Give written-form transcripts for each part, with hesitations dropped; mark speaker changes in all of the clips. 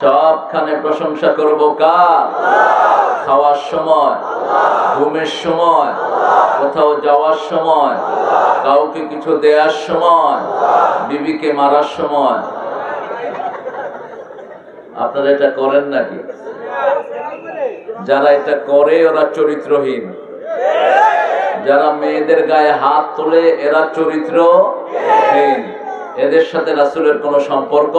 Speaker 1: সবখানে প্রশংসা করব কার? খাওয়ার সময়, ঘুমের সময়, কোথাও যাওয়ার সময়, কাউকে কিছু দেওয়ার সময়, বিবিকে মারার সময়। আপনারা এটা করেন নাকি? যারা এটা করে ওরা চরিত্রহীন। যারা মেয়েদের গায়ে হাত তোলে এরা চরিত্রহীন। এদের সাথে রাসূলের কোনো সম্পর্ক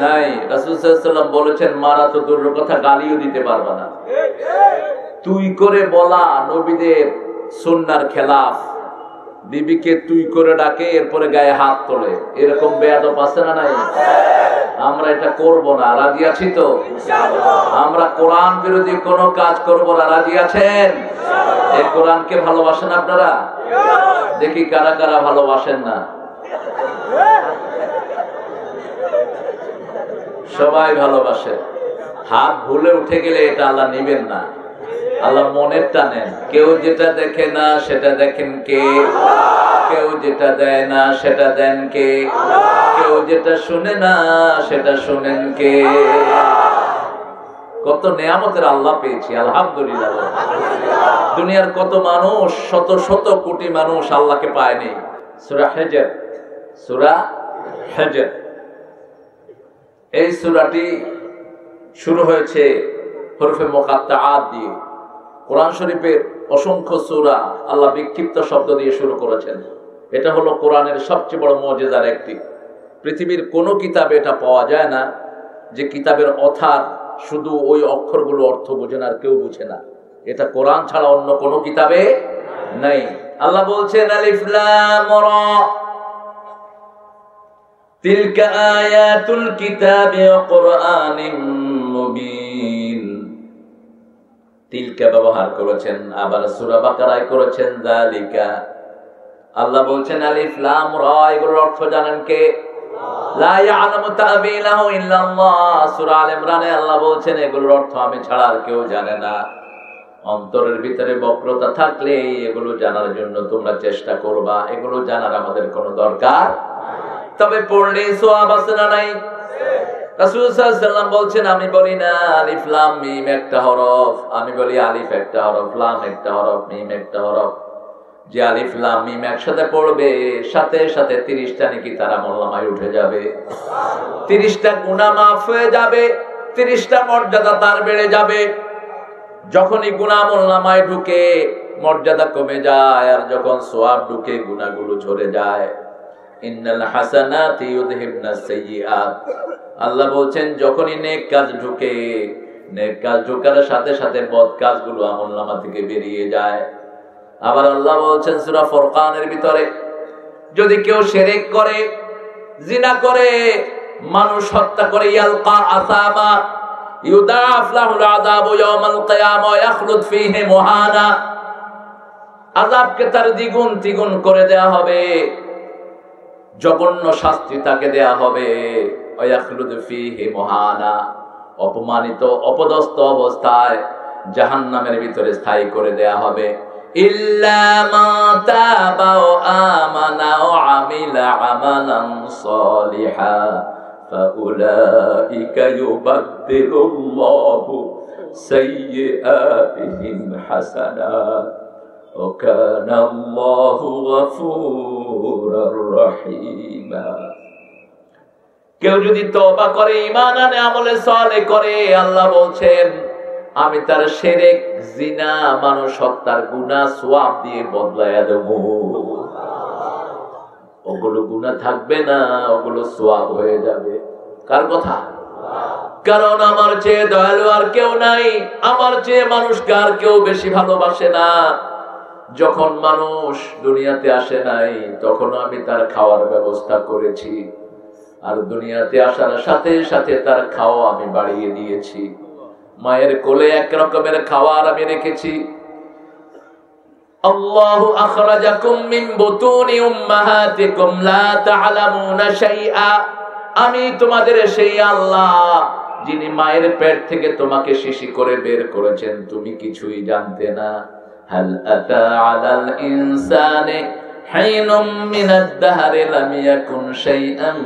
Speaker 1: নাই। রাসূল সাল্লাল্লাহু আলাইহি ওয়াসাল্লাম বলেছেন, মারা তো দূরের কথা, গালিও দিতে পারবে না। তুই করে বলা নবীদের সুন্নাহর খেলাফ। বিবিকে তুই করে ডাকে, এরপরে গায়ে হাত তোলে, এরকম বেয়াদব আছে না নাই? আমরা এটা করব না, রাজি আছি তো? আমরা কোরআন বিরোধী কোনো কাজ করব না, রাজি আছেন? এই কোরআনকে ভালোবাসেন আপনারা? দেখি কারা কারা ভালোবাসেন না। সবাই ভালোবাসে। হাত ভুলে উঠে গেলে এটা আল্লাহ নিবেন না, আল্লাহ মনের টানেন। কেউ যেটা দেখে না সেটা দেখেন কে? কেউ যেটা দেয় না সেটা দেন কে? কেউ যেটা শুনে না সেটা শুনেন কে? কত নেয়ামতের আল্লাহ পেয়েছি, আলহামদুলিল্লাহ। দুনিয়ার কত মানুষ, শত শত কোটি মানুষ আল্লাহকে পায়নি। সূরা হিজর, সূরা হিজর, এই সূরাটি শুরু হয়েছে হরফে মুকাত্তাআত দিয়ে। কোরআন শরীফের অসংখ্য সূরা আল্লাহ বিক্ষিপ্ত শব্দ দিয়ে শুরু করেছেন। এটা হলো কোরআনের সবচেয়ে বড় মুজিজার একটি। পৃথিবীর কোনো কিতাবে এটা পাওয়া যায় না যে কিতাবের অথার শুধু ওই অক্ষরগুলো অর্থ বোঝে না আর কেউ বুঝে না। এটা কোরআন ছাড়া অন্য কোনো কিতাবে নাই। আল্লাহ বলছেন, আলিফ লাম রা তিলকা আয়াতুল কিতাবি ওয়া কুরআনিন মুবিন। তিলকা ব্যবহার করেছেন, আবার সূরা বাকারায় করেছেন যালিকা। আল্লাহ বলছেন আলিফ লাম রা, এগুলোর অর্থ জানেন কে? লা ইয়ালামু তা'বীলাহু ইল্লাল্লাহ। সূরা আলে ইমরানে আল্লাহ বলছেন এগুলোর অর্থ আমি ছাড়া আর কেউ জানে না। অন্তরের ভিতরে বক্রতা থাকলে এগুলো জানার জন্য তোমরা চেষ্টা করবা, এগুলো জানার আমাদের কোনো দরকার। তবে পড়লে সওয়াব আছে না নাই? রাসূল সাল্লাল্লাহু আলাইহি ওয়াসাল্লাম বলছেন, আমি বলি না আলিফ লাম মিম একটা হরফ, আমি বলি আলিফ একটা হরফ, লাম একটা হরফ, মিম একটা হরফ। যে আলিফ লাম মিম একসাথে পড়বে সাথে সাথে 30টা নেকি তার আমলনামায় উঠে যাবে, 30টা গুনাহ মাফ হয়ে যাবে, 30টা মর্যাদা তার বেড়ে যাবে। যখনই গুনাহ আমলনামায় ঢুকে মর্যাদা কমে যায়, আর যখন সওয়াব ঢুকে গুনাহগুলো ঝরে যায়। ইন্নাল হাসানাতি ইউযহিবনাস সাইয়্যাত। আল্লাহ বলছেন যখনই নেক কাজ ঢুকে, নেক কাজ ঢোকার সাথে সাথে বদ কাজগুলো আমলনামা থেকে বেরিয়ে যায়। আবার আল্লাহ বলছেন সূরা ফুরকানের ভিতরে, যদি কেউ শিরক করে, জিনা করে, মানুষ হত্যা করে, ইয়ালকা আসামা ইউদাফ লাহুল আযাবু ইয়াওমাল কিয়ামা ওয়া ইয়াখলুদ ফীহি মুহানা। আযাবকে তার দ্বিগুণ তিগুণ করে দেয়া হবে, জঘন্য শাস্তি তাকে দেয়া হবে। ওয়া ইয়াখলুদ ফীহি মুহানা, অপমানিত অপদস্থ অবস্থায় জাহান্নামের ভিতরে স্থায়ী করে দেয়া হবে। ইল্লা মা তাবা ওয়া আমানা ওয়া আমিলা আমালান সালিহা ফাউলাইকা ইউবাদদিলুল্লাহু সাইয়্যাতিহিম হাসানাত ওয়া কানা আল্লাহু গফুরুর রহিমা। কেউ যদি তওবা করে, ঈমান আনে, আমলে সালেহ করে, আল্লাহ বলছেন আমি তার শিরক, জিনা, মানুষ হত্যার গুনাহ সওয়াব দিয়ে বদলায়া দেব। ওগুলো গুনাহ থাকবে না, ওগুলো সওয়াব হয়ে যাবে। কার কথা? কারণ আমার চেয়ে দয়ালু আর কেউ নাই, আমার চেয়ে মানুষকে আর কেউ বেশি ভালোবাসে না। যখন মানুষ দুনিয়াতে আসে নাই তখন আমি তার খাওয়ার ব্যবস্থা করেছি, আর দুনিয়াতে আসার সাথে সাথে তার খাওয়া আমি বাড়িয়ে দিয়েছি। মায়ের কোলে এক রকমের খাবার আমি রেখেছি। আল্লাহু আখরাজাকুম মিন বুতুনি উম্মাহাতিকুম লা তা'লামুনা শাইআ। আমি তোমাদের সেই আল্লাহ যিনি মায়ের পেট থেকে তোমাকে শিশি করে বের করেছেন, তুমি কিছুই জানতে না। হাল আতা আলাল ইনসানি হাইনুম মিনাদ দাহরি লাম ইয়াকুন শাইআম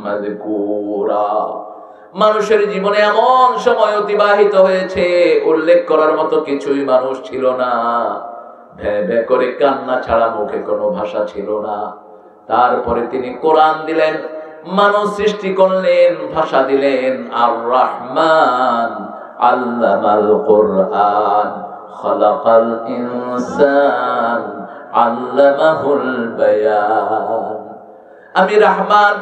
Speaker 1: মাযকুরা। মানুষের জীবনে এমন সময় অতিবাহিত হয়েছে উল্লেখ করার মতো কিছুই মানুষ ছিল না, ভ্যাঁ ভ্যাঁ করে কান্না ছাড়া মুখে কোনো ভাষা ছিল না। তারপরে তিনি কোরআন দিলেন, মানুষ সৃষ্টি করলেন, ভাষা দিলেন। আর রহমান আল্লামাল কোরআন খালাকাল ইনসান আল্লামাহুল বায়ান। আমি রহমান,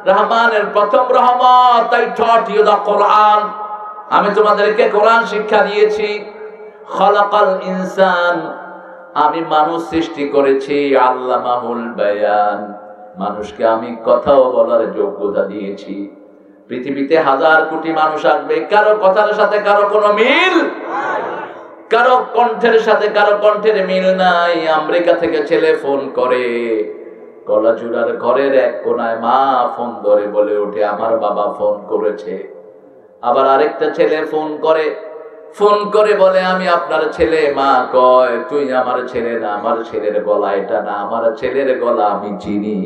Speaker 1: রহমানের প্রথম রহমত, তাই taught you the Quran, আমি তোমাদেরকে কোরআন শিক্ষা দিয়েছি। খালাকাল ইনসান, আমি মানুষ সৃষ্টি করেছি। আল্লামাহুল বায়ান, মানুষকে আমি কথাও বলার যোগ্যতা দিয়েছি। পৃথিবীতে হাজার কোটি মানুষ আসবে, কারো কথার সাথে কারো কোনো মিল, কারো কণ্ঠের সাথে কারো কণ্ঠের মিল নাই। আমেরিকা থেকে ছেলে ফোন করে, কলাচূড়ার ঘরের এক কোনায় মা ফোন ধরে বলে ওঠে আমার বাবা ফোন করেছে। আবার আরেকটা ছেলে ফোন করে বলে আমি আপনার ছেলে। মা কয় তুই আমার ছেলে না, আমার ছেলের গলা এটা না, আমার ছেলের গলা আমি চিনি।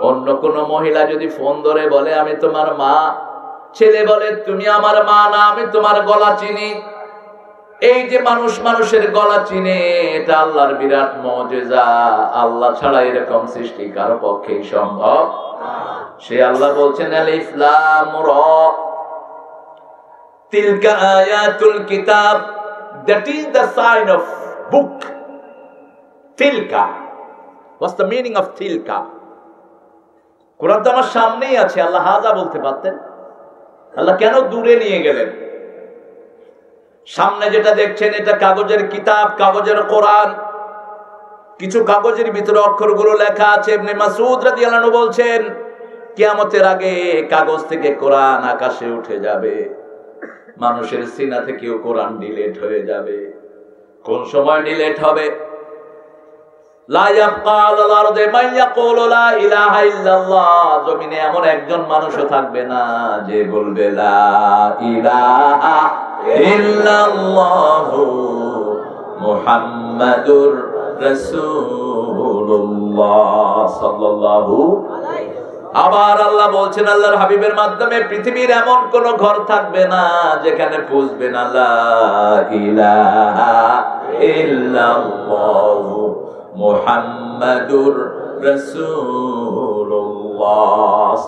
Speaker 1: অন্য কোন মহিলা যদি ফোন ধরে বলে আমি তোমার মা, ছেলে বলে তুমি আমার মা না, আমি তোমার গলা চিনি। এই যে মানুষ মানুষের গলা চিনে, এটা আল্লাহর বিরাট মুজিজা। আল্লাহ ছাড়া এরকম সৃষ্টি কারো পক্ষেই সম্ভব। সে আল্লাহ বলছেন আলিফ লাম রা তিলকা আয়াতুল কিতাব, that is the sign of book. Tilka, what's the meaning of তিলকা? কোরআন তো আমার সামনেই আছে, আল্লাহ হাজা বলতে পারতেন। আল্লাহ কেন দূরে নিয়ে গেলেন? সামনে যেটা দেখছেন এটা কাগজের কিতাব, কাগজের কোরআন। কিছু কাগজের ভিতরে অক্ষরগুলো লেখা আছে। ইবনে মাসউদ রাদিয়াল্লাহু আনহু বলছেন কিয়ামতের আগে কাগজ থেকে কোরআন আকাশে উঠে যাবে, মানুষের সিনা থেকেও কোরআন ডিলিট হয়ে যাবে। কোন সময় ডিলিট হবে? লা ইয়াবকা আলাল আরদি মান ইয়াকুলু লা ইলাহা ইল্লাল্লাহ, জমিনে এমন একজন মানুষও থাকবে না যে বলবে লা ইলাহা ইল্লাল্লাহু মুহাম্মাদুর রাসূলুল্লাহ সাল্লাল্লাহু আলাইহি। আবার আল্লাহ বলছেন আল্লাহর হাবিবের মাধ্যমে পৃথিবীর এমন কোন ঘর থাকবে না যেখানে পুজবে না লা ইলাহা ইল্লাল্লাহু মুহাম্মাদুর রাসূলুল্লাহ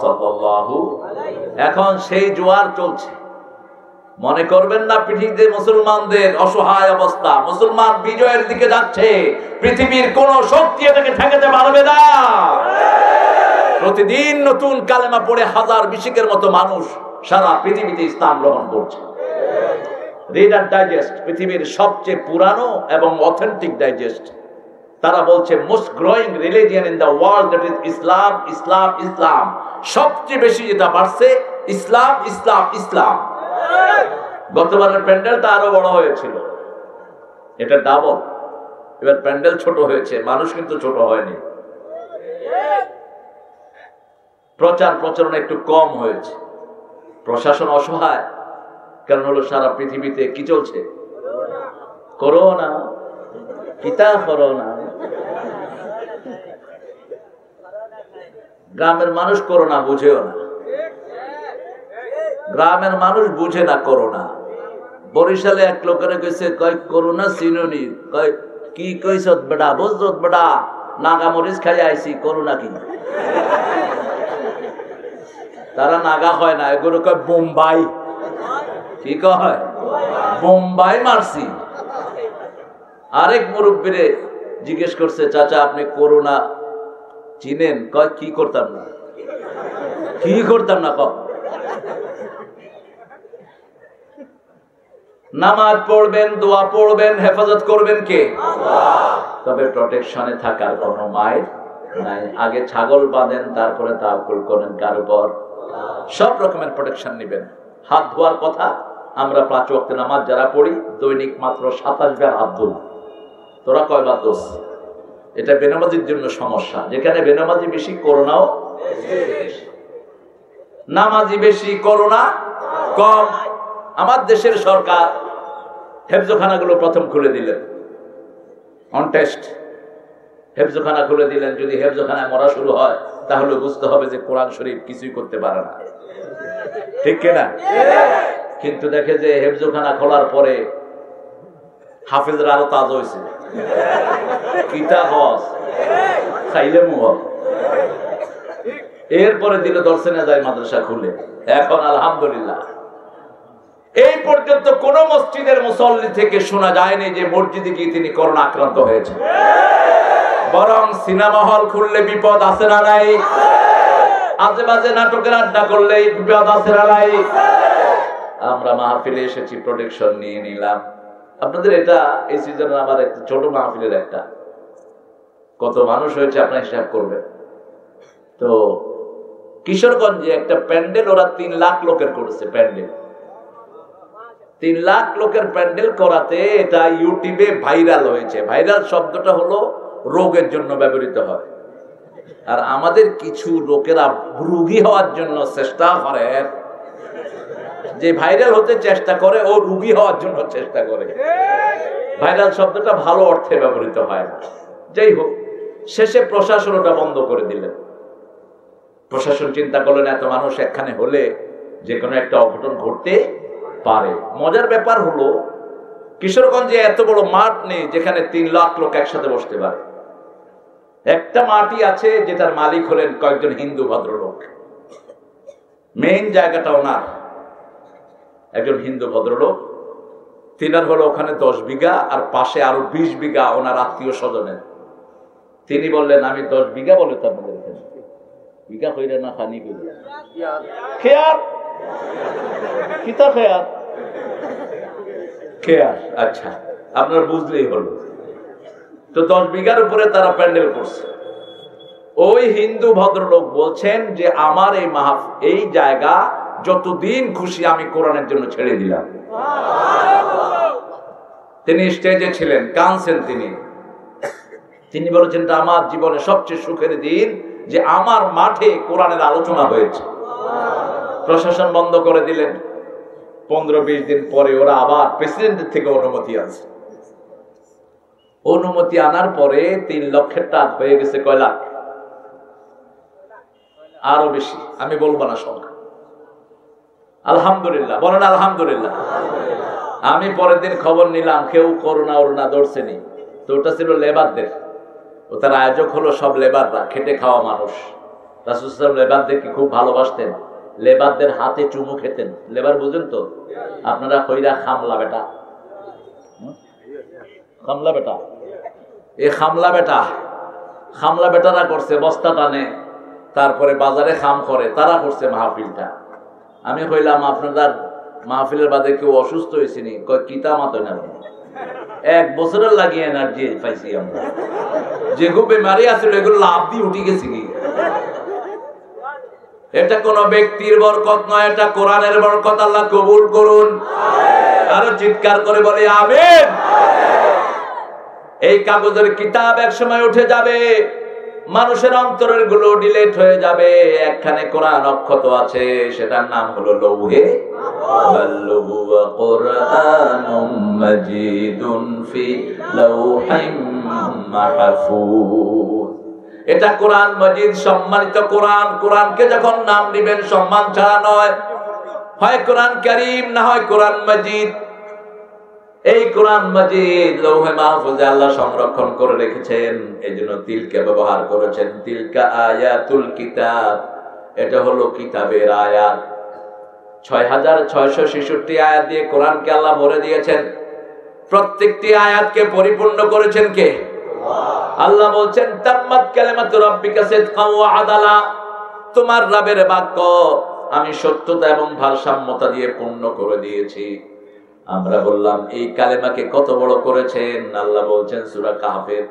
Speaker 1: সাল্লাল্লাহু আলাইহি। এখন সেই জোয়ার চলছে। মনে করবেন না পৃথিবীতে মুসলমানদের অসহায় অবস্থা। মুসলমান বিজয়ের দিকে যাচ্ছে, পৃথিবীর কোন শক্তি এটাকে ঠেকাতে পারবে না। প্রতিদিন নতুন কালেমা পড়ে হাজার বিশেকের মতো মানুষ সারা পৃথিবীতে ইসলাম গ্রহণ করছে। রিডার ডাইজেস্ট পৃথিবীর সবচেয়ে পুরানো এবং অথেন্টিক ডাইজেস্ট। তারা বলছে most growing religion in the world, that is Islam, Islam, Islam. সবচেয়ে বেশি যেটা বাড়ছে ইসলাম, ইসলাম, ইসলাম। গতবারের প্যান্ডেলটা আরো বড় হয়েছিল, এটা ডাবল। এবার প্যান্ডেল ছোট হয়েছে, মানুষ কিন্তু ছোট হয়নি। প্রচার প্রচারণ একটু কম হয়েছে। প্রশাসন অসহায়, কারণ হলো সারা পৃথিবীতে কি চলছে? করোনা। কিতা করোনা? গ্রামের মানুষ করোনা বুঝেও না, গ্রামের মানুষ বুঝে না করোনা। বরিশালে এক লোকের কইছে কয় করোনা চিনুনি, কয় কি কইছ বেটা? বুঝত বেটা, নাগা মরিচ খাই আইছি, করোনা কি? তারা নাগা হয় না, এগুলো কয় বোম্বাই। কি কয়? বোম্বাই মারছি। আরেক মুরব্বীরে জিজ্ঞেস করছে চাচা আপনি করোনা চিনেন? কয় কি করতাম না। কি করতাম না? কয় নামাজ পড়বেন, দোয়া পড়বেন, হেফাজত করবেন কে? তবে প্রটেকশনে থাকার কোনো মায়ের নাই। আগে ছাগল বাঁধেন, তারপরে তাওয়াক্কুল করেন কার উপর? সব রকমের প্রোটেকশন নেবেন। হাত ধোয়ার কথা, আমরা 5 ওয়াক্ত নামাজ যারা পড়ি দৈনিক মাত্র 27 বার হাত ধুই। তোরা কয়বার দোষ? এটা বেনামাজির জন্য সমস্যা। যেখানে বেনামাজি বেশি, করোনাও নামাজি বেশি, করোনা কম। আমার দেশের সরকার হেফজখানাগুলো প্রথম খুলে দিলেন, অন টেস্ট হেফজখানা খুলে দিলেন। যদি হেফজখানায় মরা শুরু হয় তাহলে বুঝতে হবে যে কোরআন শরীফ কিছুই করতে পারে না। ঠিক কিনা? কিন্তু দেখে যে হেফজোখানা খোলার পরে হাফেজরা আরো তাজ হয়েছে, কিতাব খাইলে মুহ। এরপরে দিল দর্শনে যায় মাদ্রাসা খুলে। এখন আলহামদুলিল্লাহ এই পর্যন্ত কোন মসজিদের মুসল্লি থেকে শোনা যায়নি যে মসজিদে গিয়ে তিনি করোনা আক্রান্ত হয়েছেন। বরং সিনেমা হল খুললে বিপদ আছে না নাই? আজে বাজে নাটকের আড্ডা করলে বিপদ আছে না নাই? আমরা মাহফিলে এসেছি, প্রোটেকশন নিয়ে নিলাম। আপনাদের এটা এই সিজনে আমার একটা ছোট মাহফিলের একটা কত মানুষ হয়েছে আপনার হিসাব করবেন। তো কিশোরগঞ্জে একটা প্যান্ডেল ওরা 3 লাখ লোকের করেছে। প্যান্ডেল 3 লাখ লোকের প্যান্ডেল করাতে এটা ইউটিউবে ভাইরাল হয়েছে। ভাইরাল শব্দটা হলো রোগের জন্য ব্যবহৃত হয়। আর আমাদের কিছু লোকেরা রোগী হওয়ার জন্য চেষ্টা করে, যে ভাইরাল হতে চেষ্টা করে ও রোগী হওয়ার জন্য চেষ্টা করে। ভাইরাল শব্দটা ভালো অর্থে ব্যবহৃত হয় না। যাই হোক, শেষে প্রশাসন ওটা বন্ধ করে দিলেন। প্রশাসন চিন্তা করলেন এত মানুষ একখানে হলে যে কোনো একটা অঘটন ঘটতে পারে। মজার ব্যাপার হলো কিশোরগঞ্জে এত বড় মাঠ নেই যেখানে 3 লাখ লোক একসাথে বসতে পারে। একটা মাঠই আছে যেটার মালিক হলেন কয়েকজন হিন্দু ভদ্রলোক। মেইন জায়গাটা ওনার, একজন হিন্দু ভদ্রলোক। তিনার হলো ওখানে 10 বিঘা আর পাশে আরো 20 বিঘা ওনার আত্মীয় স্বজনের। তিনি বললেন আমি 10 বিঘা বলে তো আপনাদের এখানে বিঘা কইরা না খানি কইরা খেয়ার কিতা খেয়ার খেয়ার। আচ্ছা, আপনার বুঝলেই হলো। তো 10 বিঘার উপরে তারা প্যান্ডেল করছে। ওই হিন্দু ভদ্রলোক বলছেন যে আমার এই জায়গা যতদিন খুশি আমি কোরআনের জন্য ছেড়ে দিলাম। তিনি স্টেজে ছিলেন, কাঁদছেন। তিনি বলেছেন এটা আমার জীবনে সবচেয়ে সুখের দিন যে আমার মাঠে কোরআনের আলোচনা হয়েছে। প্রশাসন বন্ধ করে দিলেন। 15-20 দিন পরে ওরা আবার প্রেসিডেন্টের থেকে অনুমতি আছে। অনুমতি আনার পরে 3 লক্ষের টাকা হয়ে গেছে কয় লাখ, আরো বেশি, আমি বলবো না সংখ্যা। আলহামদুলিল্লাহ বলেন আলহামদুলিল্লাহ। আমি পরের দিন খবর নিলাম কেউ করোনা ধরছেনি। তো ওটা ছিল লেবারদের, ও তার আয়োজক হলো সব লেবাররা, খেটে খাওয়া মানুষ। রাসূল সাল্লাল্লাহু আলাইহি ওয়াসাল্লাম লেবারদেরকে খুব ভালোবাসতেন, লেবারদের হাতে চুমু খেতেন। লেবার বুঝেন তো আপনারা? কইরা খামলা বেটা, খামলা বেটা, এই খামলা বেটারা করছে বস্তা টানে, তারপরে বাজারে খাম করে, তারা করছে মাহফিলটা। আমি কইলাম আপনাদের মাহফিলের বাদে কেউ অসুস্থ হয়েছিনি? কয় কিতা মাতো না, 1 বছরের লাগিয়ে এনার্জি পাইছি আমরা। যেগুলো বেমারি আছিল এগুলো লাভ দিয়ে উঠে গেছি। কি এটা কোন ব্যক্তির বরকত নয়, এটা কোরআনের বরকত। আল্লাহ কবুল করুন। আরো চিৎকার করে বলে আমিন। এই কাগজের কিতাব এক সময় উঠে যাবে, মানুষের অন্তরের গুলো ডিলিট হয়ে যাবে। একখানে কোরআন অক্ষত আছে, সেটার নাম হলো লৌহে মাহফুজ, ওয়া কুরআনুম মাজিদুন ফি লাওহিম মাহফুজ। এটা কোরআন মাজিদ, সম্মানিত কোরআন। কোরআনকে যখন নাম দিবেন সম্মান ছাড়া নয়, হয় কোরআন কারীম না হয় কোরআন মাজিদ। এই কোরআন মাজিদ লৌহে মাহফুজে আল্লাহ সংরক্ষণ করে রেখেছেন। এজন্য তিলকা ব্যবহার করেছেন। তিলকা আয়াতুল কিতাব, এটা হলো কিতাবের আয়াত। 6666 আয়াত দিয়ে কোরআনকে আল্লাহ ভরে দিয়েছেন। প্রত্যেকটি আয়াতকে পরিপূর্ণ করেছেন কে? আল্লাহ বলছেন তাম্মাত কালিমাতু রাব্বিকা সিদকান ওয়া আদালা, তোমার রবের বাক্য আমি সত্যতা এবং ভারসাম্যতা দিয়ে পূর্ণ করে দিয়েছি। আমরা বললাম এই কালেমাকে কত বড় করেছেন। আল্লাহ বলছেন সূরা কাহফের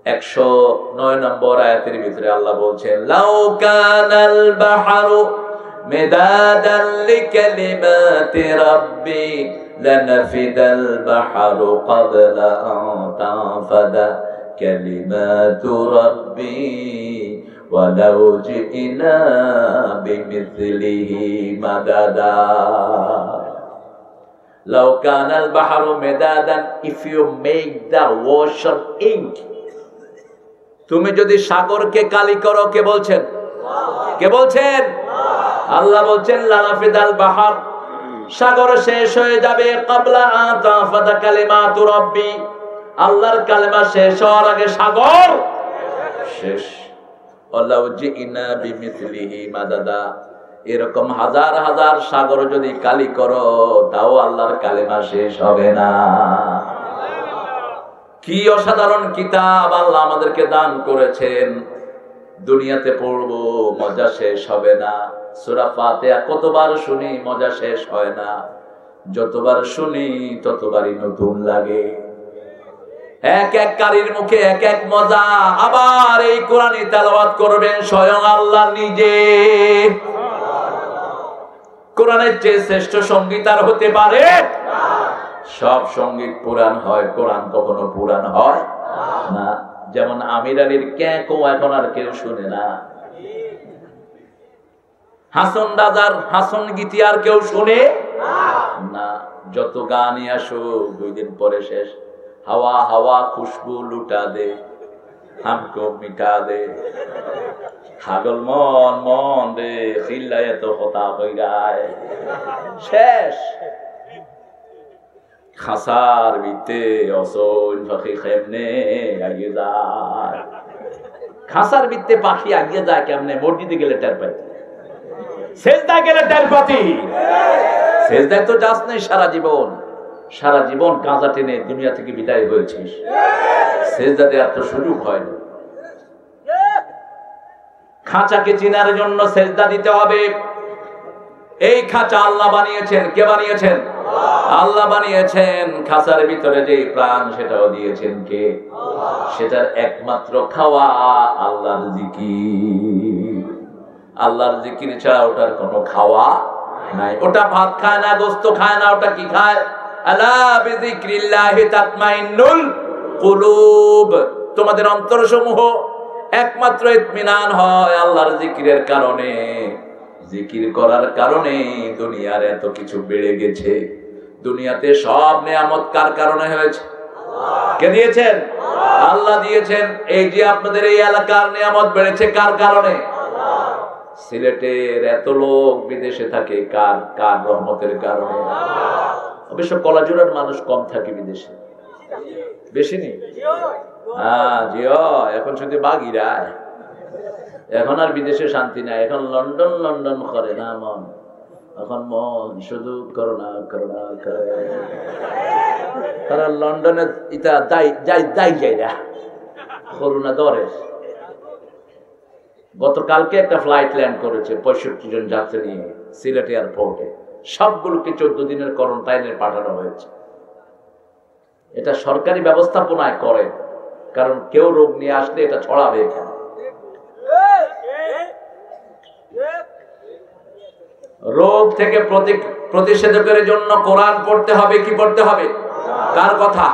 Speaker 1: 109 নম্বর আয়াতের ভিতরে আল্লাহ বলছেন লাউ কানাল বাহরু মিদাদান লিকালিমাতি রাব্বি লানাফিদাল বাহরু ক্বাবলা আন তানফাদা কালিমাতু রাব্বি ওয়ালাউ জিনা বিমিসলিহি মাদাদা। লাউ Canal বাহরু মিদাদান, if you make the ocean ink, তুমি যদি সাগরকে কালি করো, কে বলছেন? কে বলছেন? আল্লাহ বলছেন লানাফিদাল বাহার, সাগর শেষ হয়ে যাবে ক্বাবলা আতাফাদা কালিমাতু রাব্বি, আল্লাহর কালেমা শেষ হওয়ার আগে সাগর শেষ। আল্লাহ জিনা বিমিসলিহি মাদাদা, এরকম হাজার হাজার সাগর যদি কালি করো তাও আল্লাহর কালেমা শেষ হবে না। কি অসাধারণ কিতাব আল্লাহ আমাদেরকে দান করেছেন, দুনিয়াতে পড়বো মজা শেষ হবে না। সূরা ফাতিহা কতবার শুনি মজা শেষ হয় না, যতবার শুনি ততবারই নতুন লাগে। এক এক কারীর মুখে এক এক মজা। আবার এই কোরআনি তেলাওয়াত করবেন স্বয়ং আল্লাহ নিজে। কোরআনের চেয়ে শ্রেষ্ঠ সঙ্গীত আর হতে পারে? সব সঙ্গীত পুরাণ হয়, কোরআন কখনো পুরাণ হয় না। যেমন আমির আলীর ক্যাঁকো এখন আর কেউ শুনে না, হাসন রাজার হাসন গীতি আর কেউ শুনে না। যত গানই আসুক 2 দিন পরে শেষ। হাওয়া হাওয়া খুশবু লুটা দে, হামকো মিটা দে, হাগল মন মন দে, চিল্লায় তো হতা হয়ে যায়, শেষ। খাসার ভিতরে অসল পাখি কেমনে আগিয়ে যায়, খাসার ভিতরে পাখি আগিয়ে যায় কেমনে? মসজিদে গেলে টের পাই, সেজদায় গেলে টের পাতি। সেজদায় তো যাস নাই সারা জীবন, সারা জীবন গাঁজা টেনে দুনিয়া থেকে বিদায় হয়েছিস, সেজদাতে আর তো সুযোগ হয়নি। খাঁচাকে চিনার জন্য সেজদা দিতে হবে। এই খাঁচা আল্লাহ বানিয়েছেন। কে বানিয়েছেন? আল্লাহ বানিয়েছেন। খাঁচার ভিতরে যে প্রাণ সেটাও দিয়েছেন কে? সেটার একমাত্র খাওয়া আল্লাহর জিকির। আল্লাহর জিকির ছাড়া ওটার কোনো খাওয়া নাই। ওটা ভাত খায় না, গোস্ত খায় না, ওটা কি খায়? আলা বিযিকরিল্লাহি তাতমাইন্নুল কুলুব। তোমাদের অন্তরসমূহ একমাত্র ইতমিনান হয় আল্লাহর জিকিরের কারণে। জিকির করার কারণে দুনিয়ার এত কিছু বেড়ে গেছে। দুনিয়াতে সব নিয়ামত কার কারণে হয়েছে? কে দিয়েছেন? আল্লাহ দিয়েছেন। এই যে আপনাদের এই এলাকার নিয়ামত বেড়েছে কার কারণে? সিলেটের এত লোক বিদেশে থাকে কার কার রহমতের কারণে। অবশ্য কলাজোড়ার মানুষ কম থাকে বিদেশে, বেশি নেই। হ্যাঁ জিও, এখন শুধু বাগিরায়। এখন আর বিদেশে শান্তি নাই, এখন লন্ডন লন্ডন করে না মন, এখন মন শুধু করোনা করোনা করে। তারা লন্ডনে ইটা যাই না, করোনা ধরে। গতকালকে একটা ফ্লাইট ল্যান্ড করেছে 65 জন যাত্রী নিয়ে সিলেট এয়ারপোর্টে। সবগুলোকে 14 দিনের কোয়ারেন্টাইনে পাঠানো হয়েছে। এটা সরকারি ব্যবস্থাপনায় করে, কারণ কেউ রোগ নিয়ে আসলে এটা ছড়াবে এখানে। রোগ থেকে প্রতিষেধকের জন্য কোরআন পড়তে হবে। কি পড়তে হবে? কার কথা?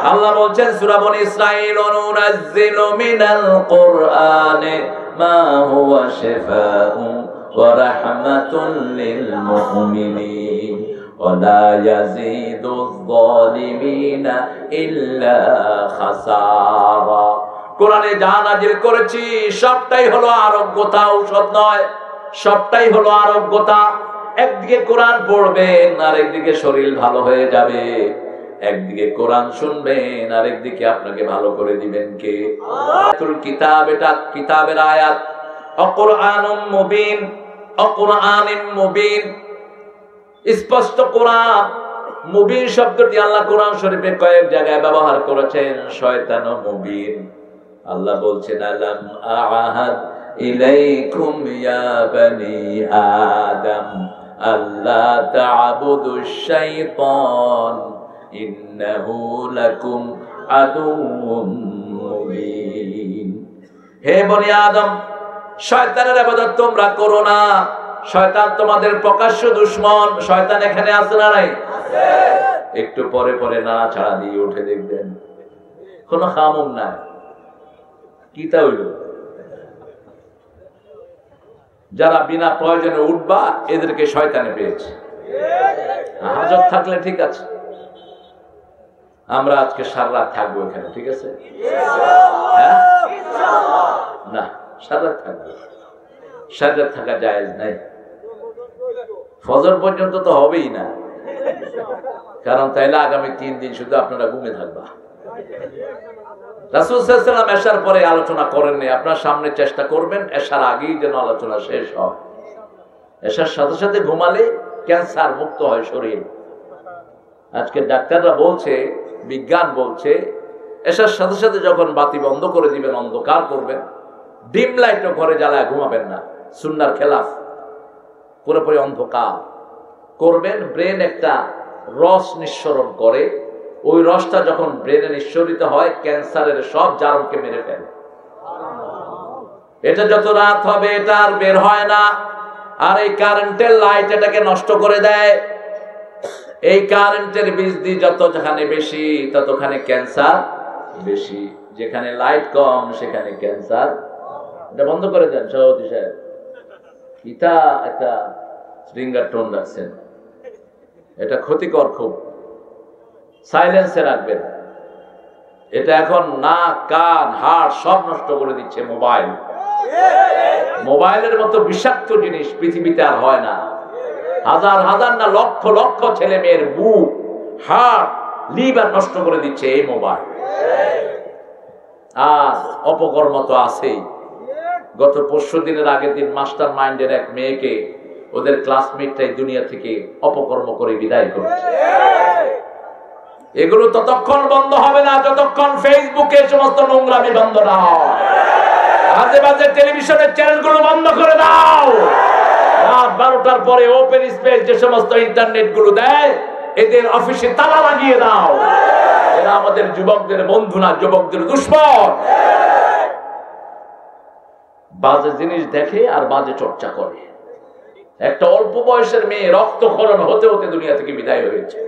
Speaker 1: আল্লাহ বলছেন সূরা বনী ইসরাঈল, অনুনাজ্জিলু মিনাল কুরআনি মা হুয়া শিফাউন ওয়া রাহমাতুন লিল মুমিনিন ওয়া লা ইয়াজিদুয যালিমিনা ইল্লা খাসারা। কোরআনে যা নাজিল করেছি সবটাই হলো আরোগ্যতা, ঔষধ নয়। সবটাই হলো আরোগ্যতা। একদিকে কোরআন পড়বেন আর একদিকে শরীর ভালো হয়ে যাবে। একদিকে কোরআন শুনবেন আর একদিকে আপনাকে ভালো করে দিবেন কে? আয়াতুল কিতাব, এটা কিতাবের আয়াত। অকুরআনুম মুবিন, অকুরআনিম মুবিন, স্পষ্ট কোরআন। মুবিন শব্দটি আল্লাহ কোরআন শরীফে কয়েক জায়গায় ব্যবহার করেছেন। শয়তান মুবিন। আল্লাহ বলছেন আলাম আহাদ ইলাইকুম ইয়া বনি আদম আল্লা তা'বুদুশ শাইতান ইন্নাহু লাকুম আদুউম মুবিন। হে বনি আদম, শয়তানের ইবাদত তোমরা করো না। শয়তান তোমাদের প্রকাশ্য দুশমন। শয়তান এখানে আছে না নাই? আছে। একটু পরে পরে নাড়াচাড়া দিয়ে উঠে দেখবেন, কোনো খামুম নাই। কিতা হইল? যারা বিনা প্রয়োজনে উঠবা এদেরকে শয়তানে পেয়েছে। হাজত থাকলে ঠিক আছে, আমরা আজকে সারা রাত থাকবো এখানে, ঠিক আছে? না, সারা রাত থাকবো। সারা রাত থাকা জায়েজ নাই। ফজর পর্যন্ত তো হবেই না, কারণ তাইলে আগামী 3 দিন শুধু আপনারা ঘুমে থাকবা। রাসূল সাল্লাল্লাহু আলাইহি ওয়াসাল্লাম এশার পরে আলোচনা করেননি, আপনার সামনে চেষ্টা করবেন এশার আগেই যেন আলোচনা শেষ হয়। এশার সাথে সাথে ঘুমালে ক্যান্সার মুক্ত হয় শরীর। আজকে ডাক্তাররা বলছে, বিজ্ঞান বলছে, এশার সাথে সাথে যখন বাতি বন্ধ করে দিবেন, অন্ধকার করবেন, ডিম লাইটও ঘরে জ্বালায় ঘুমাবেন না, সুন্নাহর খেলাফ, পুরোপুরি অন্ধকার করবেন। ব্রেন একটা রস নিঃসরণ করে, ওই রসটা যখন ব্রেনে নিঃসরিত হয় ক্যান্সারের সব জারণকে মেরে ফেলে। এটা যত রাত হবে এটা আর বের হয় না, আর এই কারেন্টের লাইট এটাকে নষ্ট করে দেয়। এই কারেন্টের বিজলি যতখানে বেশি ততখানে ক্যান্সার বেশি, যেখানে লাইট কম সেখানে ক্যান্সার। এটা বন্ধ করে দেন সভাপতি সাহেব। ইটা একটা রিঙ্গার টোন রাখছেন, এটা ক্ষতিকর, খুব সাইলেন্সে রাখবেন। এটা এখন নাক, কান, হাড় সব নষ্ট করে দিচ্ছে মোবাইল। মোবাইলের মতো বিষাক্ত জিনিস পৃথিবীতে আর হয় না। হাজার হাজার না লক্ষ লক্ষ ছেলে মেয়ের বুক, হার্ট, লিভার নষ্ট করে দিচ্ছে এই মোবাইল। আর অপকর্ম তো আছেই। গত 5 দিনের আগের দিন মাস্টার মাইন্ডের এক মেয়েকে ওদের ক্লাসমেটটাই দুনিয়া থেকে অপকর্ম করে বিদায় করেছে। এগুলো ততক্ষণ বন্ধ হবে না যতক্ষণ ফেসবুকে সমস্ত নোংরামি বন্ধ না হয়। আজে বাজে টেলিভিশনের চ্যানেলগুলো বন্ধ করে দাও। রাত 12টার পরে ওপেন স্পেস যে সমস্ত ইন্টারনেট গুলো দেয়, এদের অফিসে তালা লাগিয়ে দাও। এরা আমাদের যুবকদের বন্ধু না, যুবকদের দুশ্মন। বাজে জিনিস দেখে আর বাজে চর্চা করে। একটা অল্প বয়সের মেয়ে রক্তক্ষরণ হতে হতে দুনিয়া থেকে বিদায় হয়েছে।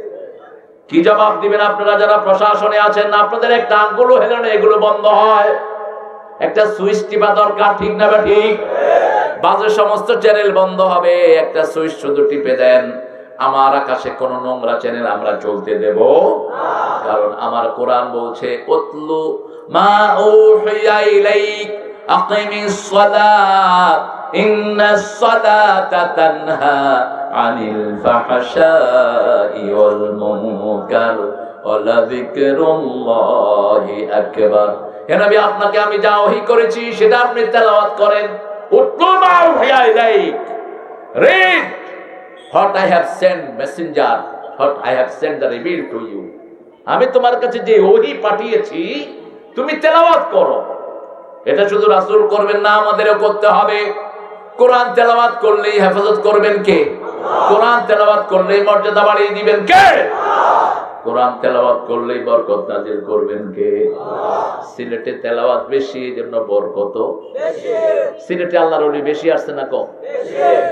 Speaker 1: কি জবাব দিবেন আপনারা যারা প্রশাসনে আছেন? আপনাদের একটা আঙ্গুলও হেলে না এগুলো বন্ধ হয়। একটা সুইচ টিপা দরকার, ঠিক না বা ঠিক? বাজে সমস্ত চ্যানেল বন্ধ হবে, একটা সুইচ শুধু টিপে দেন। আমার আকাশে কোন নোংরা চ্যানেল আমরা চলতে দেব না, কারণ আমার কোরআন বলছে উতলু মা উহিয়া ইলাইক আকিমিস সালাত ইন্নাস সালাতা তানহা আনিল ফাহশাই ওয়াল মুনকার ওয়া যিকরুল্লাহি আকবার। হে নবী, আপনাকে আমি যা ওহী করেছি সেটা আপনি তেলাওয়াত করেন। উতলু মা উহিয়া ইলাইক, read what I have sent messenger, what I have sent the reveal to you. আমি তোমার কাছে যে ওহী পাঠিয়েছি তুমি তেলাওয়াত করো। এটা শুধু রাসূল করবেন না, আমাদেরও করতে হবে। কোরআন তেলাওয়াত করলেই হেফাজত করবেন কে? কোরআন তেলাওয়াত করলেই মর্যাদা বাড়িয়ে দিবেন কে? কোরআন তেলাওয়াত করলেই বরকত নাজিল করবেন কে? সিলেটে তেলাওয়াত বেশি, এজন্য বরকত বেশি। সিলেটে আল্লাহর ওলি বেশি আসছে না কম?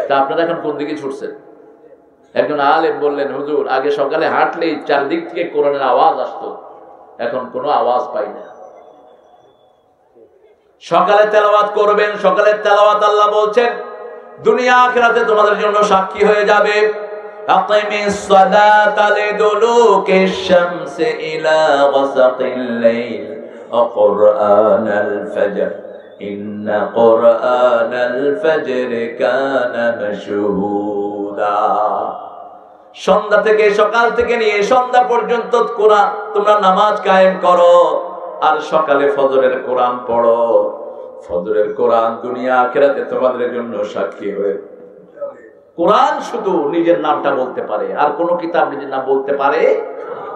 Speaker 1: তা আপনারা এখন কোন দিকে ছুটছেন? একজন আলেম বললেন, হুজুর আগে সকালে হাঁটলেই চারদিক থেকে কোরআনের আওয়াজ আসতো, এখন কোনো আওয়াজ পাই না। সকালে তেলাওয়াত করবেন। সকালের তেলাওয়াত আল্লাহ বলছেন দুনিয়া আখিরাতে তোমাদের জন্য সাক্ষী হয়ে যাবে। আকিমিস সালাতা লিদুলুকিশ শামসি ইলা গাসাকিল লাইল ওয়া কুরআনাল ফজর ইন্না কুরআনাল ফজর কানা মাশহুদা। সন্ধ্যা থেকে, সকাল থেকে নিয়ে সন্ধ্যা পর্যন্ত কোরআন তোমরা নামাজ কায়েম করো, আর সকালে ফজরের কোরআন পড়ো। ফজরের কোরআন দুনিয়া আখিরাতে তোমাদের জন্য সাক্ষী হয়ে। কোরআন শুধু নিজের নামটা বলতে পারে, আর কোন কিতাব নিজের নাম বলতে পারে?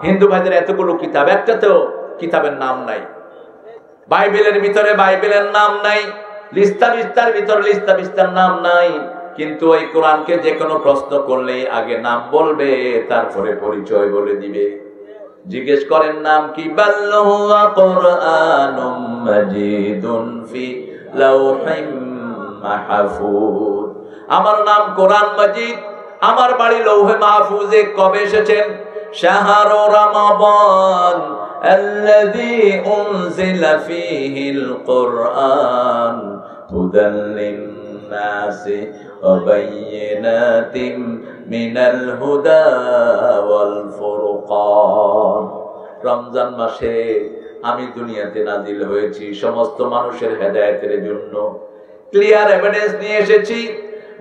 Speaker 1: হিন্দু ভাইদের এতগুলো কিতাব, একটাতেও কিতাবের নাম নাই। বাইবেলের ভিতরে বাইবেলের নাম নাই, লিস্তা বিস্তার ভিতরে লিস্তা বিস্তার নাম নাই। কিন্তু এই কোরআনকে যে কোনো প্রশ্ন করলেই আগে নাম বলবে, তারপরে পরিচয় বলে দিবে। জিজ্ঞেস করেন নাম কি? বাল্লাহু কুরআনুম মাজিদুন ফি লাওহিম মাহফুজ। আমার নাম কোরআন মাজিদ, আমার বাড়ি লৌহে মাহফুজে। কবে এসেছেন? শাহরু রমাদান আল্লাযী উনজিলা ফীহিল কুরআন হুদাল লিন-নাসি ওয়া বায়্যিনাতিম মিনাল হুদা ওয়াল ফুরকান। রমজান মাসে আমি দুনিয়াতে নাজিল হয়েছি সমস্ত মানুষের হেদায়েতের জন্য। ক্লিয়ার এভিডেন্স নিয়ে এসেছি।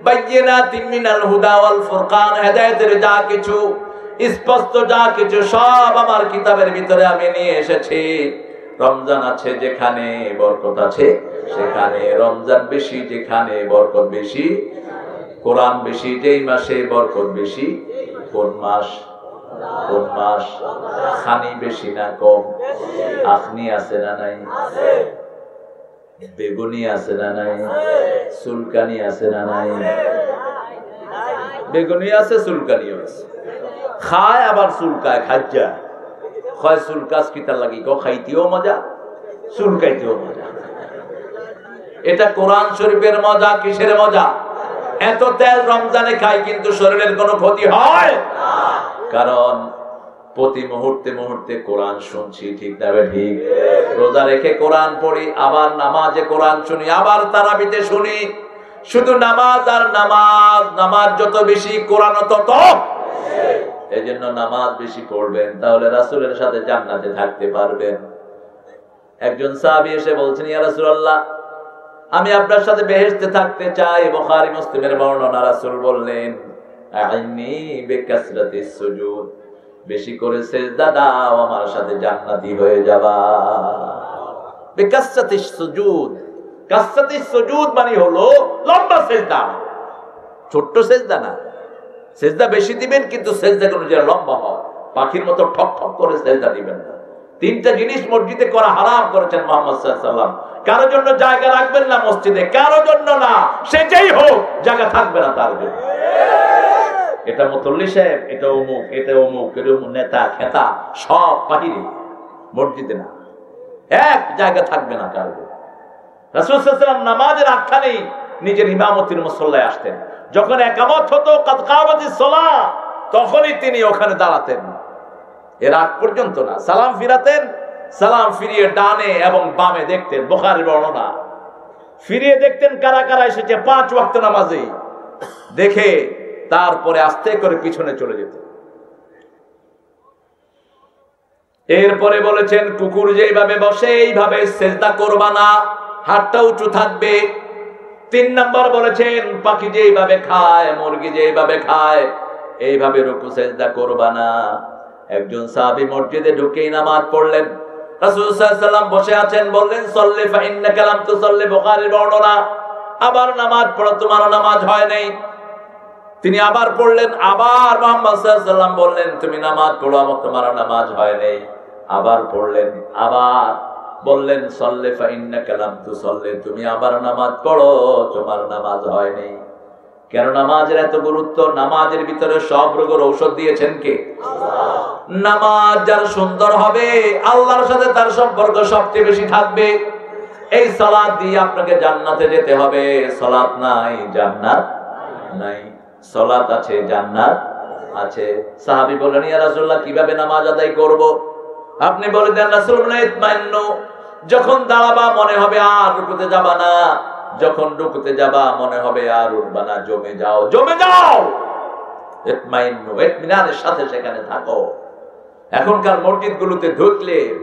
Speaker 1: বায়্যিনাতিন মিনাল হুদা ওয়াল ফুরকান, হেদায়েতের যা কিছু, স্পষ্ট যা কিছু সব আমার কিতাবের ভিতরে আমি নিয়ে এসেছি। রমজান আছে যেখানে বরকত আছে সেখানে, রমজান বেশি যেখানে বরকত বেশি, কোরআন বেশি যেই মাসে বরকত বেশি। কোন মাস? কোন মাস? খানি বেশি না কম? আখনি আছে না নাই? বেগুনি আছে না নাই? চুলকানি আছে না নাই? বেগুনি আছে, চুলকানিও আছে। খায় আবার চুলকায়, খাজ্জা খায় চুলকাস কিতার লাগি, খাইতেও মজা চুলকাইতেও মজা। এটা কোরআন শরীফের মজা। কিসের মজা? এত তেল রমজানে খাই কিন্তু শরীরের কোনো ক্ষতি হয়? কারণ প্রতি মুহূর্তে মুহূর্তে কোরআন শুনছি, ঠিক না ঠিক? রোজা রেখে কোরআন পড়ি, আবার নামাজে কোরআন শুনি, আবার তারাবিতে শুনি। শুধু নামাজ আর নামাজ, নামাজ যত বেশি কোরআন তত। এই জন্য নামাজ বেশি পড়বেন, তাহলে রাসূলের সাথে জান্নাতে থাকতে পারবেন। একজন সাহাবী এসে বলছেন, ইয়া রাসূলুল্লাহ, আমি আপনার সাথে বেহেশতে থাকতে চাই। বুখারী মুসলিমের বর্ণনা। রাসূল বললেন, আইনি বিকাসরাতিস সুজুদ, বেশি করে সিজদা দাও, আমার সাথে জান্নাতি হয়ে যাবা। বিকাসরাতিস সুজুদ, কাসরাতিস সুজুদ মানে হলো লম্বা সিজদা, ছোট্ট সিজদা না। সিজদা বেশি দিবেন কিন্তু সিজদা কোনো যেন লম্বা হয়, পাখির মতো ঠক ঠক করে সিজদা দিবেন না। তিনটা জিনিস মসজিদে করা হারাম করেছেন মুহাম্মদ সাল্লাল্লাহু আলাইহি ওয়াসাল্লাম। কারোর জন্য জায়গা রাখবেন না মসজিদে, কারোর জন্য না, সে যেই হোক জায়গা থাকবে না তার জন্য। এটা মুতল্লি সাহেব, এটা অমুক, এটা অমুক, এটা নেতা খেতা, সব বাহিরে, মসজিদে না, এক জায়গা থাকবে না কারোর জন্য। রাসূল সাল্লাল্লাহু আলাইহি ওয়াসাল্লাম নামাজের আখ্যানেই নিজের ইমামতির মুসল্লায় আসতেন। যখন একামত হতো কাদ কামাতিস সালাহ, তখনই তিনি ওখানে দাঁড়াতেন। এর আগ পর্যন্ত না। সালাম ফিরাতেন, সালাম ফিরিয়ে ডানে এবং বামে দেখতেন। বুখারীর বর্ণনা। ফিরিয়ে দেখতেন কারা কারা এসেছে 5 ওয়াক্ত নামাজে, দেখে তারপরে আস্তে করে পিছনে চলে যেতেন। এরপরে বলেছেন, কুকুর যেইভাবে বসে এইভাবে সিজদা করবা না, হাতটা উঁচু থাকবে। 3 নাম্বার বলেছেন, পাখি যেইভাবে খায়, মুরগি যেইভাবে খায়, এইভাবে রুকু সিজদা করবা না। একজন সাহাবী মসজিদে ঢুকেই নামাজ পড়লেন। রাসূল সাল্লাল্লাহু আলাইহি ওয়াসাল্লাম বসে আছেন, বললেন, সাল্লি ফা ইন্নাকা লাম তুসাল্লি। বুখারীর বর্ণনা। আবার নামাজ পড়ো, তোমার নামাজ হয় নাই। তিনি আবার পড়লেন, আবার মুহাম্মদ সাল্লাল্লাহু আলাইহি ওয়াসাল্লাম বললেন, তুমি নামাজ পড়ো, তোমার নামাজ হয় নাই। আবার পড়লেন, আবার বললেন, সাল্লি ফা ইন্নাকা লাম তুসাল্লি, তুমি আবার নামাজ পড়ো, তোমার নামাজ হয় নাই। কেন নামাজের এত গুরুত্ব? নামাজের ভিতরে সব রোগের ঔষধ দিয়েছেন কে? আল্লাহ। নামাজ যার সুন্দর হবে, আল্লাহর সাথে তার সম্পর্ক সবচেয়ে বেশি থাকবে। এই সালাত দিয়ে আপনাকে জান্নাতে যেতে হবে। সালাত নাই, জান্নাত নাই। সালাত আছে, জান্নাত আছে। সাহাবী বললেন, ইয়া রাসূলুল্লাহ, কিভাবে নামাজ আদায় করব? আপনি বলে দেন, রাসূলুল্লাহ, ইতমাইন্নু, যখন দাঁড়াবা মনে হবে আর রুকুতে যাবা না, যখন রুকুতে যাবা মনে হবে আর উঠবা না, জমে যাও, জমে যাও। ইতমাইন্নু, ইতমিনানের সাথে সেখানে থাকো। এখনকার মসজিদগুলোতে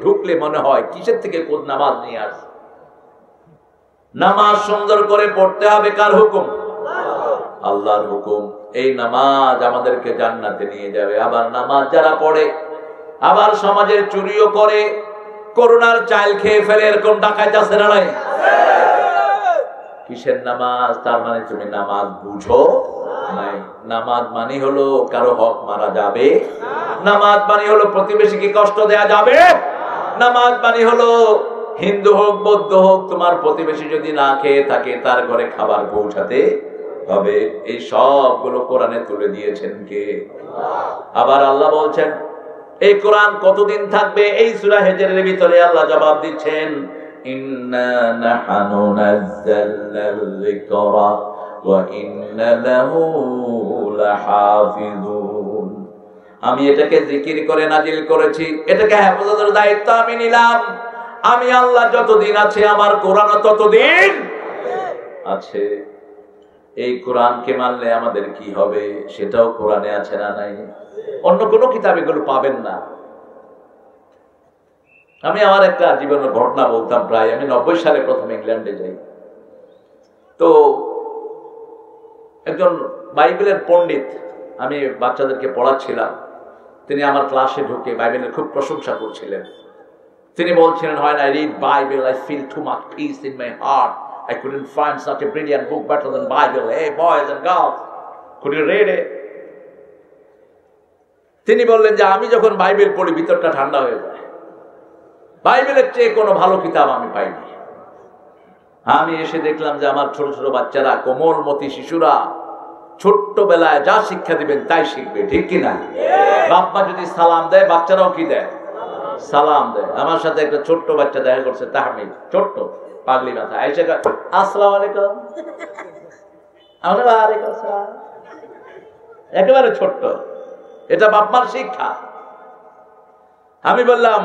Speaker 1: ঢুকলে মনে হয় কিসের থেকে কোন নামাজ নিয়ে আসে। নামাজ সুন্দর করে পড়তে হবে, কার হুকুম? আল্লাহর হুকুম। এই নামাজ আমাদেরকে জান্নাতে নিয়ে যাবে। আবার নামাজ যারা পড়ে, আবার সমাজের চুরিও করে, করোনার চাইল খেয়ে ফেলে, এরকম ডাকাত আছে না নাই? কিসের নামাজ? তার মানে তুমি নামাজ বুঝো নাই। নামাজ মানে হলো কারো হক মারা যাবে, নামাজ মানে হলো প্রতিবেশীকে কষ্ট দেয়া যাবে, নামাজ মানে হলো হিন্দু হোক বৌদ্ধ হোক, তোমার প্রতিবেশী যদি না খেয়ে থাকে তার ঘরে খাবার পৌঁছাতে হবে। এই সবগুলো কোরআনে তুলে দিয়েছেন কে? আবার আল্লাহ বলছেন, এই কোরআন কতদিন থাকবে? এই সূরা হিজরের ভিতরে আল্লাহ জবাব দিচ্ছেন, ইন্না নাহনু নাযালনাল যিকরা ওয়া ইন্না লাহু লাহাফিজুন। আমি এটাকে জিকির করে নাজিল করেছি, এটাকে হেফাজতের দায়িত্ব আমি নিলাম। আমি আল্লাহ যতদিন আছে আমার কোরআন ততদিন আছে। এই কোরআনকে মানলে আমাদের কি হবে সেটাও কোরআনে আছে না নাই? অন্য কোন কিতাবে এগুলো পাবেন না। আমি আমার একটা জীবনের ঘটনা বলতাম। প্রায় আমি 90 সালে প্রথম ইংল্যান্ডে যাই। তো একজন বাইবেলের পণ্ডিত, আমি বাচ্চাদেরকে পড়াচ্ছিলাম, তিনি আমার ক্লাসে ঢুকে বাইবেলের খুব প্রশংসা করছিলেন। তিনি বলছিলেন, when I read Bible, I feel too much peace in my heart. I couldn't find such a brilliant book better than Bible. Hey boys and girls, could you read it? তিনি বললেন যে আমি যখন বাইবেল পড়ি ভিতরটা ঠান্ডা হয়ে যায়। বাইবেলের চেয়ে কোনো ভালো কিতাব আমি পাইনি। আমি এসে দেখলাম যে আমার ছোট ছোট বাচ্চারা, কোমলমতি শিশুরা ছোট্টবেলায় যা শিক্ষা দিবেন তাই শিখবে, ঠিক কিনা? বাপ মা যদি সালাম দেয়, বাচ্চারাও কি দেয়? সালাম দেয়। আমার সাথে একটা ছোট্ট বাচ্চা দেখা করছে, তাহমিদ, ছোট্ট পাগলি মাথা, আইসা আসসালামু আলাইকুম, ওয়ালাইকুম আসসালাম, একেবারে ছোট্ট। এটা বাপ মার শিক্ষা। আমি বললাম,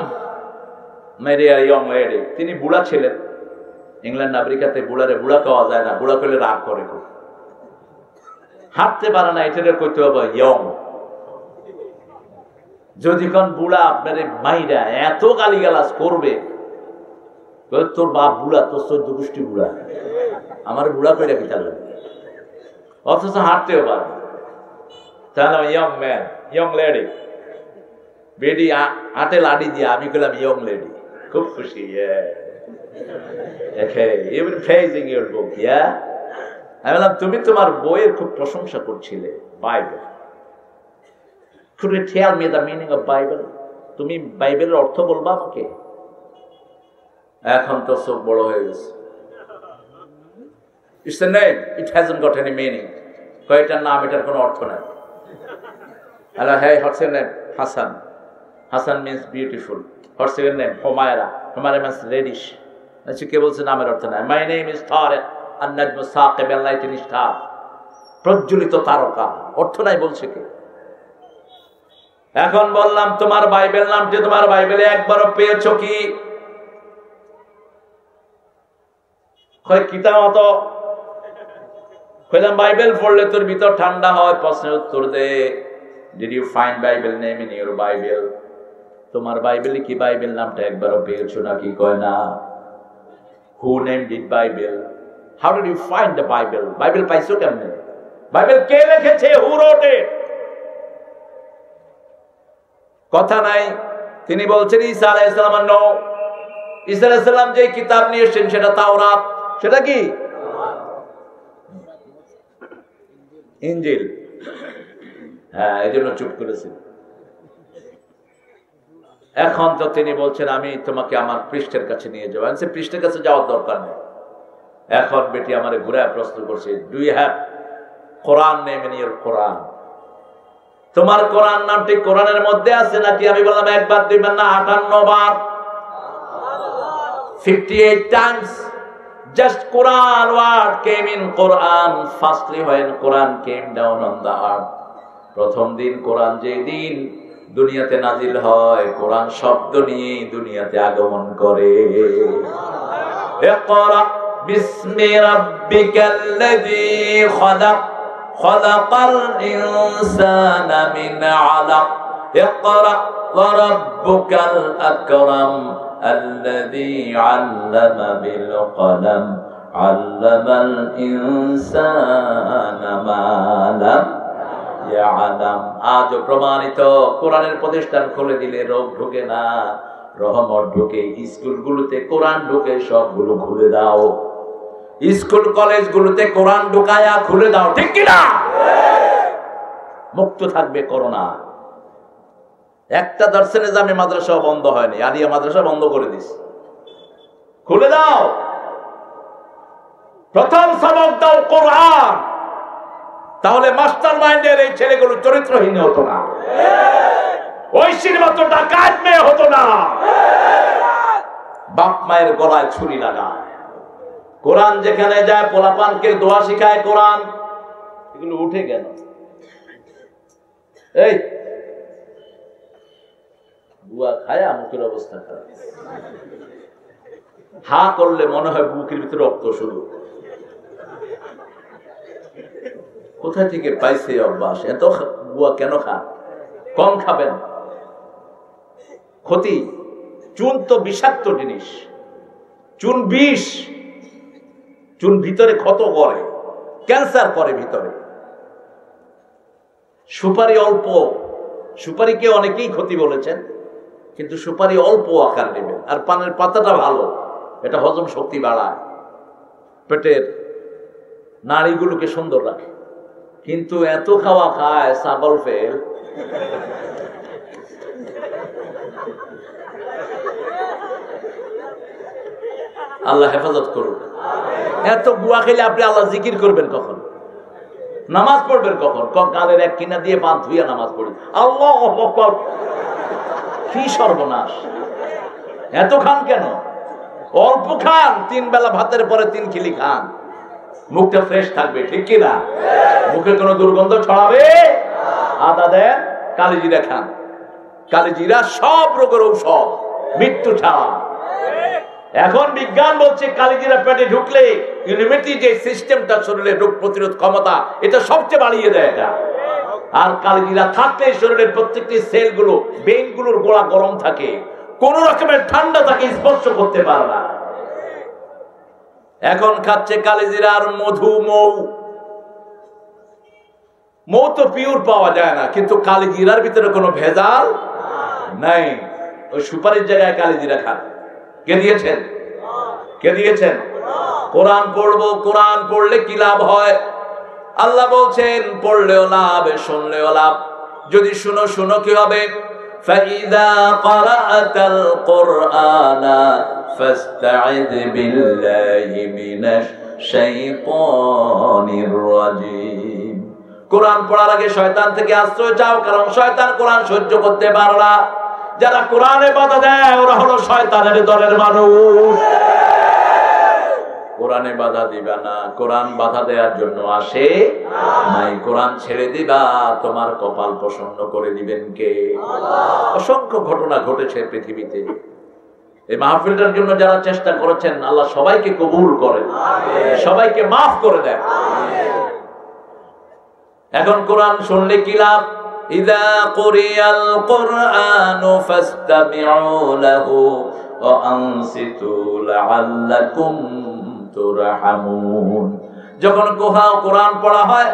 Speaker 1: মেরি ইয়ং লেডি, তিনি বুড়া ছিলেন। ইংল্যান্ড আমেরিকাতে বুড়ারে বুড়া খাওয়া যায় না, বুড়া করলে রাগ করে, খুব হাঁটতে পারে না, এটা কইতে হবে ইয়ং। যদি কোন বুড়া আপনার মাইরা এত গালিগালাজ করবে, তোর বাপ বুড়া, তোর 14 গোষ্ঠী বুড়া, আমার বুড়া কইরা কি চাল, অথচ হাঁটতেও পারে। তাহলে ইয়ং ম্যান, ইয়ং লেডি, বেডি হাঁটে লাডি দিয়া, আমি কইলাম ইয়ং লেডি, খুব খুশি। even praising your book, yeah? আমি বললাম, তুমি তোমার বইয়ের খুব প্রশংসা করছিলে, Bible. Could you tell me the meaning of Bible? তুমি বাইবেলের অর্থ বলবা আমাকে? এখন তো সব বড় হয়ে গেছে। It's a name, it hasn't got any meaning. কয়টার নাম, এটার কোনো অর্থ নাই। Hello, hey, what's your name? Hassan. Hassan means beautiful. What's your name? Humaira. Humaira means reddish. আচ্ছা, কে বলছে নামের অর্থ নাই? My name is Tariq, an-najmu saqib, a lightning star. প্রজ্বলিত তারকা, অর্থ নাই বলছে কে? এখন বললাম, তোমার বাইবেল নামটি তোমার বাইবেলে একবারও পেয়েছো কি? কয় কিতাব মতো। কইলাম, বাইবেল পড়লে তোর ভিতর ঠান্ডা হয়। প্রশ্নের উত্তর দে, did you find Bible name in your Bible? তোমার বাইবেলে কি বাইবেল নামটা একবারও পেয়েছো নাকি? কয় না। Who named it Bible? How did you find the Bible? Bible পাইছো কেমনে? বাইবেল কে লিখেছে? হু রোট ইট? কথা নাই। তিনি বলছেন ঈসা আলাইহিস সালাম, নো, ঈসা আলাইহিস সালাম যে কিতাব নিয়ে এসেছেন সেটা তাওরাত। সেটা কি? ইনজিল। হ্যাঁ, এজন্য চুপ করেছি। এখন তো তিনি বলছেন, আমি তোমাকে আমার পৃষ্ঠের কাছে নিয়ে যাবো। সে পৃষ্ঠের কাছে যাওয়ার দরকার নেই। এখন বেটি আমার ঘুরে প্রশ্ন করছে, do you have Quran name in your Quran? তোমার কোরআন নামটি কোরআনের মধ্যে আছে নাকি? আমি বললাম, একবার দুইবার না, 58 বার, 58 times. Just Quran word came in Quran firstly when Quran came down on the earth. প্রথম দিন কোরআন যে দিন দুনিয়াতে নাজিল হয়, কোরআন শব্দ নিয়ে দুনিয়াতে আগমন করে। ইকরা বিসমি রাব্বিকাল্লাযী খালাক, খালাকাল ইনসানা মিন আলাক, ইকরা ওয়া রাব্বুকাল আকরাম الذي علم بالقلم علم الإنسان ما لم يعلم। আজ প্রমাণিত, কোরআনের প্রতিষ্ঠান খুলে দিলে রোগ ঢুকে না, রহমত ঢুকে। স্কুলগুলোতে কোরআন ঢুকে, সবগুলো খুলে দাও। স্কুল কলেজগুলোতে কোরআন ঢুকায়া খুলে দাও, ঠিক কিনা? মুক্ত থাকবে করোনা। একটা দর্শনে জামে মাদ্রাসা বন্ধ হয়নি, আলিয়া মাদ্রাসা বন্ধ করে দিস, খুলে দাও। প্রথম সবক দাও কোরআন, তাহলে মাস্টার মাইন্ডের এই ছেলেগুলো চরিত্রহীন হতো না, ঐশীর মতো ডাকাত মেয়ে হতো না, বাপ মায়ের গলায় ছুরি লাগায়। কোরআন যেখানে যায় পোলাপানকে দোয়া শিখায় কোরআন, এগুলো উঠে গেল। এই বুয়া খায়া মুখের অবস্থা খারাপ, হা করলে মনে হয় বুকের ভিতরে রক্ত শুরু। কোথা থেকে পাইছে অভ্যাস? এত বুয়া কেন খান? কম খাবেন, ক্ষতি। চুন তো বিষাক্ত জিনিস, চুন বিষ, চুন ভিতরে ক্ষত করে, ক্যান্সার করে ভিতরে। সুপারি অল্প, সুপারিকে অনেকেই ক্ষতি বলেছেন, কিন্তু সুপারি অল্প আকার নেবেন। আর পানের পাতাটা ভালো, এটা হজম শক্তি বাড়ায়, পেটের নাড়িগুলোকে সুন্দর রাখে। কিন্তু এত খাওয়া খায় ছাগল ফেল। আল্লাহ হেফাজত করুন। এত গুয়া খেলে আপনি আল্লাহ জিকির করবেন কখন? নামাজ পড়বেন কখন? কালের এক কিনা দিয়ে পা ধুইয়া নামাজ পড়ি, আল্লাহ কি সর্বনাশ! এত খান কেন? অল্প খান, 3 বেলা ভাতের পরে 3 খিলি খান, মুখটা ফ্রেশ থাকবে, ঠিক কিনা? মুখে কোনো দুর্গন্ধ ছড়াবে? আদা দেন, কালিজিরা খান। কালিজিরা সব রোগের ঔষধ, মৃত্যু ছাড়া। এখন বিজ্ঞান বলছে কালিজিরা পেটে ঢুকলে ইমিউনিটি যে সিস্টেমটা, শরীরের রোগ প্রতিরোধ ক্ষমতা, এটা সবচেয়ে বাড়িয়ে দেয় এটা। আর কালিজিরা থাকলে শরীরের প্রত্যেকটি সেলগুলো, বেইনগুলোর গোড়া গরম থাকে, কোন রকমের ঠান্ডা তাকে স্পর্শ করতে পারে না। এখন খাচ্ছে কালিজিরার মধু, মৌ। মৌ তো পিওর পাওয়া যায় না, কিন্তু কালিজিরার ভিতরে কোনো ভেজাল নাই। ওই সুপারির জায়গায় কালিজিরা খান। কে দিয়েছেন? কে দিয়েছেন? কোরআন পড়বো, কোরআন পড়লে কি লাভ হয়? আল্লাহ বলছেন পড়লেও লাভ, শুনলেও লাভ। যদি শুনো, শুনো কি হবে? فَإِذَا قَرَأْتَ الْقُرْآنَ فَاسْتَعِذْ بِاللَّهِ مِنَ الشَّيْطَانِ الرَّجِيمِ। কোরআন পড়ার আগে শয়তান থেকে আশ্রয় চাও, কারণ শয়তান কোরআন সহ্য করতে পারে না। যারা কোরআনে বাধা দেয় ওরা হলো শয়তানের দলের মানুষ। কোরআনে বাধা দিবা না, কোরআন বাধা দেওয়ার জন্য আসে নাই। কোরআন ছেড়ে দিবা, তোমার কপাল প্রসন্ন করে দিবেন কে? অসংখ্য ঘটনা ঘটেছে পৃথিবীতে। এই মাহফিলটার জন্য যারা চেষ্টা করেছেন, আল্লাহ সবাইকে কবুল করেন, সবাইকে মাফ করে দেন। এখন কোরআন শুনলে কি লাভ? ইযা কুরিয়াল কুরআনু ফাসতামিউ লাহু ওয়া আনসিতু লাআল্লাকুম তুরহামুন। যখন কোরআন পড়া হয়,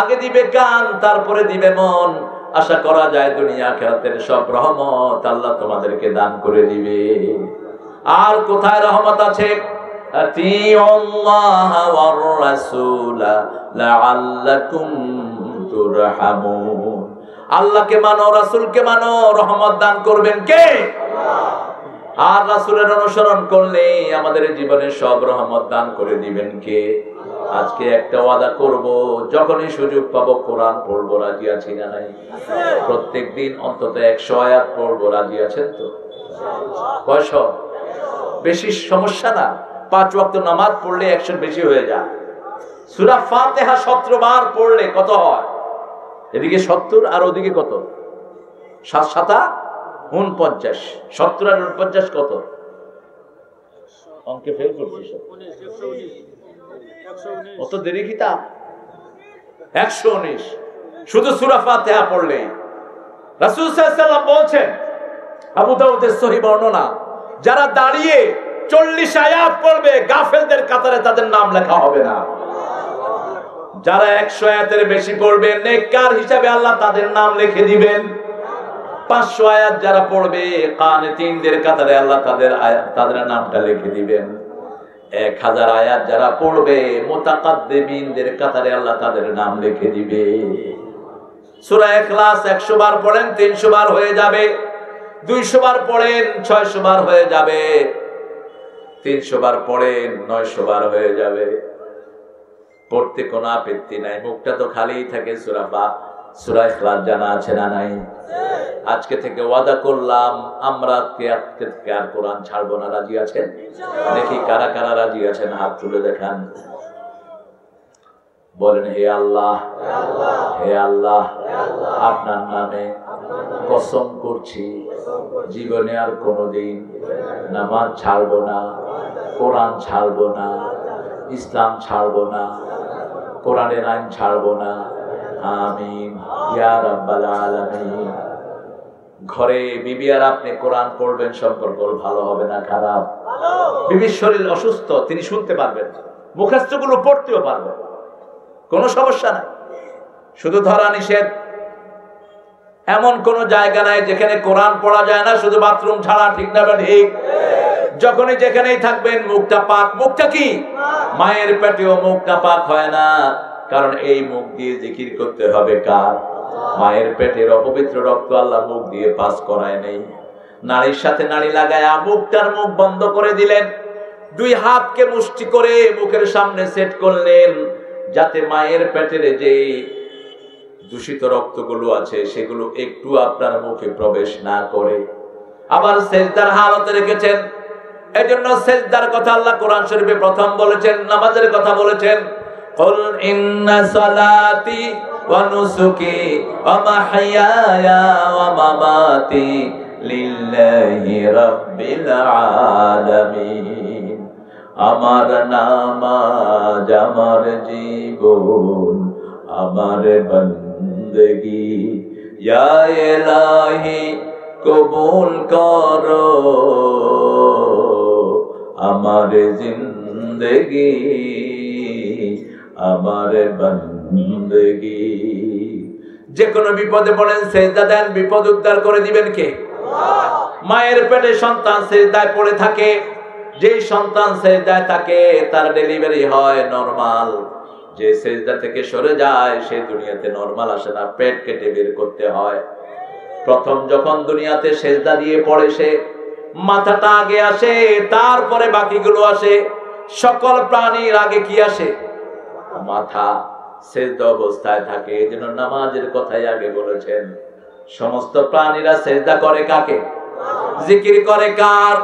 Speaker 1: আগে দিবে কান, তারপরে দিবে মন। আশা করা যায় দুনিয়া আখিরাতের সব রহমত আল্লাহ তোমাদেরকে দান করে দিবে। আর কোথায় রহমত আছে? আতিউল্লাহ ওয়ার রাসূলা লাআল্লাকুম তুরহামুন। আল্লাহকে মানো, রাসূলকে মানো, রহমত দান করবেন কে? আর রাসূলের অনুসরণ করলে আমাদের জীবনে সব রহমত দান করে দিবেন কে? আজকে একটা ওয়াদা করব, যখনই সুযোগ পাবো কোরআন পড়বো। রাজি আছি না নাই? প্রত্যেকদিন অন্তত 100 আয়াত পড়বো। রাজি আছেন তো? কয়শো? বেশি সমস্যা না। 5 ওয়াক্ত নামাজ পড়লে 100 বেশি হয়ে যায়। সূরা ফাতিহা 17 বার পড়লে কত হয়? এদিকে 70 আর ওদিকে কত? 7 7 49। 70 আর 49 কত? অঙ্কে ফেল করছিস? অত দেরি কিতাব? 119 শুধু সূরা ফাতিহা পড়লে। রাসূল সাল্লাল্লাহু আলাইহি ওয়াসাল্লাম বলছেন, আবু দাউদের সহিহ বর্ণনা, যারা দাঁড়িয়ে 40 আয়াত পড়বে, গাফেলদের কাতারে তাদের নাম লেখা হবে না। যারা 100 আয়াতের বেশি পড়বে, নেককার হিসাবে আল্লাহ তাদের নাম লিখে দিবেন। 500 আয়াত যারা পড়বে, কানিতিনদের কাতারে আল্লাহ তাদের নামটা লিখে দিবেন। 1000 আয়াত যারা পড়বে, মুতাকাদ্দিমিনদের কাতারে আল্লাহ তাদের নাম লিখে দিবে। সূরা ইখলাস 100 বার পড়েন, 300 বার হয়ে যাবে। 200 বার পড়েন, 600 বার হয়ে যাবে। 300 বার পড়েন, 900 বার হয়ে যাবে। পড়তে কোনো আপত্তি নাই, মুখটা তো খালিই থাকে। সূরা ইখলাস জানা আছে না নাই? আজকে থেকে ওয়াদা করলাম, আমরা আজকে থেকে আর কোরআন ছাড়বো না। রাজি আছেন? দেখি কারা কারা রাজি আছেন, হাত তুলে দেখান। বলেন, হে আল্লাহ, হে আল্লাহ, আপনার নামে কসম করছি, জীবনে আর কোনোদিন নামাজ ছাড়বো না, কোরআন ছাড়বো না, ইসলাম ছাড়বো না, কোরআনের আইন ছাড়বো না। আমিন ইয়া রাব্বাল আলামিন। ঘরে বিবি আর আপনি কোরআন পড়বেন, সম্পর্ক ভালো হবে না খারাপ? বিবির শরীর অসুস্থ, তিনি শুনতে পারবেন, মুখস্থগুলো পড়তেও পারবেন, কোনো সমস্যা নাই। শুধু ধরা নিষেধ, এমন কোন জায়গা নাই যেখানে কোরআন পড়া যায় না, শুধু বাথরুম ছাড়া, ঠিক না ঠিক? যখনই যেখানেই থাকবেন মুখটা পাক। মুখটা কি? মায়ের পেটেও মুখটা পাক হয় না, কারণ এই মুখ দিয়ে জিকির করতে হবে কার? মায়ের পেটের অপবিত্র রক্ত আল্লাহ মুখ দিয়ে পাস করায় নেই। নারীর সাথে নারী লাগায়া মুখটার মুখ বন্ধ করে দিলেন, দুই হাতকে মুষ্টি করে মুখের সামনে সেট করলেন, যাতে মায়ের পেটের যে দূষিত রক্তগুলো আছে সেগুলো একটু আপনার মুখে প্রবেশ না করে। আবার সেজদার হালতে রেখেছেন। এজন্য সেজদার কথা আল্লাহ কোরআন শরীফে প্রথম বলেছেন, নামাজের কথা বলেছেন, কুল ইন্না সালাতি ওয়া নুসুকি ওয়া মাহইয়ায়া ওয়া মামাতি লিল্লাহি রাব্বিল আলামিন। আমার নামাজ, আমার জীবন, আমার বন্দগি ইয়া ইলাহি কবুল করো, আমার জিন্দগি, আমার বন্দগি। যে কোনো বিপদে পড়েন সেজদা দেন, বিপদ উদ্ধার করে দিবেন কে? মায়ের পেটে সন্তান সেজদায় পড়ে থাকে, যেই সন্তান সেজদায় থাকে তার ডেলিভারি হয় নরমাল। যে সেজদা থেকে সরে যায় সে দুনিয়াতে নরমাল আসে না, পেট কেটে বের করতে হয়। প্রথম যখন দুনিয়াতে সেজদা দিয়ে পড়ে সে, মাথাটা আগে আসে, তারপরে বাকিগুলো আসে। সকল প্রাণীর আগে কি আসে? মাথা। সেজদা অবস্থায় থাকে, এজন্য নামাজের কথাই আগে বলেছেন। সমস্ত প্রাণীরা সেজদা করে কাকে? জিকির করে কার?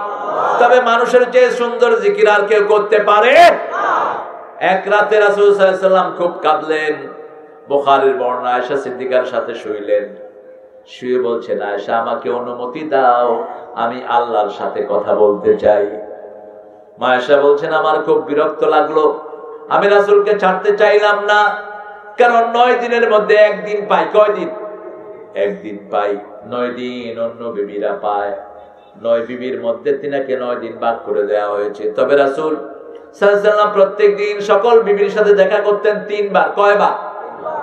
Speaker 1: তবে মানুষের যে সুন্দর জিকির আর কেউ করতে পারে? এক রাতে রাসূল সাল্লাল্লাহু আলাইহি ওয়াসাল্লাম খুব কাঁদলেন। বুখারীর বর্ণনা, আয়েশা সিদ্দিকার সাথে শুইলেন। শুয়ে বলছেন, আয়েশা আমাকে অনুমতি দাও, আমি আল্লাহর সাথে কথা বলতে চাই। মা আয়েশা বলছেন, আমার খুব বিরক্ত লাগলো, আমি রাসূলকে ছাড়তে চাইলাম না, কারণ 9 দিনের মধ্যে একদিন পাই। কয় দিন? একদিন পাই। 9 দিন অন্য বিবিরা পায়। 9 বিবির মধ্যে তিনাকে 9 দিন ভাগ করে দেওয়া হয়েছে। তবে রাসূল সাল্লাল্লাহু আলাইহি ওয়াসাল্লাম প্রত্যেক দিন সকল বিবির সাথে দেখা করতেন 3 বার। কয়বার?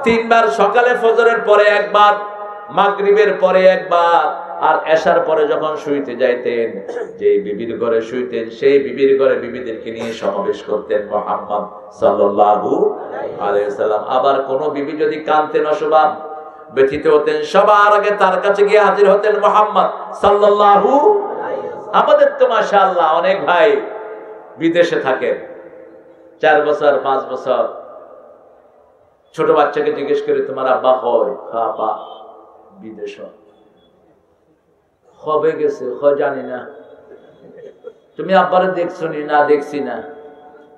Speaker 1: 3 বার। সকালে ফজরের পরে একবার, মাগরিবের পরে একবার, আর এশার পরে যখন শুইতে যাইতেন, যে বিবির ঘরে শুইতেন সেই বিবির ঘরে বিবিদেরকে নিয়ে সমাবেশ করতেন মুহাম্মদ সাল্লাল্লাহু আলাইহি ওয়াসাল্লাম। আবার কোন বিবি যদি কাঁদতেন, অস্বভাব ব্যথিত হতেন, সবার আগে তার কাছে গিয়ে হাজির হতেন মুহাম্মদ সাল্লাল্লাহু। আমাদের তো মাশাআল্লাহ অনেক ভাই বিদেশে থাকেন, 4 বছর 5 বছর। ছোট বাচ্চাকে জিজ্ঞেস করে, তোমার আব্বা হয়? আব্বা বিদেশ। কবে গেছে? জানি না। তুমি আব্বারে দেখছো নি? না, দেখছি না।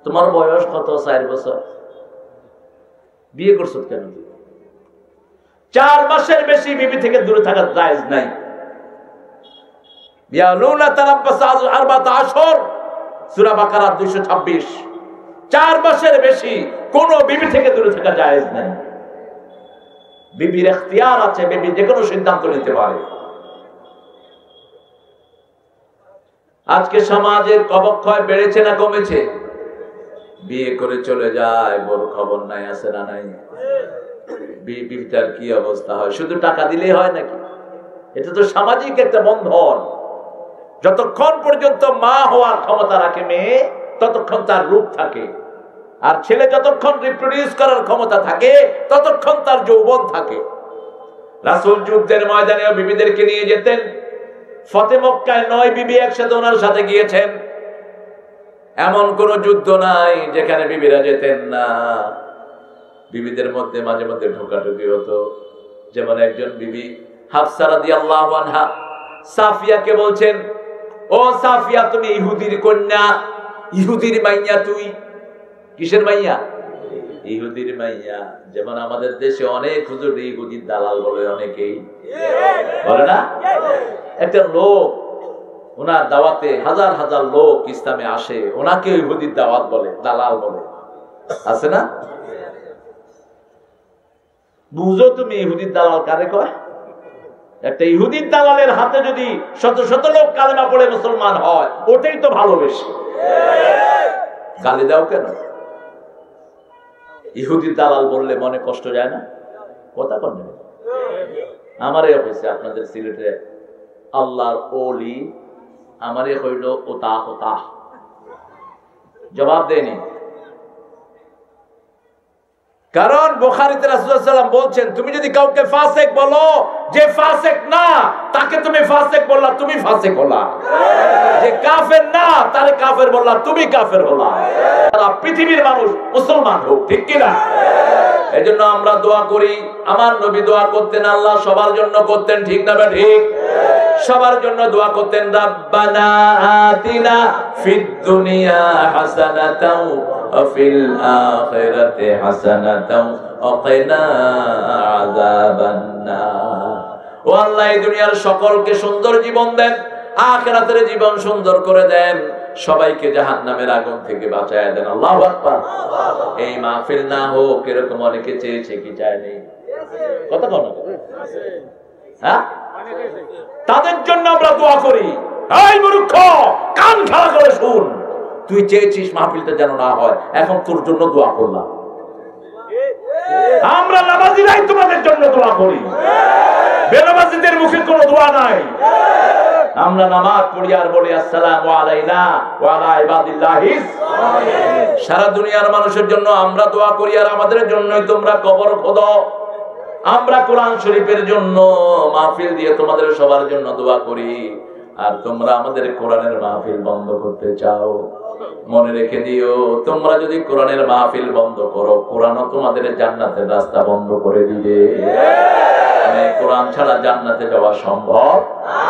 Speaker 1: তোমার বয়স কত? 4 বছর। বিয়ে করছো কেন? 4 মাসের বেশি বিবি থেকে দূরে থাকা জায়েজ নাই। ইয়ালুনা তারাব্বাস আরবাতা আশর, সূরা বাকারা 226। 4 মাসের বেশি কোন বিবি থেকে দূরে থাকা জায়েজ নাই। বিবির ইখতিয়ার আছে, বিবি যে কোনো সিদ্ধান্ত নিতে পারে। আজকে সমাজের অবক্ষয় বেড়েছে না কমেছে? বিয়ে করে চলে যায়, বড় খবর নাই, আছে না নাই? বিবিটার কি অবস্থা হয়? শুধু টাকা দিলেই হয় নাকি? এটা তো সামাজিক একটা বন্ধন। যতক্ষণ পর্যন্ত মা হওয়ার ক্ষমতা রাখে মেয়ে, ততক্ষণ তার রূপ থাকে। আর ছেলে যতক্ষণ রিপ্রোডিউস করার ক্ষমতা থাকে, ততক্ষণ তার যৌবন থাকে। রাসূল যুদ্ধের ময়দানেও বিবিদেরকে নিয়ে যেতেন। ফতে মক্কায় 9 বিবি একসাথে ওনার সাথে গিয়েছেন। এমন কোন যুদ্ধ নাই যেখানে বিবিরা যেতেন না। বিবিদের মধ্যে মাঝে মধ্যে ঢোকাঢুকি হতো। যেমন একজন বিবি হাফসা রাদিয়াল্লাহু আনহা সাফিয়াকে বলছেন, ও সাফিয়া, তুমি ইহুদির কন্যা, ইহুদির মাইয়া। তুই কিসের মাইয়া? ইহুদির মাইয়া। যেমন আমাদের দেশে অনেক হুজুর ইহুদির দালাল বলে, অনেকেই বলে না? একটা লোক, ওনার দাওয়াতে হাজার হাজার লোক ইসলামে আসে, ওনাকে ইহুদির দাওয়াত বলে, দালাল বলে। আছে না? বুঝো তুমি ইহুদির দালাল কারে কয়? একটা ইহুদির দালালের হাতে যদি শত শত লোক কালেমা পড়ে মুসলমান হয়, ওটাই তো ভালোবেসে। গালি দাও কেন? ইহুদির দালাল বললে মনে কষ্ট যায় না? কথা কন। আমারে হয়েছে আপনাদের সিলেটে আল্লাহর ওলি, আমারে হইল ওতা হোতা, জবাব দেয়নি। কারণ বুখারীতে রাসূলুল্লাহ সাল্লাল্লাহু আলাইহি ওয়াসাল্লাম বলছেন, তুমি যদি কাউকে ফাসিক বলো, যে ফাসিক না তাকে তুমি ফাসিক বললা, তুমি ফাসিক হলা। যে কাফের না তারে কাফের বললা, তুমি কাফের হলা। সারা পৃথিবীর মানুষ মুসলমান হোক, ঠিক কি না? এজন্য আমরা দোয়া করি, আমার নবী দোয়া করতেন, আল্লাহ সবার জন্য করতেন, ঠিক না ঠিক? সবার জন্য দোয়া করতেন, রাব্বানা আতিনা ফিদ দুনিয়া হাসানাতাও ওয়া ফিল আখিরাতি হাসানাতাও ওয়া কিনা আযাবান নার। ও আল্লাহ, এই দুনিয়ার সকলকে সুন্দর জীবন দেন, আখিরাতের জীবন সুন্দর করে দেন, সবাইকে জাহান্নামের আগুন থেকে বাঁচায় দেন। আল্লাহু আকবার। এই মাহফিল না হোক এরকম অনেকে চেয়েছে, কি চায়নি? কথা বল না, হ্যাঁ? তাদের জন্য আমরা দোয়া করি। এই মূর্খ, কান খাড়া করে শুন, তুই চেয়েছিস মাহফিলটা যেন না হয়, এখন তোর জন্য দোয়া করলাম। আমরা নামাজিরাই তোমাদের জন্য দোয়া করি, বেনামাজিদের মুখে কোনো দোয়া নাই। আমরা নামাজ পড়ি আর বলি আসসালামু আলাইনা ওয়া আলা ইবাদিল্লাহিস সালিহিন। সারা দুনিয়ার মানুষের জন্য আমরা দোয়া করি, আর আমাদের জন্যই তোমরা কবর খোদো। আমরা কোরআন শরীফের জন্য মাহফিল দিয়ে তোমাদের সবার জন্য দোয়া করি, আর তোমরা আমাদের কোরআনের মাহফিল বন্ধ করতে চাও। মনে রেখে দিও, তোমরা যদি কোরআনের মাহফিল বন্ধ করো, কোরআনও তোমাদের জান্নাতের রাস্তা বন্ধ করে দিবে। কোরআন ছাড়া জান্নাতে যাওয়া সম্ভব না।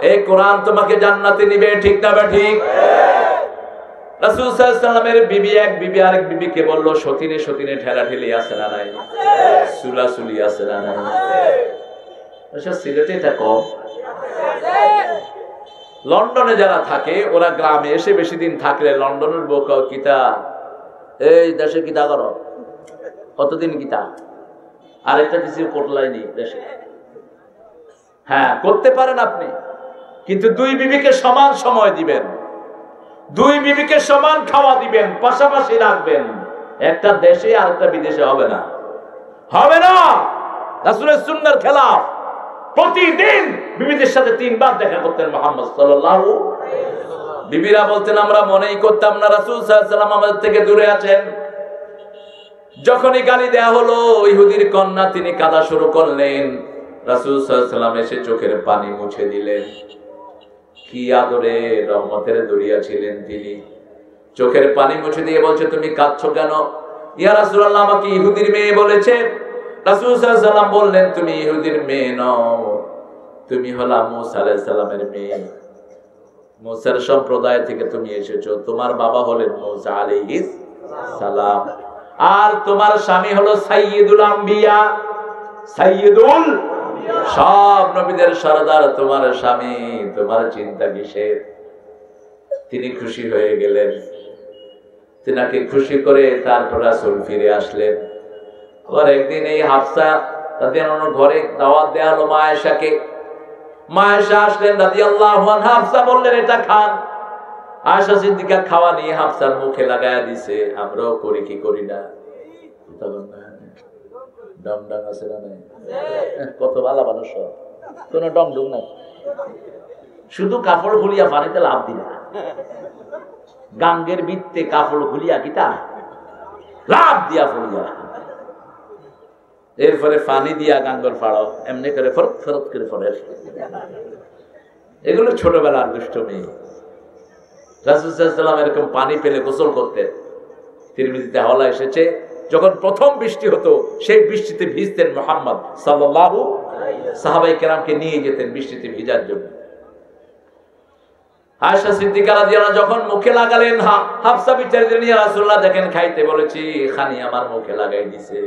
Speaker 1: এই কোরআন তোমাকে জান্নাতে নিবে, ঠিক না ঠিক? রাসূল সাল্লাল্লাহু আলাইহি ওয়াসাল্লামের বিবি এক বিবি আরেক বিবিকে বলল, সতীনে সতীনে ঠেলাঠেলি আছে না নাই? সুলাসুলি আছে না নাই? আচ্ছা, সিলেটে এটা কম। লন্ডনে যারা থাকে ওরা গ্রামে এসে বেশি দিন থাকলে লন্ডনের বউ কিতা, এই দেশে কিতা করো, কতদিন কিতা, আরেকটা কিছু করলাইনি দেশে। হ্যাঁ, করতে পারেন আপনি, কিন্তু দুই বিবিকে সমান সময় দিবেন, দুই বিবিকে সমান খাওয়া দিবেন, পাশাপাশি রাখবেন। একটা দেশে আর একটা বিদেশে হবে না, হবে না। রাসূলের সুন্নাহর খেলাফ। প্রতিদিন বিবিদের সাথে 3 বার দেখা করতেন মুহাম্মদ সাল্লাল্লাহু আলাইহি ওয়াসাল্লাম। বিবিরা বলতেন, আমরা মনেই করতাম না রাসূল সাল্লাল্লাহু আলাইহি ওয়াসাল্লাম আমাদের থেকে দূরে আছেন। যখনই গালি দেয়া হলো, ইহুদির কন্যা তিনি কাঁদা শুরু করলেন, রাসূল সাল্লাল্লাহু আলাইহি ওয়াসাল্লাম এসে চোখের পানি মুছে দিলেন। কি আদরে রহমতের দরিয়া ছিলেন তিনি। চোখের পানি মুছে দিয়ে বলছে, তুমি কাঁদছো কেন? ইয়া রাসূলুল্লাহ, আমাকে ইহুদির মেয়ে বলেছে। রাসূল সাল্লাল্লাহু আলাইহি ওয়াসাল্লাম বললেন, তুমি ইহুদির মেয়ে নও, তুমি হলা মূসা আলাইহিস সালামের মেয়ে। মূসার সম্প্রদায় থেকে তুমি এসেছো, তোমার বাবা হলেন মূসা আলাইহিস সালাম, আর তোমার স্বামী হলো সাইয়্যিদুল আম্বিয়া, সাইয়্যিদুল, সব নবীদের সরদার তোমার স্বামী, তোমার চিন্তা কিসের? তিনি খুশি হয়ে গেলেন। তিনাকে খুশি করে তারপর রাসূল ফিরে আসলেন। আবার একদিন এই হাফসা রাদিয়াল্লাহু আনহা ঘরে দাওয়াত দেয়া হলো মা আয়েশাকে। মা আয়েশা আসলেন রাদিয়াল্লাহু আনহা, হাফসা বললেন এটা খান। আয়েশা সিদ্দিকা খাওয়া নিয়ে হাফসার মুখে লাগায়া দিছে। আমরাও করি কি করি না? ডং ডং আছে না নাই? কত ভালো মানুষ, কোন ডং ডং নাই, শুধু কাপড় খুলিয়া পানিতে লাভ দিলা। গাঙ্গের বৃত্তে কাপড় খুলিয়া কিতা লাভ দিয়া ফুলিয়া, এরপরে পানি দিয়া গাঙ্গর ফাড়াও, এমনি করে ফরত ফরত করে পড়ে। এগুলো ছোটবেলার দুষ্টমি। রাসূল সাল্লাল্লাহু আলাইহি ওয়াসাল্লাম এরকম পানি পেলে গোসল করতেন। তিরমিজিতে হাওলা এসেছে, যখন প্রথম বৃষ্টি হতো সেই বৃষ্টিতে ভিজতেন মুহাম্মদ সাল্লাল্লাহু আলাইহি ওয়াসাল্লাম, সাহাবায়ে কেরামকে নিয়ে যেতেন বৃষ্টিতে ভিজার জন্য। আয়েশা সিদ্দিকা রাদিয়াল্লাহু আনহা যখন মুখে লাগালেন, হাফসা বিচারিত নিয়ে রাসূলুল্লাহ দেখেন খাইতে বলেছি, খানি আমার মুখে লাগাই দিছে।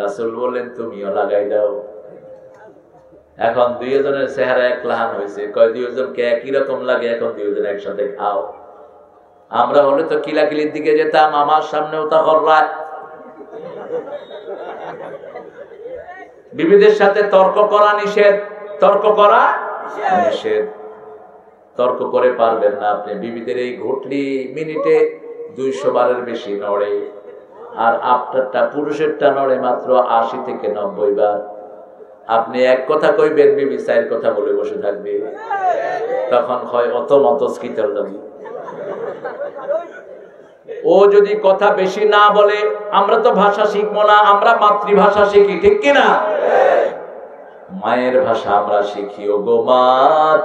Speaker 1: রাসূল বললেন, তুমিও লাগাই দাও। এখন দুইজনের চেহারা এক লাহান হয়েছে, কয় দুইজনকে একই রকম লাগে, এখন দুইজন একসাথে খাও। আমরা হলে তো কিলাকিলির দিকে যেতাম, আমার সামনেও তা করলায়। বিবিদের সাথে তর্ক করা নিষেধ, তর্ক করা নিষেধ। তর্ক করে পারবেন না আপনি। বিবিদের এই ঘটলি মিনিটে 200 বারের বেশি নড়ে, আর আপনারটা পুরুষেরটা নড়ে মাত্র 80 থেকে 90 বার। আপনি এক কথা কইবেন, বিবি চার কথা বলে বসে থাকবে। তখন হয় অত মতস্কিতার দাবি। ও যদি কথা বেশি না বলে, আমরা তো ভাষা শিখবো না, আমরা মাতৃভাষা শিখি, ঠিক কিনা? মায়ের ভাষা আমরা শিখি। ও গো মা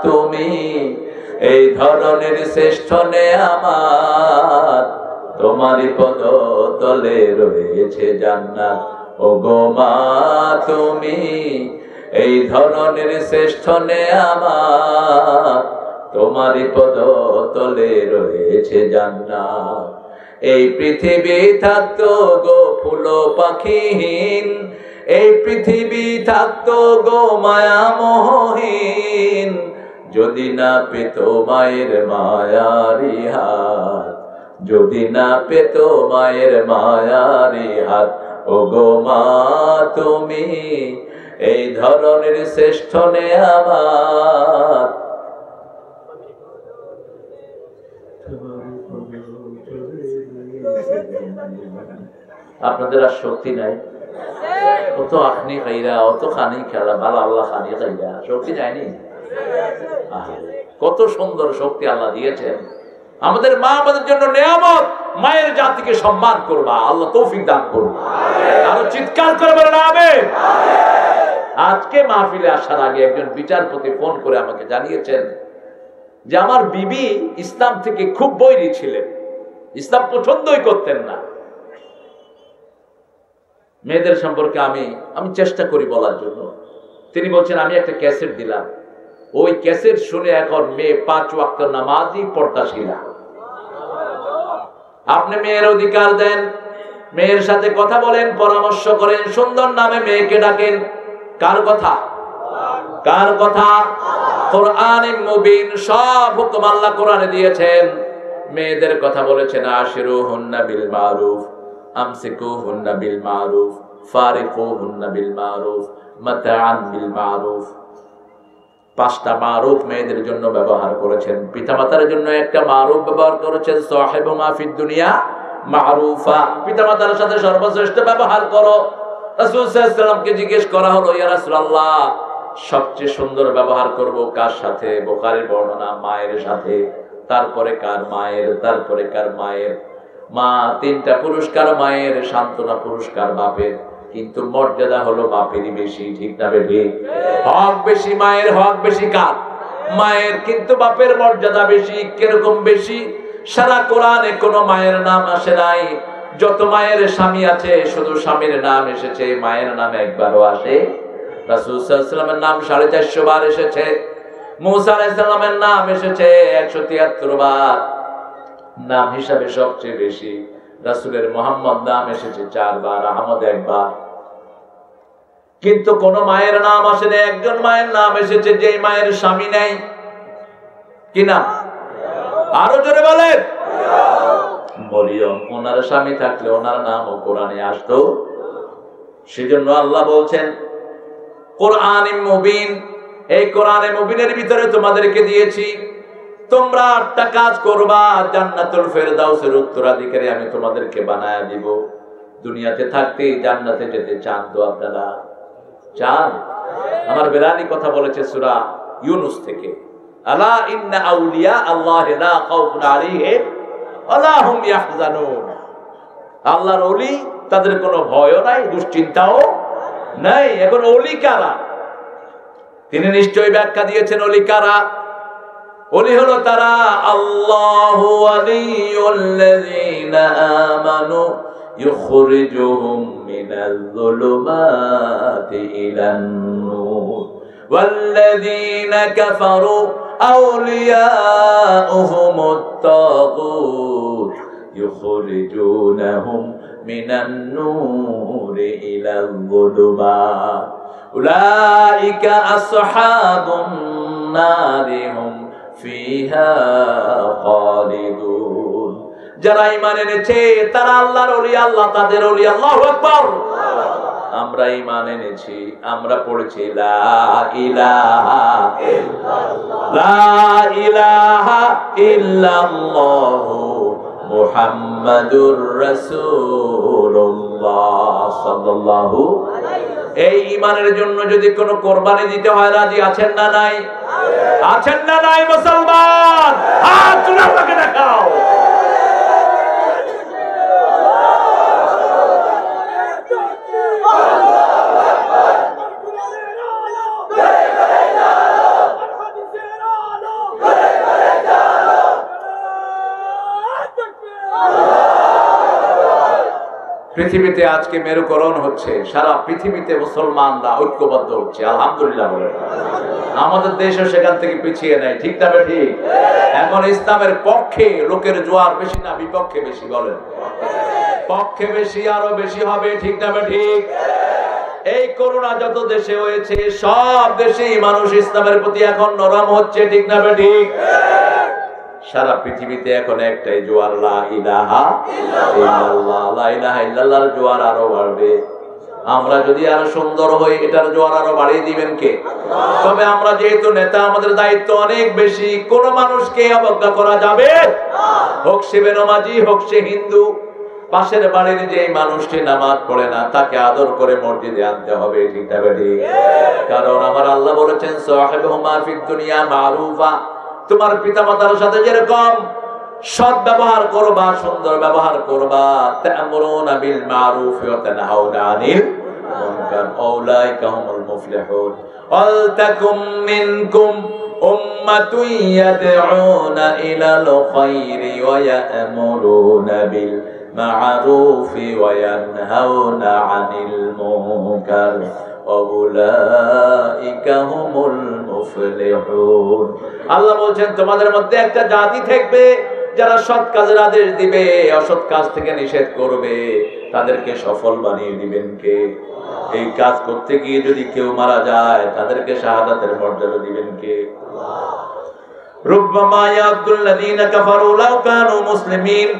Speaker 1: তুমি এই ধরনের শ্রেষ্ঠ নেয়ামত, তোমারই পদ তলে রয়েছে জান্নাত। ও গো মা তুমি এই ধরনের শ্রেষ্ঠ নেয়ামত, তোমারই পদ তলে রয়েছে জান্নাত। এই পৃথিবী থাকতো গো ফুল পাখিহীন, এই পৃথিবী থাকতো গো মায়া মোহহীন, যদি না পেত মায়ের মায়ারি হাত, যদি না পেত মায়ের মায়ারি হাত। ও গো মা তুমি এই ধরনের শ্রেষ্ঠ নেয়ামত, আপনাদের আর শক্তি নাই? অত আখনি খাইরা, অত খানি খেলা, ভালো আল্লাহ খানি খাইরা, শক্তি যায়নি? কত সুন্দর শক্তি আল্লাহ দিয়েছেন আমাদের মা, আমাদের জন্য নিয়ামত। মায়ের জাতিকে সম্মান করবা, আল্লাহ তৌফিক দান করুন। আরো চিৎকার করে বলেন আমিন। আজকে মাহফিলে আসার আগে একজন বিচারপতি ফোন করে আমাকে জানিয়েছেন যে আমার বিবি ইসলাম থেকে খুব বৈরী ছিলেন, ইসলাম পছন্দই করতেন না। মেয়েদের সম্পর্কে আমি চেষ্টা করি বলার জন্য। তিনি বলছেন আমি একটা ক্যাসেট দিলাম, ওই ক্যাসেট শুনে এখন মেয়ে 5 ওয়াক্ত নামাজই পর্দাশীলা। আপনি মেয়ের অধিকার দেন, মেয়ের সাথে কথা বলেন, পরামর্শ করেন, সুন্দর নামে মেয়েকে ডাকেন। কার কথা? কার কথা? কোরআনে মুবিন সব হুকুম আল্লাহ কোরআনে দিয়েছেন। মেয়েদের কথা বলেছেন আশিরুহুন্না বিল মারুফ, আমসিকুহুন্না বিল মারুফ, ফারিকুহুন্না বিল মারুফ, মাতাআন বিল মারুফ। 5টা মারুফ মেয়েদের জন্য ব্যবহার করেছেন। পিতামাতার জন্য একটা মারুফ ব্যবহার করেছেন, সাহিবুমা ফিদ দুনিয়া মারুফা, পিতামাতার সাথে সর্বশ্রেষ্ঠ ব্যবহার করো। রাসূল সাল্লাল্লাহু আলাইহি ওয়াসাল্লামকে জিজ্ঞেস করা হলো, ইয়া রাসূলুল্লাহ সবচেয়ে সুন্দর ব্যবহার করব কার সাথে? বুখারীর বর্ণনা, মায়ের সাথে। তারপরে কার? মায়ের। তারপরে কার? মায়ের। মা 3টা পুরস্কার মায়ের, সান্ত্বনা পুরস্কার বাপের, কিন্তু মর্যাদা হলো বাপেরই বেশি, ঠিক না বেঠি? হক বেশি মায়ের, হক বেশি কার? মায়ের, কিন্তু বাপের মর্যাদা বেশি। কিরকম বেশি? সারা কোরআনে কোনো মায়ের নাম আসে নাই। যত মায়ের স্বামী আছে শুধু স্বামীর নাম এসেছে, মায়ের নাম একবারও আসে। রাসূল সাল্লাল্লাহু আলাইহি ওয়াসাল্লামের নাম 450 বার এসেছে, মুসা আলাইহিস সালামের নাম এসেছে 173 বার। নাম হিসাবে সবচেয়ে বেশি রাসূলের মুহাম্মদ নাম এসেছে 4 বার, আহমদ 1 বার। কিন্তু কোন মায়ের নাম আসে না। একজন মায়ের নাম এসেছে যে মায়ের স্বামী নেই। কি নাম? আরো জোরে বলেন। মরিয়ম। ওনার স্বামী থাকলে ওনার নামও কোরআনে আসতো। সেজন্য আল্লাহ বলছেন কোরআনে মুবিন, এই কোরআনে মুবিনের ভিতরে তোমাদেরকে দিয়েছি, তোমরা 8টা কাজ করবা, জান্নাতুল ফেরদাউসের উত্তরাধিকারী আমি তোমাদেরকে বানায়া দিব। দুনিয়াতে থাকতে জান্নাতে যেতে চান তো আপনারা? চান? আমার বেলালি কথা বলেছে সূরা ইউনূস থেকে, আলা ইন্না আউলিয়া আল্লাহি লা খাউফুন আলাইহিম ওয়া লা হুম ইয়াহজানুন। আল্লাহর ওলি, তাদের কোনো ভয়ও নাই, দুশ্চিন্তাও নাই। এখন ওলি কারা? তিনি নিশ্চয়ই ব্যাখ্যা দিয়েছেন ওলি কারা। ওলি হলো তারা, আল্লাহু ওয়ালিয়ুল্লাযীনা আমানু ইখরিজুহুম মিনাল যুলুমাতি ইলান নূর ওয়াল্লাযীনা কাফারু আউলিয়াউহুমুত তাগুত ইখরিজুনাহুম মিনান নূরি ইলাল যুলুমাত উলাইকা আসহাবুন নারি হুম ফিহা খালিদুন। যারা ঈমান এনেছে তারা আল্লাহর ওলি, আল্লাহ তাদের ওলি। আল্লাহু আকবার। আমরা ঈমান এনেছি, আমরা পড়েছি লা ইলাহা ইল্লাল্লাহ, লা ইলাহা ইল্লাল্লাহু মুহাম্মাদুর রাসূলুল্লাহ সাল্লাল্লাহু আলাইহি এই ঈমানের জন্য যদি কোনো কোরবানি দিতে হয় রাজি আছেন না নাই? আছেন না নাই মুসলমান? হাত তুলে আমাকে দেখাও। পৃথিবীতে আজকে মেরুকরণ হচ্ছে, সারা পৃথিবীতে মুসলমানরা ঐক্যবদ্ধ হচ্ছে, আলহামদুলিল্লাহ বলে। আমাদের দেশও সেখান থেকে পিছিয়ে নাই, ঠিক না ঠিক? এখন ইসলামের পক্ষে লোকের জোয়ার বেশি না বিপক্ষে বেশি? বলেন। পক্ষে বেশি, আরো বেশি হবে, ঠিক না ঠিক? এই করোনা যত দেশে হয়েছে সব দেশেই মানুষ ইসলামের প্রতি এখন নরম হচ্ছে, ঠিক না ঠিক? সারা পৃথিবীতে এখন একটাই জোয়ার, লা ইলাহা ইল্লাল্লাহ। লা ইলাহা ইল্লাল্লাহর জোয়ার আরো বাড়বে। আমরা যদি আরো সুন্দর হই, এটার জোয়ার আরো বাড়িয়ে দিবেন কে? তবে আমরা যেহেতু নেতা, আমাদের দায়িত্ব অনেক বেশি। কোন মানুষকে অবজ্ঞা করা যাবে? হোক সে বেনামাজি, হোক সে হিন্দু, পাশের বাড়ির যে মানুষটি নামাজ পড়ে না তাকে আদর করে মসজিদে আনতে হবে, ঠিক না ঠিক? কারণ আমার আল্লাহ বলেছেন সাহিবুহুমা ফিদ দুনিয়া মারুফা, তোমার পিতামাতার সাথে যেরকম সৎ ব্যবহার করবা, সুন্দর ব্যবহার করবা, তা'মুরুনা বিল মারুফ ওয়া তানহাউনা আনিল মুনকার, উলাইকা হুমুল মুফলিহুন। ওয়াল তাকুম মিনকুম উম্মাতুন ইয়াদউনা ইলাল খায়রি ওয়া ইয়া'মুরুনা বিল মারুফ ওয়া ইয়ানহাউনা আনিল মুনকার আল্লাহ বলছেন তোমাদের মধ্যে একটা জাতি থাকবে যারা সৎ কাজের আদেশ দিবে, অসৎ কাজ থেকে নিষেধ করবে। তাদেরকে সফল বানিয়ে দিবেন কে? এই কাজ করতে গিয়ে যদি কেউ মারা যায় তাদেরকে শাহাদাতের মর্যাদা দিবেন কে? রুব্বামা ইয়াদুল্লাযীনা কাফারু লাউ কানু মুসলিমিন।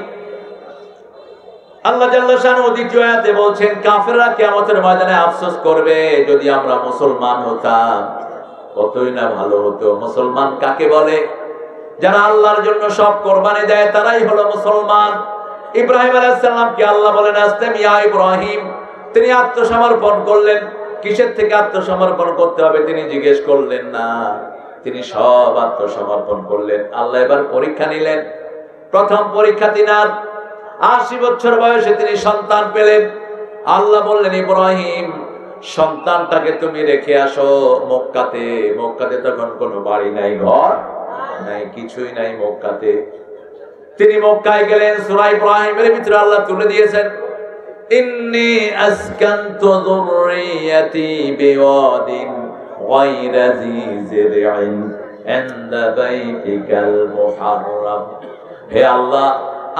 Speaker 1: আল্লাহ জাল্লা শানহু দ্বিতীয় আয়াতে বলছেন কাফেররা কিয়ামতের ময়দানে আফসোস করবে যদি আমরা মুসলমান হতাম, কতই না ভালো হতো। মুসলমান কাকে বলে? যারা আল্লাহর জন্য সব কোরবানি দেয় তারাই হলো মুসলমান। ইব্রাহিম আলাইহিস সালামকে আল্লাহ বলেন আসলাম ইয়া ইব্রাহিম, তিনি আত্মসমর্পণ করলেন। কিসের থেকে আত্মসমর্পণ করতে হবে তিনি জিজ্ঞেস করলেন না, তিনি সব আত্মসমর্পণ করলেন। আল্লাহ এবার পরীক্ষা নিলেন। প্রথম পরীক্ষা তিনার ৮০ বছর বয়সে তিনি সন্তান পেলেন। আল্লাহ বললেন ইব্রাহিম, সন্তানটাকে তুমি রেখে আসো মক্কাতে। মক্কাতে তখন কোনো বাড়ি নাই, ঘর নাই, কিছুই নাই মক্কাতে। তিনি মক্কায় গেলেন। সূরা ইব্রাহিমের ভিতরে আল্লাহ তুলে দিয়েছেন ইন্নী আসকানতু যুররিয়াতি বিওয়াদিন গায়রা যী যিরইন ইনদা বাইতিকাল মুহাররাম। হে আল্লাহ,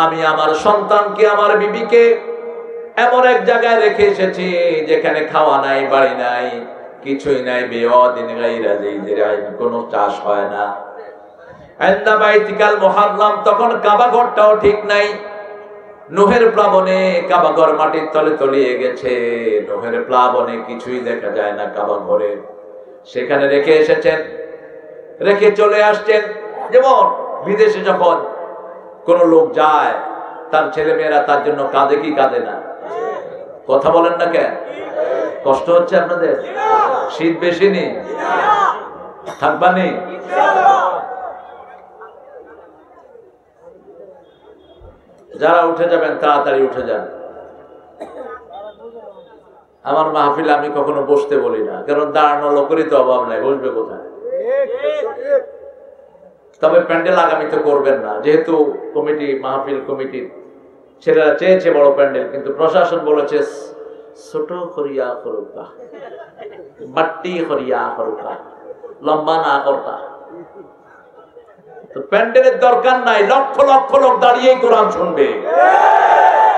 Speaker 1: আমি আমার সন্তানকে, আমার বিবিকে এমন এক জায়গায় রেখে এসেছি যেখানে খাওয়া নাই, বাড়ি নাই, কিছুই নাই। বিওয়াদিন গায়রা যী যিরইন, কোনো চাষ হয় না। ইনদা বাইতিকাল মুহাররাম, তখন কাবা ঘরটাও ঠিক নাই। নোহের প্লাবনে কাবা ঘর মাটির তলে তলিয়ে গেছে। নোহের প্লাবনে কিছুই দেখা যায় না কাবা ঘরে। সেখানে রেখে এসেছেন, রেখে চলে আসছেন। যেমন বিদেশে যখন কোন লোক যায়, তার ছেলে মেয়েরা তার জন্য কাঁদে কি কাঁদে না? কথা বলেন না কেন? কষ্ট হচ্ছে আপনাদের? শীত বেশি নেই, থাকবানি? যারা উঠে যাবেন তাড়াতাড়ি উঠে যান। আমার মাহফিলে আমি কখনো বসতে বলি না, কারণ দাঁড়ানো লোকেরই তো অভাব নাই, বসবে কোথায়? তবে প্যান্ডেল আগামীতে করবেন না, যেহেতু কমিটি, মাহফিল কমিটির ছেলেরা চেয়েছে বড় প্যান্ডেল, কিন্তু প্রশাসন বলেছে ছোট করিয়া করুকা, বাট্টি করিয়া করুকা, লম্বা না করতা। তো প্যান্ডেলের দরকার নাই, লক্ষ লক্ষ লোক দাঁড়িয়ে কোরআন শুনবে।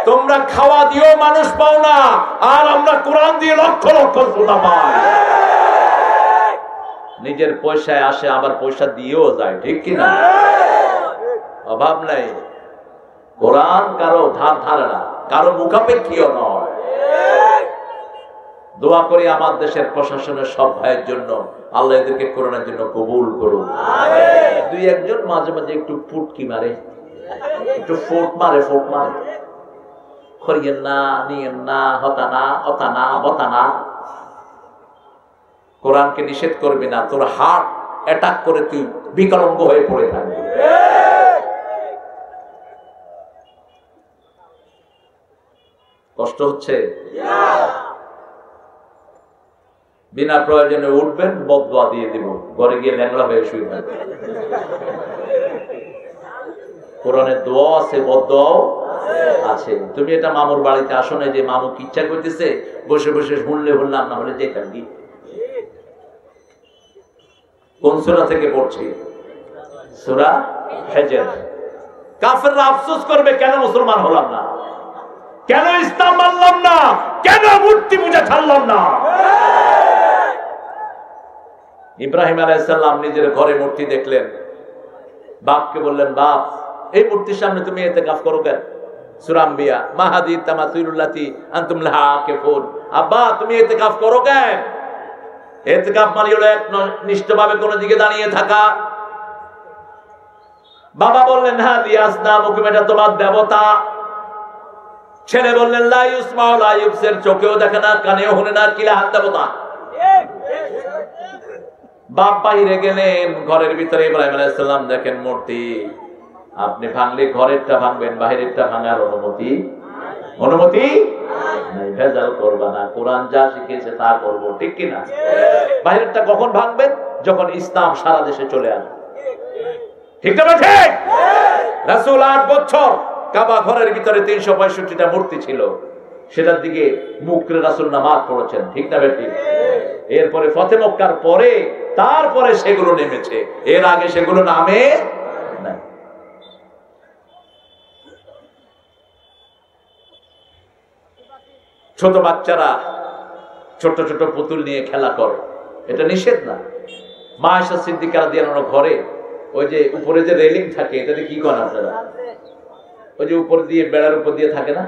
Speaker 1: তোমরা খাওয়া দিও মানুষ পাও না, আর আমরা কোরআন দিয়ে লক্ষ লক্ষ শ্রোতা পাই। নিজের পয়সায় আসে, আবার পয়সা দিয়েও যায়, ঠিক কিনা? অভাব নাই। কোরআন কারো ধার ধারে না, কারো মুখাপেক্ষীও নয়। দোয়া করি আমার দেশের প্রশাসনের সব ভাইয়ের জন্য, আল্লাহ এদেরকে কোরআনের জন্য কবুল করুন। দুই একজন মাঝে মাঝে একটু ফুটকি মারে, একটু ফোট মারে, করিয়েন না, নিয়েন না, হতা না, অতা না, বতা না। কোরআনকে নিষেধ করবি না, তোর হার্ট অ্যাটাক করে তুই বিকলাঙ্গ হয়ে পড়ে থাকবি। কষ্ট হচ্ছে? বিনা প্রয়োজনে উঠবেন, বদদোয়া দিয়ে দিব, ঘরে গিয়ে ল্যাংড়া হয়ে শুয়ে থাকবে। কোরআনের দোয়া আছে, বদদোয়াও আছে। তুমি এটা মামুর বাড়িতে আসো না, যে মামু কি ইচ্ছা করতেছে বসে বসে শুনলে বললাম, না হলে যেতাম কি। কোন সূরা থেকে পড়ছি? সূরা হিজর। কাফেররা আফসোস করবে, কেন মুসলমান হলাম না, কেন ইসলাম মানলাম না, কেন মূর্তি পূজা ছাড়লাম না। ইব্রাহিম আলাইহিস সালাম নিজের ঘরে মূর্তি দেখলেন, বাপকে বললেন, বাপ এই মূর্তির সামনে তুমি ইতিকাফ করো কেন? সূরা আম্বিয়া, মাহাদি তামাসিলুল্লাতি আনতুম লাহা আকিফুন। আব্বা তুমি ইতিকাফ করো কেন? ইতিকাফ মানে হলো একনিষ্ঠভাবে কোন দিকে দাঁড়িয়ে থাকা। বাবা বললেন, হ্যাঁ লিয়াসনামুকুম, এটা তোমার দেবতা। ছেলে বললেন, লা ইউসমাউ লা ইউবসির, চোখেও দেখে না, কানেও শুনে না, কি লাহাত দেবতা। বাপ বাইরে গেলেন, ঘরের ভিতরে ইব্রাহিম আলাইহিস সালাম দেখেন মূর্তি। আপনি ভাঙলে ঘরেরটা ভাঙবেন, বাহিরেরটা ভাঙার অনুমতি নাই। ভেজাল করবা না, কোরআন যা শিখিয়েছে তা করবো, ঠিক কিনা? বাহিরেরটা কখন ভাঙবেন? যখন ইসলাম সারা দেশে চলে আসবে, ঠিক না? ঠিক। রাসূল 8 বছর কাবা ঘরের ভিতরে 365টা মূর্তি ছিল, সেটার দিকে মুখ করে রাসূল নামাজ পড়েছেন, ঠিক না বেটি? এরপরে ফতে মক্কার পরে তারপরে সেগুলো নেমেছে, এর আগে সেগুলো নামে নাই। ছোট বাচ্চারা ছোট ছোট পুতুল নিয়ে খেলা করে, এটা নিষেধ না। মা আয়েশা সিদ্দিকা রাদিয়াল্লাহু আনহা ঘরে ওই যে উপরে যে রেলিং থাকে, এটাতে কি করেন আপনারা? ওই যে উপর দিয়ে, বেড়ার উপর দিয়ে থাকে না,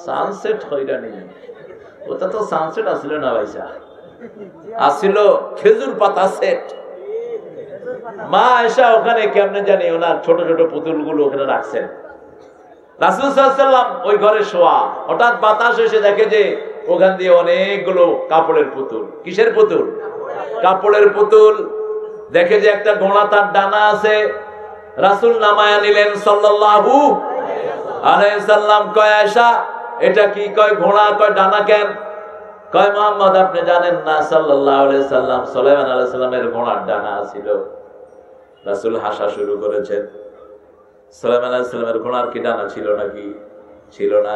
Speaker 1: সানসেট হইরা নেই, ওটা তো সানসেট আসছিল না ভাইসা, আসছিল খেজুর পাতা সেট। মা আয়েশা ওখানে কেমনে জানি ওনার ছোট ছোট পুতুল গুলো ওখানে রাখছেন। রাসূল সাল্লাল্লাহু আলাইহি ওয়াসাল্লাম ওই ঘরে শোয়া, হঠাৎ বাতাস এসে দেখে যে ওখান দিয়ে অনেকগুলো কাপড়ের পুতুল। কিসের পুতুল? কাপড়ের পুতুল। দেখে যে একটা ঘোড়া, তার ডানা আছে। রাসূল নামায়া নিলেন সাল্লাল্লাহু আলাইহি সাল্লাম। কয় আয়েশা এটা কি? কয় ঘোড়া। কয় ডানা কেন? কয় মুহাম্মদ আপনি জানেন না সাল্লাল্লাহু আলাইহি সাল্লাম সুলাইমান আলাইহিস সালামের ঘোড়ার ডানা ছিল। রাসূল হাসা শুরু করেছেন। সুলাইমান আলাইহিস সালামের ঘোড়ার কি ডানা ছিল নাকি? ছিল না।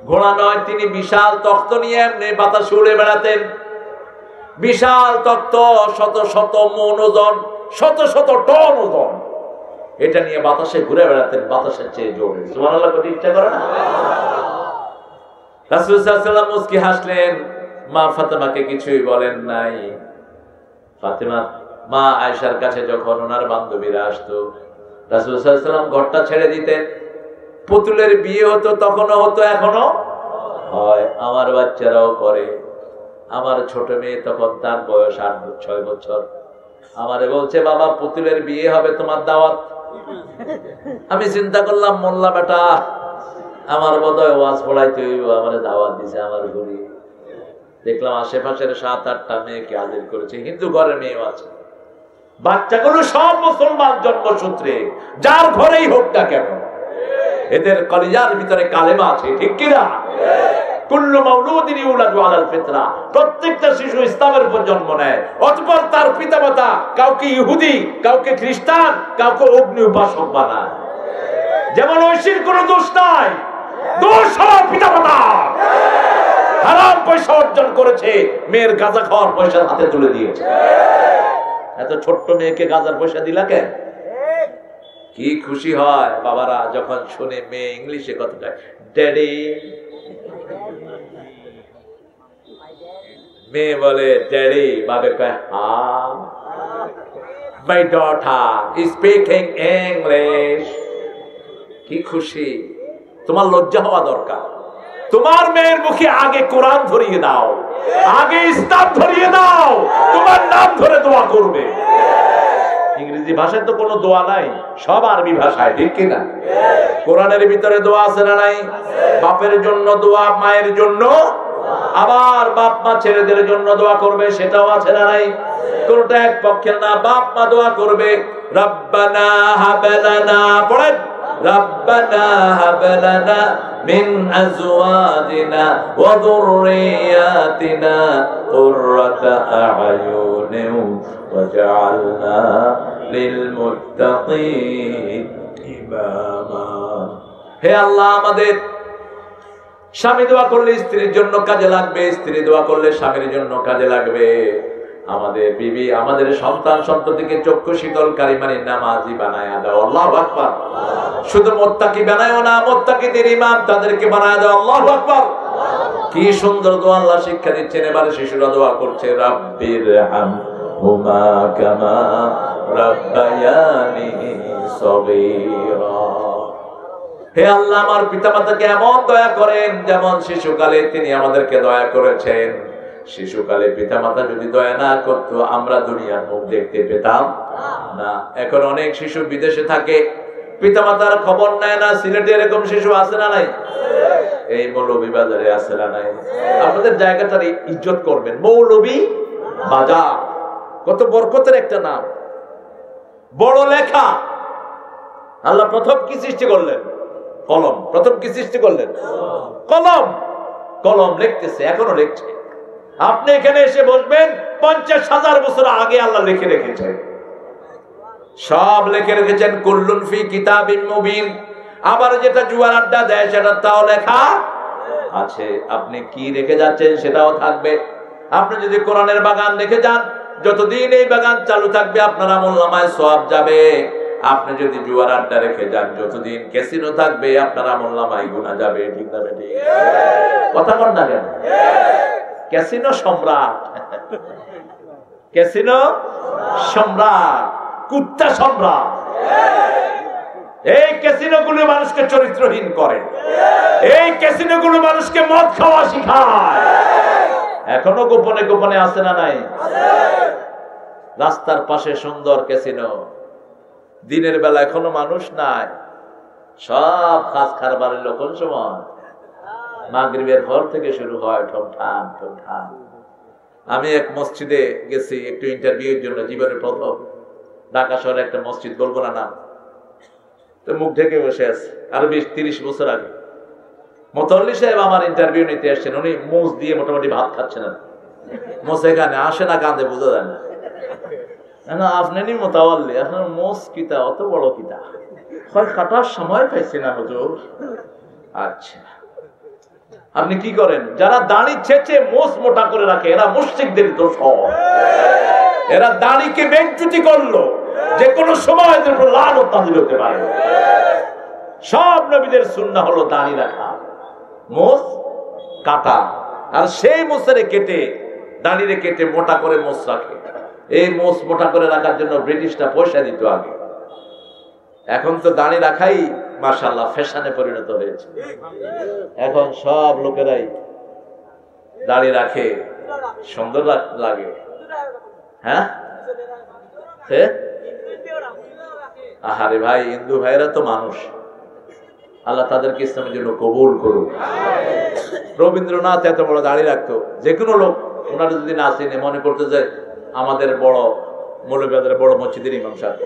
Speaker 1: ঘোড়া নয়, তিনি বিশাল তখ্ত নিয়ে এমনি বাতাসে উড়ে বেড়াতেন। বিশাল তখ্ত, শত শত মণ ওজন, শত শত টন ওজন, এটা নিয়ে বাতাসে ঘুরে বেড়াতেন, বাতাসের চেয়ে জোরে। সুবহানাল্লাহ, কত ইচ্ছা করে না? রাসূল সাল্লাল্লাহু আলাইহি ওয়াসাল্লাম মুস্কি হাসলেন, মা ফাতেমাকে কিছুই বলেন নাই। ফাতেমা মা আয়েশার কাছে যখন ওনার বান্ধবীরা আসতো, রাসূল সাল্লাল্লাহু আলাইহি ওয়াসাল্লাম ঘরটা ছেড়ে দিতেন। পুতুলের বিয়ে হতো, তখনও হতো, এখনো হয়, আমার বাচ্চারাও করে। আমার ছোট মেয়ে তখন, তার বয়স 8-6 বছর, আমারে বলছে, বাবা পুতুলের বিয়ে হবে, তোমার দাওয়াত। আমি চিন্তা করলাম, মোল্লা বেটা আমার বোধহয় ওয়াজ পড়াইতে হইব, আমার দাওয়াত দিছে আমার ঘুরি। দেখলাম আশেপাশের 7-8টা মেয়েকে হাজির করেছে, হিন্দু ঘরের মেয়েও আছে। বাচ্চাগুলো সব মুসলমান জন্মসূত্রে, যার ঘরেই হোক না কেন, এদের কলিজার ভিতরে কালেমা আছে, ঠিক কিনা? কুল্লু মাউলুদিন ইউলাদু আলাল ফিতরা, প্রত্যেকটা শিশু ইসলামের উপর জন্ম নেয়। অতঃপর তার পিতামাতা কাউকে ইহুদি, কাউকে খ্রিস্টান, কাউকে অগ্নি উপাসক বানায়। যেমন ঐশীর কোনো দোষ নাই, দোষ হলো পিতামাতা। হারাম পয়সা অর্জন করেছে, মেয়ের গাঁজা খাওয়ার পয়সা হাতে তুলে দিয়েছে। এত ছোট্ট মেয়েকে গাঁজার পয়সা দিলা কেন? কি খুশি হয় বাবারা যখন শুনে মেয়ে ইংলিশে কথাটা ড্যাডি। মেয়ে বলে ড্যাডি, বাবে কয় হ্যাঁ, my daughter is speaking English. কি খুশি! তোমার লজ্জা হওয়া দরকার। তোমার মেয়ের মুখে আগে কোরআন ধরিয়ে দাও, আগে ইসলাম ধরিয়ে দাও, তোমার নাম ধরে দোয়া করবে। ইংরেজি ভাষায় তো কোনো দোয়া নাই, সব আরবি ভাষায়, ঠিক কিনা? কোরআনের ভিতরে দোয়া আছে না নাই? বাপের জন্য দোয়া, মায়ের জন্য আবার বাপ মা ছেলেদের জন্য দোয়া করবে, সেটাও আছে না নাই? কোনটা এক পক্ষের না। বাপ মা দোয়া করবে রব্বানা হাবলানা, পড়েন রব্বানা হাবলানা মিন আজওয়াজিনা ওয়া যুররিয়াতিনা কুররাতা আ'য়ুনিন ওয়াজআলনা লিল মুত্তাকিন ইমামা। হে আল্লাহ, আমাদের স্বামী দোয়া করলে স্ত্রীর জন্য কাজে লাগবে, স্ত্রী দোয়া করলে স্বামীর জন্য কাজে লাগবে। আমাদের বিবি, আমাদের সন্তান সন্ততিকে চক্ষু শীতলকারী মানে নামাজি বানায় দাও। আল্লাহু আকবার। শুধু মুত্তাকি বানায়ও না, মুত্তাকিদের ইমাম তাদেরকে বানায় দাও। আল্লাহু আকবার। কি সুন্দর দোয়া আল্লাহ শিক্ষা দিচ্ছেন। এবারে শিশুরা দোয়া করছে রাব্বিরহামহুমা কামা রাব্বায়ানি সগীরা। হে আল্লাহ, আমার পিতামাতাকে এমন দয়া করেন যেমন শিশুকালে তিনি আমাদেরকে দয়া করেছেন। শিশুকালে পিতামাতা যদি দয়া না করতো আমরা দুনিয়ার মুখ দেখতে পেতাম না। এখন অনেক শিশু বিদেশে থাকে, পিতামাতার খবর নেয় না। সিলেটে এরকম শিশু আছে না নাই? এই মৌলভী বাজারে আছে না নাই? আপনাদের জায়গাটার ইজ্জত করবেন। মৌলভী বাজার কত বরকতের একটা নাম, বড় লেখা। আল্লাহ প্রথম কি সৃষ্টি করলেন? কলম। প্রথম কি সৃষ্টি করলেন? কলম। কলম লিখতেছে, এখনো লিখছে। আপনি এখানে এসে বসবেন, 50,000 বছর আগে আল্লাহ লিখে রেখেছেন, সব লিখে রেখেছেন। কুল্লুন ফি কিতাবিন মুবিন। আবার যেটা জুয়ার আড্ডা দেয় সেটা তাও লেখা আছে। আপনি কি রেখে যাচ্ছেন সেটাও থাকবে। আপনি যদি কোরআনের বাগান রেখে যান, যতদিন এই বাগান চালু থাকবে আপনার আমলনামায় সওয়াব যাবে। আপনি যদি জুয়ার আড্ডা রেখে যান, যতদিন ক্যাসিনো থাকবে আপনার আমলনামায় গুনাহ যাবে। ঠিক না বেঠিক? কথা বল না কেন? ক্যাসিনো সম্রাট, ক্যাসিনো সম্রাট, কুত্তা সম্রাট। এই ক্যাসিনো গুলো মানুষকে চরিত্রহীন করে, এই ক্যাসিনো গুলো মানুষকে মদ খাওয়া শিখায়। এখনো গোপনে গোপনে আছে না নাই? রাস্তার পাশে সুন্দর ক্যাসিনো, দিনের বেলা এখনো মানুষ নাই। সব খাস খারবারের লোক কোন সময়? মাগরিবের পর থেকে শুরু হয় ঠমঠাম ঠমঠাম। আমি এক মসজিদে গেছি একটু ইন্টারভিউর জন্য, জীবনের প্রথম। ঢাকা শহরে একটা মসজিদ, বলবো না নাম, তো মুখ ঢেকে বসে আছে। আরো 20-30 বছর আগে মুতাওয়াল্লি সাহেব আমার ইন্টারভিউ নিতে আসছেন। উনি মোজ দিয়ে মোটামুটি ভাত খাচ্ছেন। মোজ এখানে আসে না, কাঁদে, বোঝা যায় না। আপনি নি মুতাওয়াল্লি, আপনার মোজ কিতা, অত বড় কিতা? হয় কাটার সময় পাইছি না হুজুর। আচ্ছা, আপনি কি করেন? যারা দাড়ি ছেঁচে মোষ মোটা করে রাখে এরা মুশরিকদের দোষ। এরা দাড়িকে বেজ্জতি করলো, যে কোনো সময় এদের উপর লানত নাযিল হতে পারে। সব নবীদের সুন্নাহ হলো দাড়ি রাখা, মোষ কাটা। আর সেই মোষের কেটে, দাড়িরে কেটে মোটা করে মোষ রাখে। এই মোষ মোটা করে রাখার জন্য ব্রিটিশরা পয়সা দিত আগে। এখন তো দাড়ি রাখাই মাশাআল্লাহ ফ্যাশনে পরিণত হয়েছে। এখন সব লোকেরাই দাড়ি রাখে, সুন্দর লাগে। হ্যাঁ, আহারে ভাই, হিন্দু ভাইরা তো মানুষ। আল্লাহ তাদেরকে ইসলামের জন্য কবুল করুক। রবীন্দ্রনাথ এত বড় দাড়ি রাখতো, যে কোনো লোক ওনারা যদি না চিনে মনে করতে যায় আমাদের বড় মৌলভীবাজারের বড় মসজিদের ইমাম সাহেব।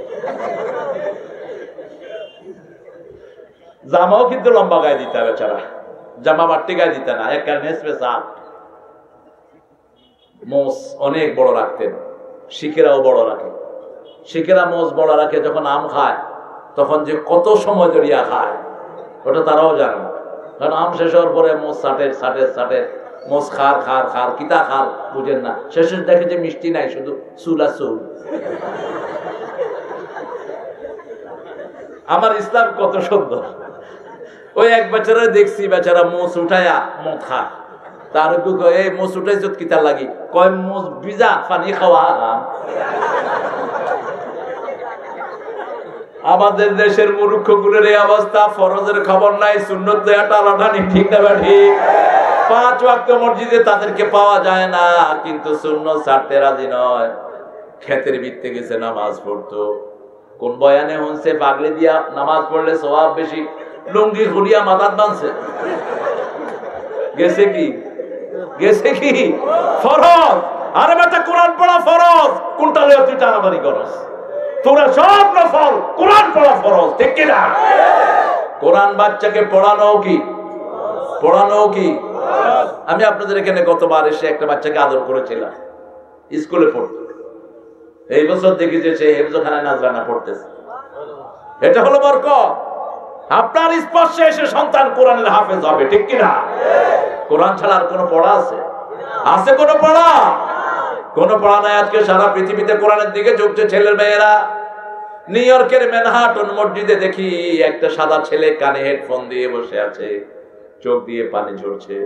Speaker 1: জামাও কিন্তু লম্বা গায়ে দিতে হবে, বেচারা জামা বাড়তি গায়ে দিতে না, এক মোষ অনেক বড় রাখতেন। শিখেরাও বড় রাখে। শিখেরা মোষ বড় রাখে, যখন আম খায় তখন যে কত সময় জড়িয়া খায় ওটা তারাও জানে না। কারণ আম শেষ হওয়ার পরে মোষ সাটে মোষ খার কিতা খার বুঝেন না। শেষে দেখে যে মিষ্টি নাই, শুধু চুল আর চুল। আমার ইসলাম কত সুন্দর। ওই এক বেচারা দেখছি, বেচারা মোষ উঠায়া মদ খা। তার এই মোষ উঠাই যত কিতা লাগি, কয় মোষ ভিজা পানি খাওয়া। আমাদের দেশের মূর্খ গুলোর এই অবস্থা। ফরজের খবর নাই, সুন্নত টানাটানি, ঠিক না ঠিক? 5 ওয়াক্ত মসজিদে তাদেরকে পাওয়া যায় না, কিন্তু সুন্নত ছাড়তে রাজি নয়। ক্ষেতের ভিত্তে গেছে নামাজ পড়তো। কোন বয়ানে হচ্ছে পাগড়ি দিয়া নামাজ পড়লে সওয়াব বেশি, লুঙ্গি খুলিয়া মাথার বাঁধছে। গেছে কি গেছে কি ফরজ। আরে বেটা কোরআন পড়া ফরজ, কোনটা লয়ে তুই টানাটানি করস? তোরা সব নফল, কোরআন পড়া ফরজ, ঠিক কি না? কোরআন বাচ্চাকে পড়ানো কি আমি আপনাদের এখানে গতবার এসে একটা বাচ্চাকে আদর করেছিলাম, স্কুলে পড়তো। এই বছর দেখি যে সে হেফজখানায় নাজরানা পড়তেছে। এটা হলো বরকত। আপনার স্পর্শে এসে সন্তান কোরআনের হাফেজ হবে, ঠিক কি না? কোরআন ছাড়া আর কোনো পড়া আছে? কোনো পড়া নাই। আজকে সারা পৃথিবীতে কোরআনের দিকে ঝুঁকছে ছেলের মেয়েরা। নিউ ইয়র্কের ম্যানহাটন মসজিদে দেখি একটা সাদা ছেলে কানে হেডফোন দিয়ে বসে আছে, চোখ দিয়ে পানি ঝরছে।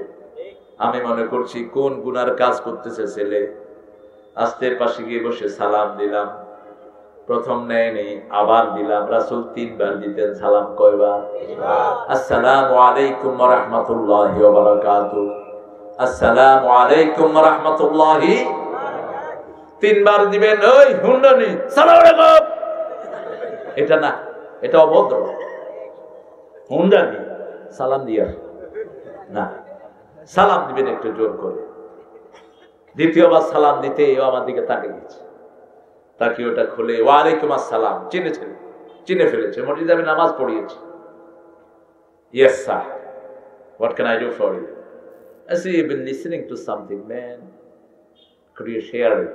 Speaker 1: আমি মনে করছি কোন গুনার কাজ করতেছে ছেলে। আস্তের পাশে গিয়ে বসে সালাম দিলাম। প্রথম নেই, আবার দিলাম। রাসূল 3 বার দিতেন। সালাম কয়বার? আসসালামু আলাইকুম ওয়া রাহমাতুল্লাহি ওয়া বারাকাতুহু। আসসালামু আলাইকুম ওয়া রাহমাতুল্লাহি 3 বার দিবেন। ওই হুন্ডানি সালাম আলাইকুম, এটা না, এটা অভদ্র। হুন্ডানি সালাম দিয়া না, সালাম দিবেন একটু জোর করে। দ্বিতীয়বার সালাম দিতে আমার দিকে তাকিয়েছে, তাকে ওটা খুলে ওয়ালাইকুম আসসালাম। চিনে ফেলেছে। মসজিদে আমি নামাজ পড়িয়েছি। Yes sir, what can I do for you? I say you've been listening to something, man. Could you share it?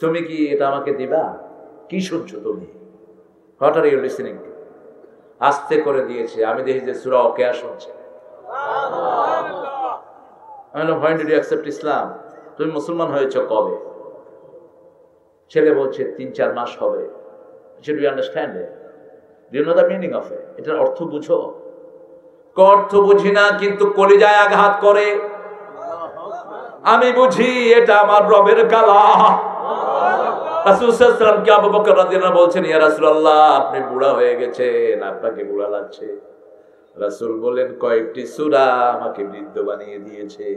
Speaker 1: তুমি কি এটা আমাকে দিবা? কি শুনছো তুমি? What are you listening to? আস্তে করে দিয়েছে। আমি দেখি যে সূরা ওয়াকিয়া শুনছে। I know, when did you accept Islam? তুমি মুসলমান হয়েছো কবে? ছেলে বলছে 3-4 মাস হবে। Should we understand it? Do you know the meaning of it? এটার অর্থ বুঝো? অর্থ বুঝি না, কিন্তু কলিজায় আঘাত করে। আমি বুঝি এটা আমার রবের কালাম। রাসূল সাল্লাল্লাহু আলাইহি ওয়াসাল্লাম কে আবু বকর রাদিয়াল্লাহু আনহু বলছেন, ইয়া রাসূলুল্লাহ, আপনি বুড়া হয়ে গেছেন, আপনাকে বুড়া লাগছে। রাসূল বলেন, কয়েকটি সূরা আমাকে বৃদ্ধ বানিয়ে দিয়েছে।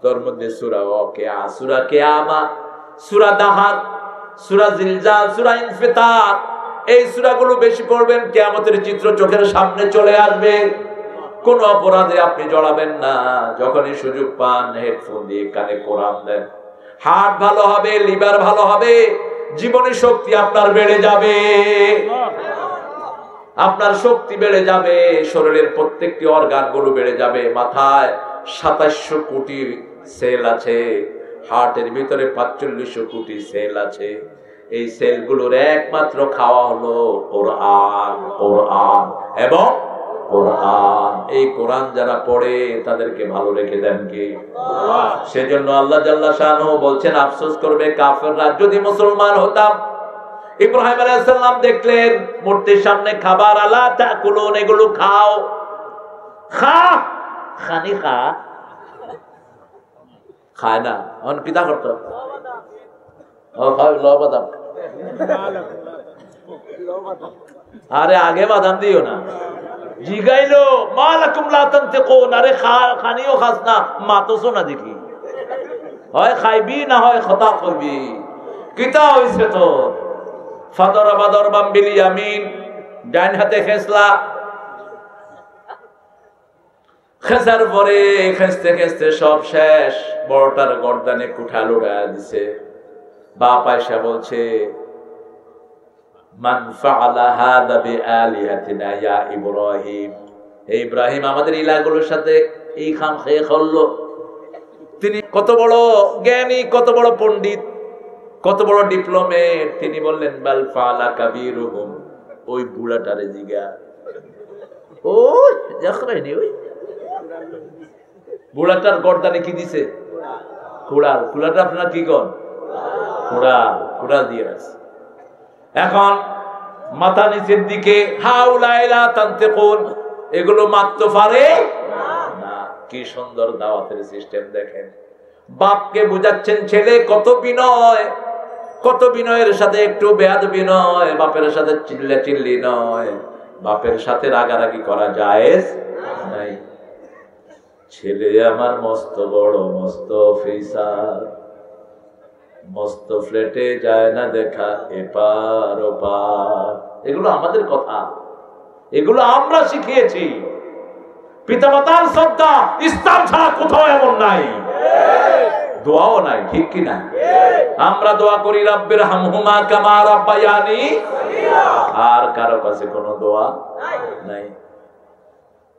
Speaker 1: তার মধ্যে সূরা ওয়াকিয়া, সূরা কিয়ামা, সূরা দাহার, সূরা জিলজাল, সূরা ইনফিতার, এই সূরাগুলো বেশি পড়বেন। কিয়ামতের চিত্র চোখের সামনে চলে আসবে। কোন অপরাধে আপনি জড়াবেন না। যখনই সুযোগ পান হেডফোন দিয়ে কানে কোরআন দেন। হার্ট ভালো হবে, লিভার ভালো হবে, জীবনী শক্তি আপনার বেড়ে যাবে। আপনার শক্তি বেড়ে যাবে, শরীরের প্রত্যেকটি অর্গান গুলো বেড়ে যাবে। মাথায় 2700 কোটি সেল আছে, হার্টের ভিতরে 4500 কোটি সেল আছে। এই সেলগুলোর একমাত্র খাওয়া হলো কোরআন, কোরআন এবং কোরআন। এই কোরআন যারা পড়ে তাদেরকে ভালো রেখে দেন কে? সেজন্য আল্লাহ জাল্লা শানহু বলছেন, আফসোস করবে কাফেররা, যদি মুসলমান হতাম। ইব্রাহিম আলাইহিস সালাম দেখলেন মূর্তির সামনে খাবার, আলা তাকুলুন, এগুলো খাও। খানি খায় না। অন কিতা করতো? আরে আগে বাদাম দিও না। জিগাইলো মা লাকুম লা তানতিকুন, আরে খানিও খাস না, মাতোছো না দেখি। হয় খাইবি না হয় খতা কইবি। কিতা হইছে তো? ফাদরাবা দরবাম বিল ইয়ামিন, ডান হাতে খেসলা। খেসার পরে খেসতে খেসতে সব শেষ। বড়টার গর্দানে কুঠাল উড়ায় দিছে। বাপ আয়েশা বলছে, মান ফাআলা হাযা বিআলিহাতিনা ইয়া ইব্রাহিম, হে ইব্রাহিম, আমাদের ইলাহগুলোর সাথে এই খাম খেয়ে করলো। তিনি কত বড় জ্ঞানী, কত বড় পণ্ডিত, কত বড় ডিপ্লোমেট। তিনি বললেন, বাল ফাআলা কাবীরুহুম, ওই বুড়াটারে জিগা। ওই দেখরাইনি, ওই বুড়াটার গর্দানে কি দিছে? কুড়াল। কুড়ালটা আপনারা কি কন? কুড়াল দিয়ে আছে। এখন মাথা নিচের দিকে, হাউলাইলা তানতিকুন, এগুলো মারতে পারে না। কি সুন্দর দাওয়াতের সিস্টেম দেখেন। বাপকে বুঝাচ্ছেন ছেলে কত বিনয়, কত বিনয়ের সাথে, একটু বেয়াদবি নয়, বাপের সাথে চিল্লি নয়, বাপের সাথে রাগারাগি করা জায়েজ নাই। ছেলে আমার মস্ত বড়, মস্ত অফিসার, মস্ত ফ্ল্যাটে যায় না দেখা এপার ওপার। এগুলো আমাদের কথা, এগুলো আমরা শিখিয়েছি। পিতামাতার শ্রদ্ধা ইসলাম ছাড়া কোথাও এমন নাই, দোয়াও নাই, ঠিক কি না? আমরা দোয়া করি রাব্বির হামহুমা কামা রাব্বায়ানি, আর কারো কাছে কোনো দোয়া নাই।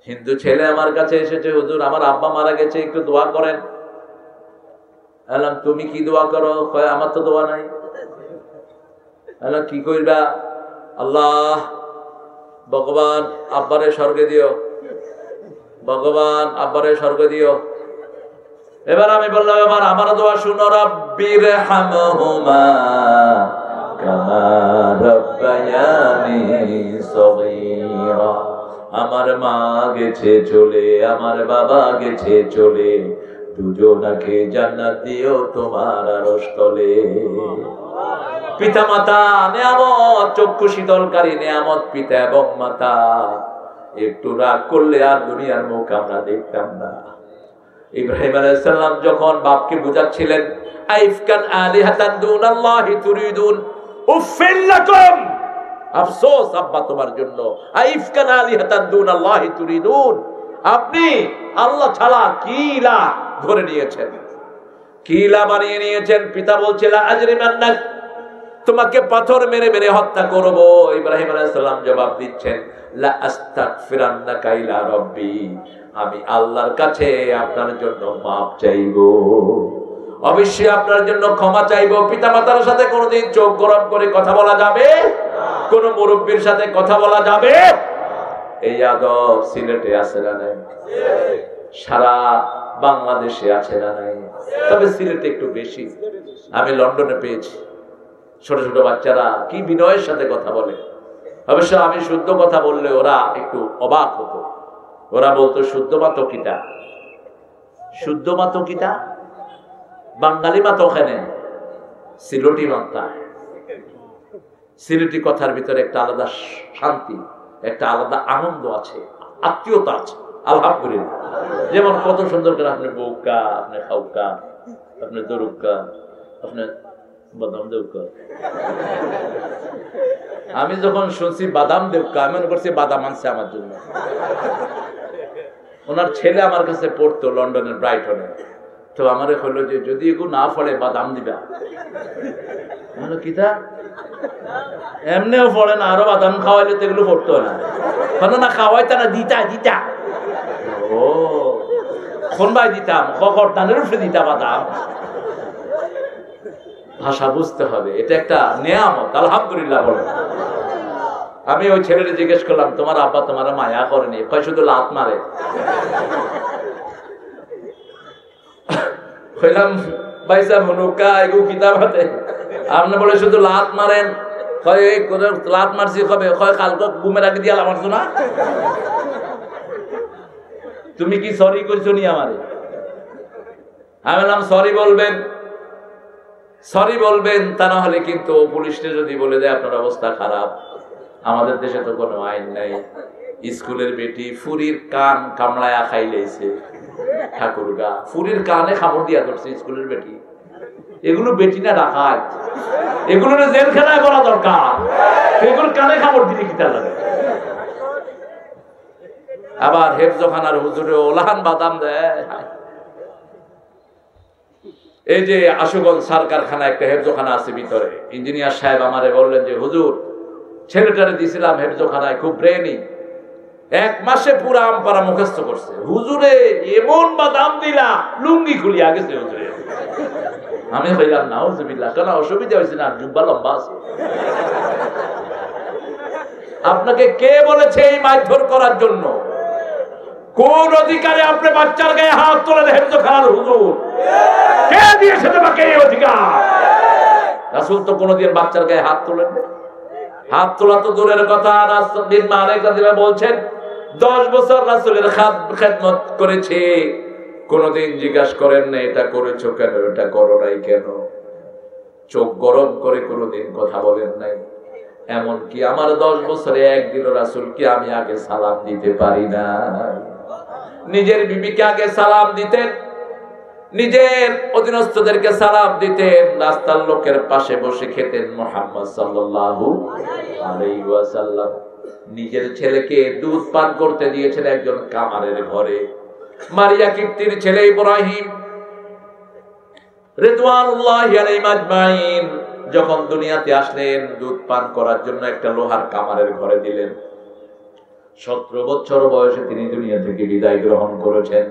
Speaker 1: হিন্দু ছেলে আমার কাছে এসেছে, হুজুর আমার আব্বা মারা গেছে, একটু দোয়া করেন। বললাম তুমি কি দোয়া করো? আমার তো দোয়া নাই। বললাম কি কইবা? আল্লাহ ভগবান আব্বারে স্বর্গে দিও, ভগবান আব্বারে স্বর্গে দিও। এবার আমি বললাম এবার আমার দোয়া শুনো, রাব্বির হামহুমা কামা রাব্বায়ানি সগীরা। আমার মা গেছে চলে, আমার বাবা গেছে চলে, দুজনাকে জান্নাত দিও তোমার আরশ তলে। পিতা মাতা নেয়ামত, চক্ষু শীতলকারী নেয়ামত পিতা এবং মাতা। একটু রাগ করলে আর দুনিয়ার মুখ আমরা দেখতাম না। ইব্রাহিম আলাইহিস সালাম যখন বাপকে বুঝাচ্ছিলেন, আইফকান আলিহাতান দুনাল্লাহি তুরিদুন, উফিল লাকুম, আফসোস আব্বা তোমার জন্য, আইফকান আলিহাতান দুনাল্লাহি তুরিদুন, আপনি আল্লাহ ছাড়া কি ইলাহ ধরে নিয়েছেন, কি ইলাহ বানিয়ে নিয়েছেন। পিতা বলছিল আজরিমান্নাক, তোমাকে পাথর মেরে মেরে হত্যা করব। ইব্রাহিম আলাইহিস সালাম জবাব দিচ্ছেন, লা আস্তাগফিরান্নাকা ইলা রাব্বি, আমি আল্লাহর কাছে আপনার জন্য মাফ চাইবো, অবশ্যই আপনার জন্য ক্ষমা চাইবো। পিতামাতার সাথে কোনোদিন চোখ গরম করে কথা বলা যাবে? কোন মুরব্বীর সাথে কথা বলা যাবে? এই আদব সিলেটে আছে না নাই? সারা বাংলাদেশে আছে না নাই? তবে সিলেটে একটু বেশি। আমি লন্ডনে পেয়েছি, ছোট ছোট বাচ্চারা কি বিনয়ের সাথে কথা বলে। অবশ্য আমি শুদ্ধ কথা বললে ওরা একটু অবাক হতো। ওরা বলতো শুদ্ধ মাতো কিটা, শুদ্ধ মাতো কিটা, বাঙালি মাতো ওখানে, সিলেটি মাত্রা। সিলেটি কথার ভিতরে একটা আলাদা শান্তি, একটা আলাদা আনন্দ আছে, আত্মীয়তা আছে, আলহামদুলিল্লাহ। যেমন কত সুন্দর করে আপনি বউকা, আপনি খাউকা, আপনি দরুকা, আপনি বাদাম দেউকা। আমি যখন শুনছি বাদাম দেউকা, আমি মনে করছি বাদাম আনছে আমার জন্য। ওনার ছেলে আমার কাছে পড়তো লন্ডনের ব্রাইটনে, তো আমার হলো যে যদি এগুলো না ফলে বাদাম দিবা। কিতা এমনিও পড়ে না, আরো বাদাম খাওয়াইলে তো এগুলো পড়তো না, না খাওয়াইতা না, দিতা দিতা। ও কোন ভাই দিতাম, খড়টানের উপরে দিতা বাদাম। ভাষা বুঝতে হবে, এটা একটা নেয়ামত, আলহামদুলিল্লাহ বলে। আমি ওই ছেলেটা জিজ্ঞেস করলাম, তোমার আব্বা তোমার মায়া করেনি? কয় শুধু লাত মারে। কইলাম ভাইসা মনুকা এগু কিতাব হাতে, আপনি বলে শুধু লাত মারেন? কয় এই লাত মারছি কবে? কয় কালকে ঘুমের আগে দিয়া মারছো না? তুমি কি সরি করছো নি আমারে? আমি বললাম সরি বলবেন, সরি বলবেন, তা না হলে কিন্তু পুলিশে যদি বলে দেয় আপনার অবস্থা খারাপ। আমাদের দেশে তো কোনো আইন নাই। স্কুলের বেটি ফুরির কান কামড়ায়া খাইলেছে, ঠাকুরগা ফুরির কানে খামড় দিয়া ধরছে স্কুলের বেটি। এগুলো বেটি না রাখায়, এগুলো জেলখানায় করা দরকার। এগুলো কানে খামড় দিলে কি তা লাগে? আবার হেফজখানার হুজুরে ওলাহান বাদাম দেয়। এই যে আশুগঞ্জ সার কারখানা একটা হেফজখানা আছে ভিতরে, ইঞ্জিনিয়ার সাহেব আমারে বললেন যে হুজুর ছেলেটারে দিছিলাম হেফজখানায়, খুব ব্রেনি, 1 মাসে পুরো আমপারা মুখস্থ করছে। হুজুরে এমন বাদাম দিলা লুঙ্গি খুলিয়া গেছে হুজুরে। আমি কইলাম নাউজুবিল্লাহ, কেন অসুবিধা হয়েছে না? জুব্বা লম্বা আছে। আপনাকে কে বলেছে এই মারধর করার জন্য? কোন অধিকারে আপনি বাচ্চার গায়ে হাত তোলেন? হেফজখানার হুজুর কে দিয়েছে তোমাকে এই অধিকার? রাসূল তো কোনদিন বাচ্চার গায়ে হাত তোলেন না। হাত তোলা তো দূরের কথা, রাসূল বলছেন 10 বছর রাসূলের খেদমত করেছে, কোনদিন জিজ্ঞাসা করেন না এটা করেছো কেন, এটা করো নাই কেন, চোখ গরম করে কোনদিন কথা বলেন নাই। এমনকি আমার 10 বছরে একদিনও রাসূলকে আমি আগে সালাম দিতে পারি না। নিজের বিবিকে আগে সালাম দিতেন, নিজের অধীনস্থদেরকে সালাম দিতেন, রাস্তার লোকের পাশে বসে খেতেন মুহাম্মদ সাল্লাল্লাহু আলাইহি ওয়াসাল্লাম। নিজের ছেলেকে দুধ পান করতে দিয়েছেন একজন কামারের ঘরে। মারিয়া কিপ্তির ছেলে ইব্রাহিম রিদওয়ানুল্লাহি আলাইহিম আজমাইন যখন দুনিয়াতে আসলেন, দুধ পান করার জন্য একটা লোহার কামারের ঘরে দিলেন। 17 বছর বয়সে তিনি দুনিয়া থেকে বিদায় গ্রহণ করেছেন।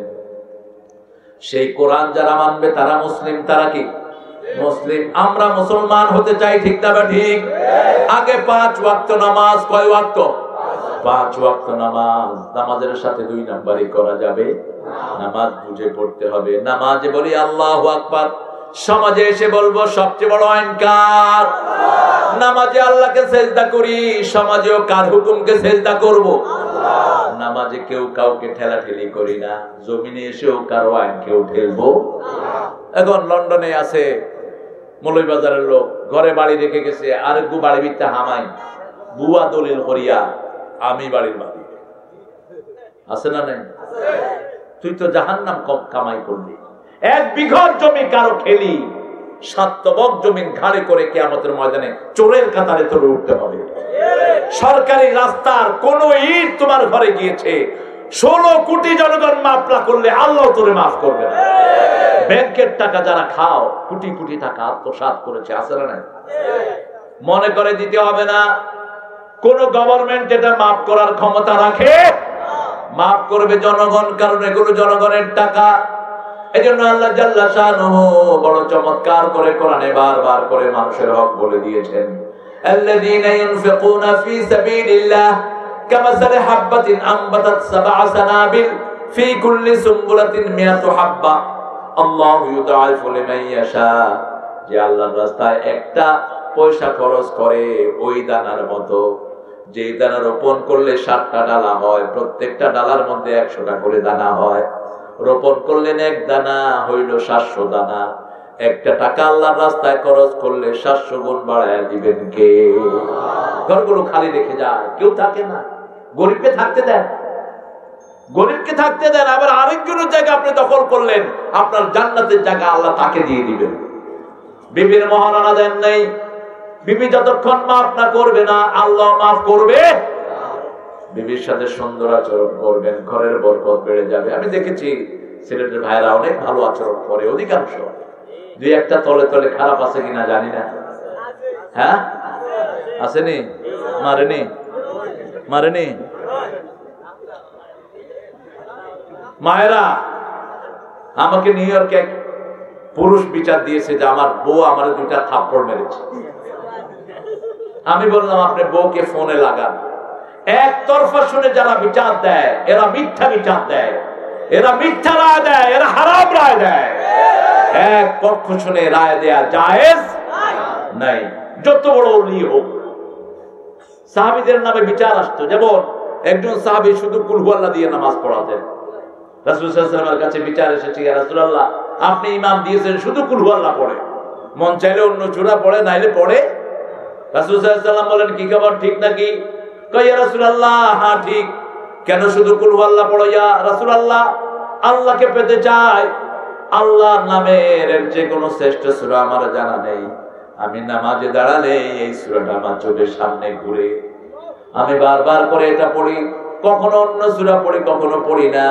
Speaker 1: সেই কোরআন যারা মানবে তারা মুসলিম, তারা কি মুসলিম। আমরা মুসলমান হতে চাই, ঠিক না ঠিক? আগে 5 ওয়াক্ত নামাজ। কয় ওয়াক্ত? 5 ওয়াক্ত নামাজ। নামাজের সাথে 2 নাম্বারই করা যাবে, নামাজ বুঝে পড়তে হবে। নামাজে বলি আল্লাহু আকবার, সমাজে এসে বলবো সবচেয়ে বড় আইন কার? নামাজে আল্লাহকে সেজদা করি, সমাজেও কার হুকুমকে সেজদা করব? নামাজে কেউ কাউকে ঠেলাঠেলি করি না, জমিনে এসেও কারো আইন কেউ ঠেলবো। এখন লন্ডনে আছে মৌলভীবাজারের লোক, ঘরে বাড়ি রেখে গেছে, আরেক বাড়ি ভিত্তে হামাই বুয়া দলিল করিয়া আমি বাড়ির মালিক। আছে না নাই? তুই তো জাহান্নাম কম কামাই করলি। 1 বিঘা জমি কারো খেলি, 7 তবক জমিন ঘাড়ে করে কিয়ামতের ময়দানে চোরের কাতারে তোরে উঠতে হবে। সরকারি রাস্তার কোন ইট তোমার ঘরে গিয়েছে, 16 কোটি জনগণ মাফ না করলে আল্লাহ তোরে মাফ করবে না। ব্যাংকের টাকা যারা খাও, কোটি কোটি টাকা আত্মসাৎ করেছে, আছে না নাই? মনে করে দিতে হবে না। কোন গভর্নমেন্ট এটা মাফ করার ক্ষমতা রাখে? মাফ করবে জনগণ, কারণ এগুলো জনগণের টাকা। এজন্য আল্লাহ জাল্লা শানুহু বড় চমৎকার করে কোরআনে বারবার করে মানুষের হক বলে দিয়েছেন। আল্লাযীনা ইউনফিকুনা ফী সাবিলিল্লাহ কামাসালি হাববাতিন আমবাতাত 7 সানাবিল ফী কুল্লি সুমবুলাতিন মিয়াতু হাব্বা আল্লাহু ইউদাইফু লিমান ইয়াশা। যে আল্লাহর রাস্তায় একটা পয়সা খরচ করে ওই দানার মতো, যে দানা রোপণ করলে 7টা ডালা হয়, প্রত্যেকটা ডালার মধ্যে 100টা করে দানা হয়। রোপণ করলেন 1 দানা, হইল 700 দানা। একটা টাকা আল্লাহর রাস্তায় খরচ করলে 700 গুণ বাড়ায় দিবেন কে? ঘরগুলো খালি রেখে যায়, কেউ থাকে না। গরিবকে থাকতে দেন, গরিবকে থাকতে দেন। আবার আরেকজনের জায়গা আপনি দখল করলেন, আপনার জান্নাতের জায়গা আল্লাহ তাকে দিয়ে দিবেন। বিবির মহারণা দেন নাই, বিবি যতক্ষণ মাফ না করবে না আল্লাহ মাফ করবে। বিবির সাথে সুন্দর আচরণ করবেন, ঘরের বরকত বেড়ে যাবে। আমি দেখেছি সিলেটের ভাইরা অনেক ভালো আচরণ করে, অধিকাংশ। 2-1টা তলে তলে খারাপ আছে কিনা জানি না। হ্যাঁ আসেনি? মারেনি? মারেনি? মায়েরা, আমাকে নিউ ইয়র্কে এক পুরুষ বিচার দিয়েছে যে আমার বউ আমার 2টা থাপ্পড় মেরেছে। আমি বললাম আপনি বউকে ফোনে লাগান। একতরফা শুনে যারা বিচার দেয়, এরা মিথ্যা বিচার দেয়, এরা মিথ্যা রায় দেয়, এরা হারাম রায় দেয়। এক পক্ষ শুনে রায় দেয়া জায়েজ নাই, যত বড় ওলি হোক। সাহাবীদের নামে বিচার আসতো, যেমন একজন সাহাবী শুধু কুল হুয়াল্লাহ দিয়ে নামাজ পড়াতেন। রাসূল সাল্লাল্লাহু আলাইহি ওয়াসাল্লামের কাছে বিচার এসেছে, ইয়া রাসূলুল্লাহ আপনি ইমাম দিয়েছেন শুধু কুল হুয়াল্লাহ পড়ে, মন চাইলে অন্য সূরা পড়ে, নাইলে পড়ে। রাসূল সাল্লাল্লাহু আলাইহি ওয়াসাল্লাম বলেন কি খবর, ঠিক নাকি? কয় ইয়া রাসূলুল্লাহ হ্যাঁ ঠিক। কেন শুধু কুল হুয়াল্লাহ পড়ো ইয়া রাসূলুল্লাহ? আল্লাহকে পেতে চাই, আল্লাহর নামের যে কোনো শ্রেষ্ঠ সূরা আমার জানা নেই। আমি নামাজে দাঁড়ালে এই সূরাটা আমার চোখের সামনে ঘুরে, আমি বারবার করে এটা পড়ি, কখনো অন্য সূরা পড়ি, কখনো পড়ি না।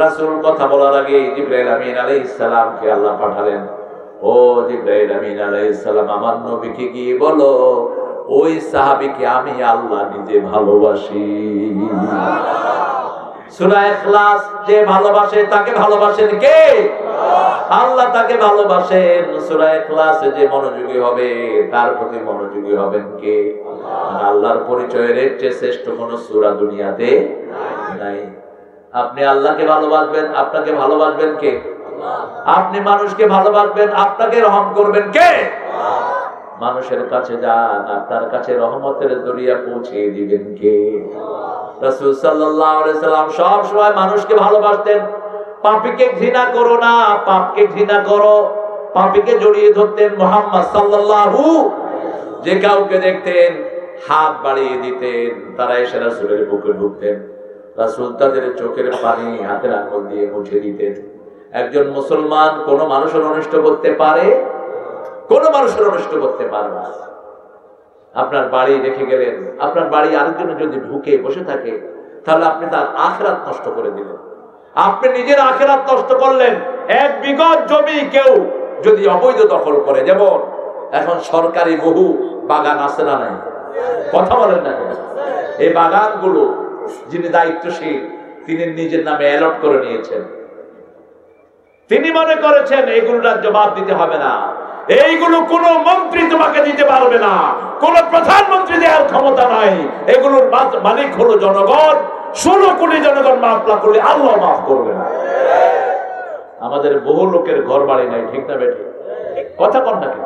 Speaker 1: রাসূল কথা বলার আগে জিবরাইল আমিন আলাইহিস সালামকে আল্লাহ পাঠালেন, ও জিবরাইল আমিন আলাইহিস সালাম আমার নবীকে গিয়ে বলো ওই সাহাবীকে আমি আল্লাহ নিজে ভালোবাসি। সূরা ইখলাস যে ভালোবাসে তাকে ভালোবাসেন কে? আল্লাহ তাকে ভালোবাসেন। সূরা ইখলাসে যে মনোযোগী হবে তার প্রতি মনোযোগী হবেন কে? আল্লাহর পরিচয়ের চেয়ে শ্রেষ্ঠ কোন সূরা দুনিয়াতে নাই। আপনি আল্লাহকে ভালোবাসবেন, আপনাকে ভালোবাসবেন কে? আপনি মানুষকে ভালোবাসবেন, আপনাকে রহম করবেন কে? মানুষের কাছে যান, আপনার কাছে রহমতের দরিয়া পৌঁছে দিবেন কে? রাসূল সাল্লাল্লাহু আলাইহি সাল্লাম সব সময় মানুষকে ভালোবাসতেন। পাপীকে ঘৃণা করো না, পাপকে ঘৃণা করো। পাপীকে জড়িয়ে ধরতেন মুহাম্মদ সাল্লাল্লাহু। যে কাউকে দেখতেন হাত বাড়িয়ে দিতেন, তারা এসে রাসূলের বুকে ঢুকতেন। রাসূল তাদের চোখের পানি হাতের আঙুল দিয়ে মুছে দিতেন। একজন মুসলমান কোন মানুষের অনিষ্ট করতে পারে? কোন মানুষের অনিষ্ট করতে পারে না। আপনার বাড়ি রেখে গেলেন, আপনার বাড়ি আরেকজনে যদি ঢুকে বসে থাকে তাহলে আপনি তার আখিরাত নষ্ট করে দিলেন, আপনি নিজের আখিরাত নষ্ট করলেন। 1 বিঘা জমি কেউ যদি অবৈধ দখল করে, যেমন এখন সরকারি বহু বাগান আছে না নাই, কথা বলেন না কেন? এই বাগানগুলো যিনি দায়িত্বশীল তিনি নিজের নামে অ্যালট করে নিয়েছেন, তিনি মনে করেছেন এগুলোর জবাব দিতে হবে না, এইগুলো কোন মন্ত্রী তোমাকে দিতে পারবে না, কোন প্রধানমন্ত্রী দেওয়ার ক্ষমতা নাই, এগুলোর মালিক হলো জনগণ। 16 কোটি জনগণ মাফ না করলে আল্লাহ মাফ করবে না। আমাদের বহু লোকের ঘর বাড়ি নাই, ঠিক না বেঠিক? কথা কন না কেন?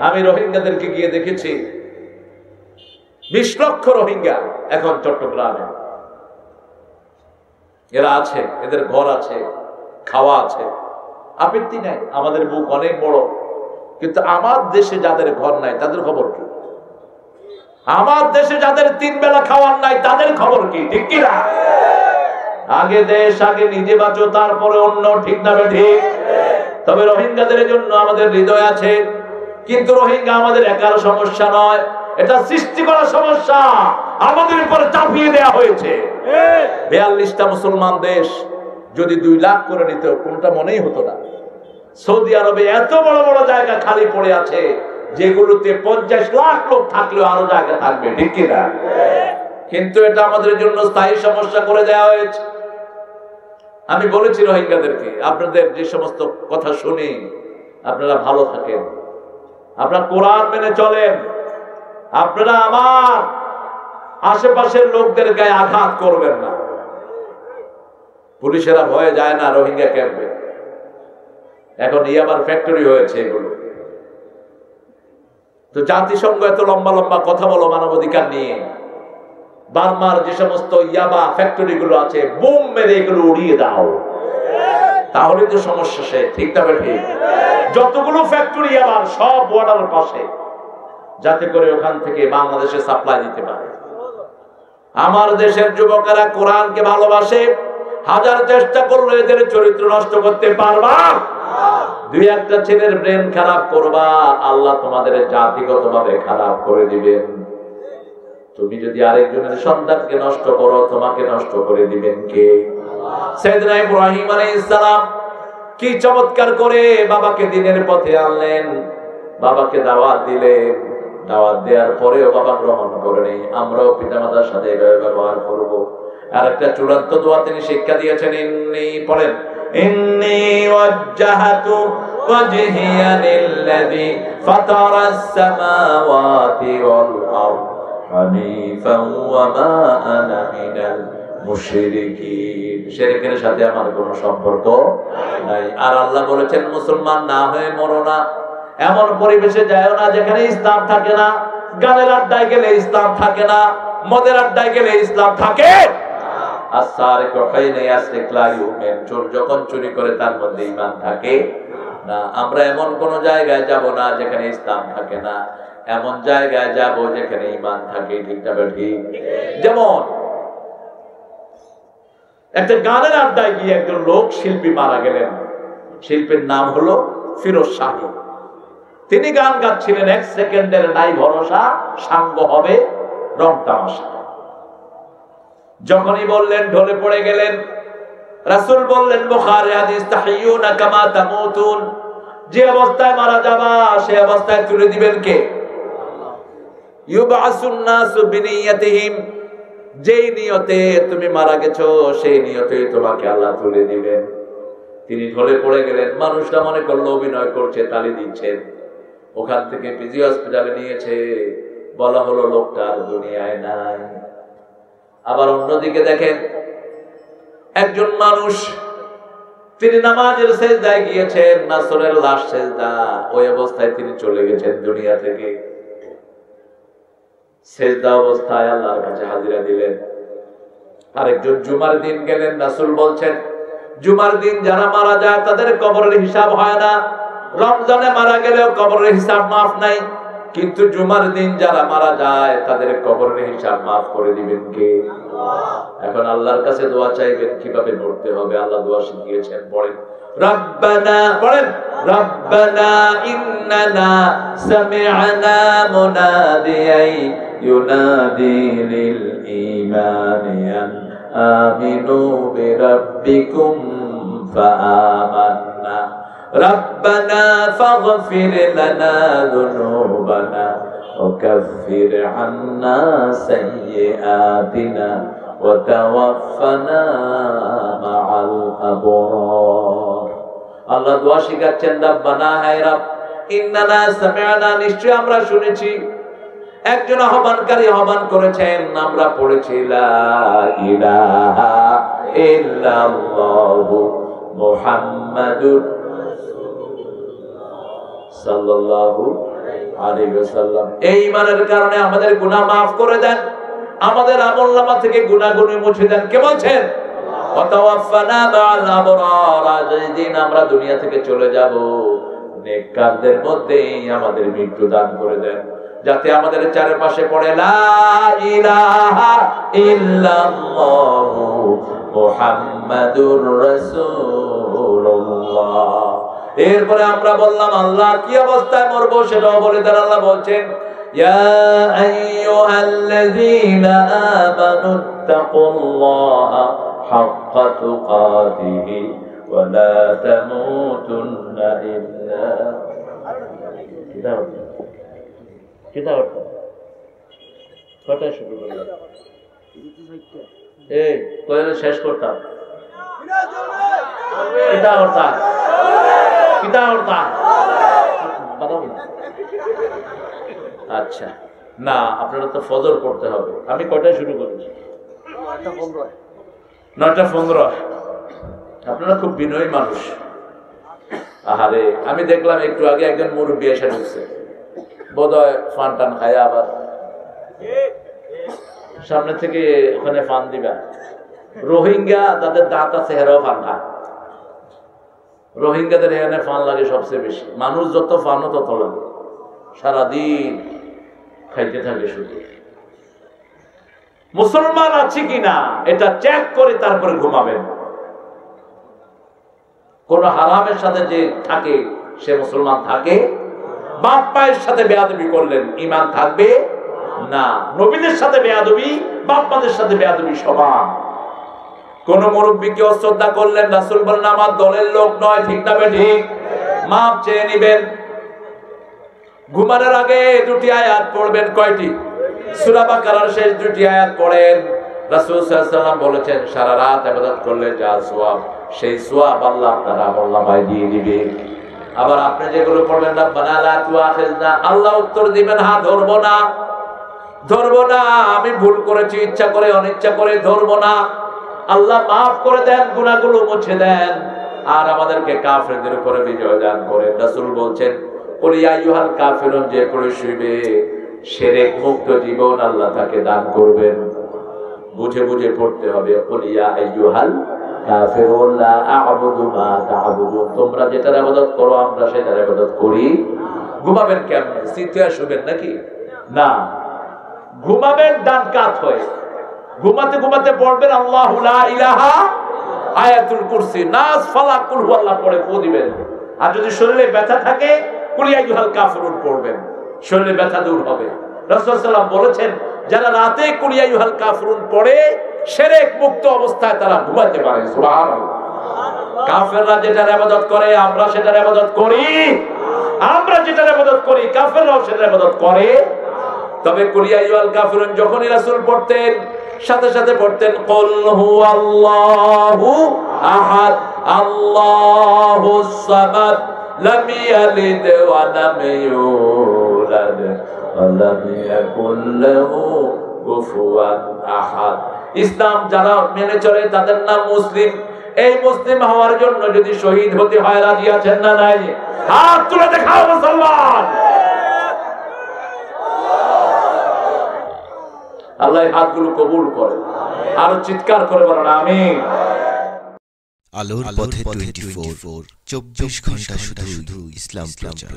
Speaker 1: আমি রোহিঙ্গাদেরকে গিয়ে দেখেছি, 20 লক্ষ রোহিঙ্গা এখন চট্টগ্রামে এরা আছে, এদের ঘর আছে, খাওয়া আছে, আপত্তি নাই, আমাদের বুক অনেক বড়। কিন্তু আমার দেশে যাদের ঘর নাই তাদের খবর কি? আমার দেশে যাদের 3 বেলা খাওয়ার নাই তাদের খবর কি? ঠিক কিনা? আগে দেশ, আগে নিজে বাঁচো, তারপরে অন্য, ঠিক না বেঠিক? তবে রোহিঙ্গাদের জন্য আমাদের হৃদয় আছে, কিন্তু রোহিঙ্গা আমাদের একার সমস্যা নয়, এটা সৃষ্টি করা সমস্যা, আমাদের উপরে চাপিয়ে দেওয়া হয়েছে। 42টা মুসলমান দেশ যদি 2 লাখ করে নিত কোনটা মনেই হতো না। সৌদি আরবে এত বড় বড় জায়গা খালি পড়ে আছে যেগুলোতে 50 লাখ লোক থাকলেও আরো জায়গা থাকবে, ঠিক কিনা? কিন্তু এটা আমাদের জন্য স্থায়ী সমস্যা করে দেওয়া হয়েছে। আমি বলেছি রোহিঙ্গাদেরকে, আপনাদের যে সমস্ত কথা শুনি আপনারা ভালো থাকেন, আপনারা কোরআন মেনে চলেন, আপনারা আমার আশেপাশের লোকদের গায়ে আঘাত করবেন না। পুলিশেরা ভয়ে যায় না রোহিঙ্গা ক্যাম্পে, এখন ইয়াবার ফ্যাক্টরি হয়েছে এগুলো। তো জাতিসংঘ এত লম্বা লম্বা কথা বলো মানবাধিকার নিয়ে, বার্মার যে সমস্ত ইয়াবা ফ্যাক্টরি গুলো আছে বুম মেরে এগুলো উড়িয়ে দাও, তাহলে তো সমস্যা শেষ, ঠিক না ঠিক? যতগুলো ফ্যাক্টরি আবার সব বর্ডারের পাশে, যাতে করে ওখান থেকে বাংলাদেশে সাপ্লাই দিতে পারে। আমার দেশের যুবকেরা কোরআনকে ভালোবাসে, হাজার চেষ্টা করলে এদের চরিত্র নষ্ট করতে পারবা? 2-1টা ছেলের ব্রেন খারাপ করবা, আল্লাহ তোমাদের জাতিগতভাবে খারাপ করে দিবেন। তুমি যদি আরেকজনের সন্তানকে নষ্ট করো, তোমাকে নষ্ট করে দিবেন কে? সাইয়েদনা ইব্রাহিম আলাইহিস সালাম কি চমৎকার করে বাবাকে দ্বীনের পথে আনলেন, বাবাকে দাওয়াত দিলেন, দাওয়াত দেওয়ার পরেও বাবা গ্রহণ করেনি। আমরাও পিতামাতার সাথে এভাবে ব্যবহার করব। আর একটা চূড়ান্ত দোয়া তিনি শিক্ষা দিয়েছেন, ইন্নী পড়েন, ইন্নী ওয়াজ্জাহাতু ওয়াজহিয়া লিল্লাযী ফাতারাস সামাওয়াতি ওয়াল আরদ হানিফান ওয়া মা আনা মিনাল মুশরিকিন। শিরকের সাথে আমার কোনো সম্পর্ক নাই। আর আল্লাহ বলেছেন মুসলমান না হয়ে মরো না, এমন পরিবেশে যায়ও না যেখানে ইসলাম থাকে না। গানের আড্ডায় গেলে ইসলাম থাকে না, মদের আড্ডায় গেলে ইসলাম থাকে। চোর যখন চুরি করে তার মধ্যে ঈমান থাকে না। আমরা এমন কোন জায়গায় যাব না যেখানে ইসলাম থাকে না, এমন জায়গায় যাব যেখানে ঈমান থাকে, ঠিক না ঠিক? যেমন একটা গানের আড্ডায় গিয়ে একজন লোক শিল্পী মারা গেলেন, শিল্পীর নাম হলো ফিরোজ শাহী। তিনি গান গাচ্ছিলেন, 1 সেকেন্ডের নাই ভরসা, সাঙ্গ হবে রং তামাশা। যখনই বললেন ঢলে পড়ে গেলেন। রাসূল বললেন বুখারী হাদিস, তাহিয়ুনা কামা তামুতুন, যে অবস্থায় মারা যাবা সেই অবস্থায় তুলে দিবেন কে? ইউবাসুন নাসু বিনিয়াতিহিম, যেই নিয়তে তুমি মারা গেছো সেই নিয়তেই তোমাকে আল্লাহ তুলে দিবেন। তিনি ঢলে পড়ে গেলেন, মানুষরা মনে করলো অভিনয় করছে, তালি দিচ্ছেন। ওখান থেকে পিজি হসপিটালে নিয়েছে, বলা হলো লোকটা আর দুনিয়ায় নাই। আবার অন্যদিকে দেখেন একজন মানুষ, তিনি নামাজের সেজদায় গিয়েছেন, নাসরের লাশ সেজদা, ওই অবস্থায় তিনি চলে গেছেন দুনিয়া থেকে। সেজদা অবস্থায় আল্লাহর কাছে হাজিরা দিলেন। আরেকজন জুমার দিন গেলেন, রাসূল বলছেন জুমার দিন যারা মারা যায় তাদের কবরের হিসাব হয় না। রমজানে মারা গেলেও কবরের হিসাব মাফ নাই, কিন্তু জুমার দিন যারা মারা যায় তাদের কবরের হিসাব মাফ করে দিবেন কে? এখন আল্লাহর কাছে দোয়া চাইবেন, কিভাবে পড়তে হবে আল্লাহ দোয়া শিখিয়েছেন, পড়েন রব্বানা পড়েন, রব্বানা ইন্নানা সামি'না মুনাদিয়ান ইউনাদি লিল ঈমানি আন আমিনু বিরাব্বিকুম ফাআমান্না রব্বানা ফাগফির লানা যুনুবানা ওয়া কাফির আন্না সাইয়্যাতিনা ওয়া তাওয়াফফানা মা'আল আবরার। আল্লাহ দোয়া শিখাচ্ছেন, রব্বানা হে রব ইন্নানা সামি'না, নিশ্চয় আমরা শুনেছি। একজন আহ্বানকারী আহ্বান করেছেন, আমরা পড়েছি লা ইলাহা ইল্লাল্লাহু মুহাম্মাদুর সাল্লাল্লাহু আলাইহি ওয়াসাল্লাম। এই ঈমানের কারণে আমাদের গুনাহ maaf করে দেন, আমাদের আমলনামা থেকে গুনাহগুলো মুছে দেন। কে বলছেন? ওয়া তাওয়াফফানা মা'আল আবরার, যেদিন আমরা দুনিয়া থেকে চলে যাব নেককারদের মধ্যেই আমাদের মৃত্যু দান করে দেন, যাতে আমাদের চারপাশে পড়ে লা ইলাহা ইল্লাল্লাহু মুহাম্মাদুর রাসূলুল্লাহ। এরপরে আমরা বললাম আল্লাহ কি অবস্থায় মরবো সেটাও বলে দেন। আল্লাহ বলছেন, ইয়া আইয়ুহাল্লাযীনা আমানুত্তাকুল্লাহা হাক্কা তুকাতিহি ওয়া লা তামুতুন্না ইল্লা কিতা করতে কটা শুরু করলাম, এই কয়টা শেষ করতাম, কিতা করতাম, কিতা করতাম। আচ্ছা না, আপনারা তো ফজর করতে হবে। আমি কয়টায় শুরু করেছি? 9:15। আপনারা খুব বিনয়ী মানুষ। আহারে, আমি দেখলাম একটু আগে একজন মুরব্বী এসে ঢুকছে, বোধহয় ফান টান খায়, আবার সামনে থেকে ওখানে ফান দিবা। রোহিঙ্গা যাদের দাঁত আছে হেরাও ফান খায়। রোহিঙ্গাদের এখানে ফান লাগে সবচেয়ে বেশি। মানুষ যত ফানও তত লাগে, সারাদিন খাইতে থাকে শুধু। মুসলমান আছে কিনা এটা চেক করে তারপরে ঘুমাবেন। কোন হারামের সাথে যে থাকে সে মুসলমান থাকে। বাপ মায়ের সাথে বেয়াদবি করলেন, ঈমান থাকবে না। নবীদের সাথে বেয়াদবি, বাপ মাদের সাথে বেয়াদবি সমান। কোন মুরব্বীকে অশ্রদ্ধা করলেন, রাসূল বলেন আমার দলের লোক নয়, ঠিক না বেঠিক? মাপ চেয়ে নিবেন। ঘুমানোর আগে দুটি আয়াত পড়বেন। কয়টি? সূরা বাকারার শেষ দুটি আয়াত পড়েন। রাসূল সাল্লাল্লাহু আলাইহি ওয়াসাল্লাম বলেছেন সারা রাত ইবাদত করলে যা সওয়াব, সেই সওয়াব আল্লাহ আপনার আমলনামায় দিয়ে দিবে। আবার আপনি যেগুলো পড়বেন রব্বানা লা তুআখিযনা, আল্লাহ উত্তর দিবেন হ্যাঁ ধরবো না, ধরবো না, আমি ভুল করেছি, ইচ্ছা করে অনিচ্ছা করে ধরবো না। আল্লাহ মাফ করে দেন, গুনাহগুলো মুছে দেন, আর আমাদেরকে কাফেরদের উপরে বিজয় দান করেন। রাসূল বলছেন কুল ইয়া আইয়ুহাল কাফিরুন, যে পড়ে শুইবে শিরক মুক্ত জীবন আল্লাহ তাকে দান করবেন। বুঝে বুঝে পড়তে হবে। কুল ইয়া আইয়ুহাল কাফিরুন লা আ'বুদু মা তা'বুদুন, তোমরা যেটার ইবাদত করো আমরা সেটার ইবাদত করি। ঘুমাবেন কেমনে? সিটিয়া শুবেন নাকি? না, ঘুমাবেন ডান কাত হয়ে। ঘুমাতে ঘুমাতে পড়বেন আল্লাহু লা ইলাহা, আয়াতুল কুরসি, নাস, ফালাক, কুল হুয়াল্লাহ পড়ে ফু দিবেন। আর যদি শরীরে ব্যথা থাকে কুল ইয়া আইয়ুহাল কাফিরুন পড়বেন, শরীরে ব্যথা দূর হবে। রাসূল সাল্লাল্লাহু আলাইহি ওয়াসাল্লাম বলেছেন যারা রাতে কুল ইয়া আইয়ুহাল কাফিরুন পড়ে শিরক মুক্ত অবস্থায় তারা ঘুমাতে পারে। সুবহানাল্লাহ। কাফেররা যেটার ইবাদত করে আমরা সেটার ইবাদত করি, আমরা যেটার ইবাদত করি কাফেররাও সেটার ইবাদত করে। তবে কুল ইয়া আইয়ুহাল কাফিরুন যখনই রাসূল পড়তেন সাথে সাথে পড়তেন কুল হুয়াল্লাহু আহাদ আল্লাহুস সামাদ লাম ইয়ালিদ ওয়া লাম ইউলাদ ওয়া লাম ইয়াকুল লাহু কুফুয়ান আহাদ। ইসলাম যারা মেনে চলে তাদের নাম মুসলিম। এই মুসলিম হওয়ার জন্য যদি শহীদ হতে হয় রাজি আছেন না নাই? হাত তুলে দেখাও মুসলমান। আল্লাহ হাতগুলো কবুল করে। আর চিৎকার করে বলেন আমিন।
Speaker 2: আলোর পথে 24, 24 ঘন্টা শুধু ইসলাম প্রচার।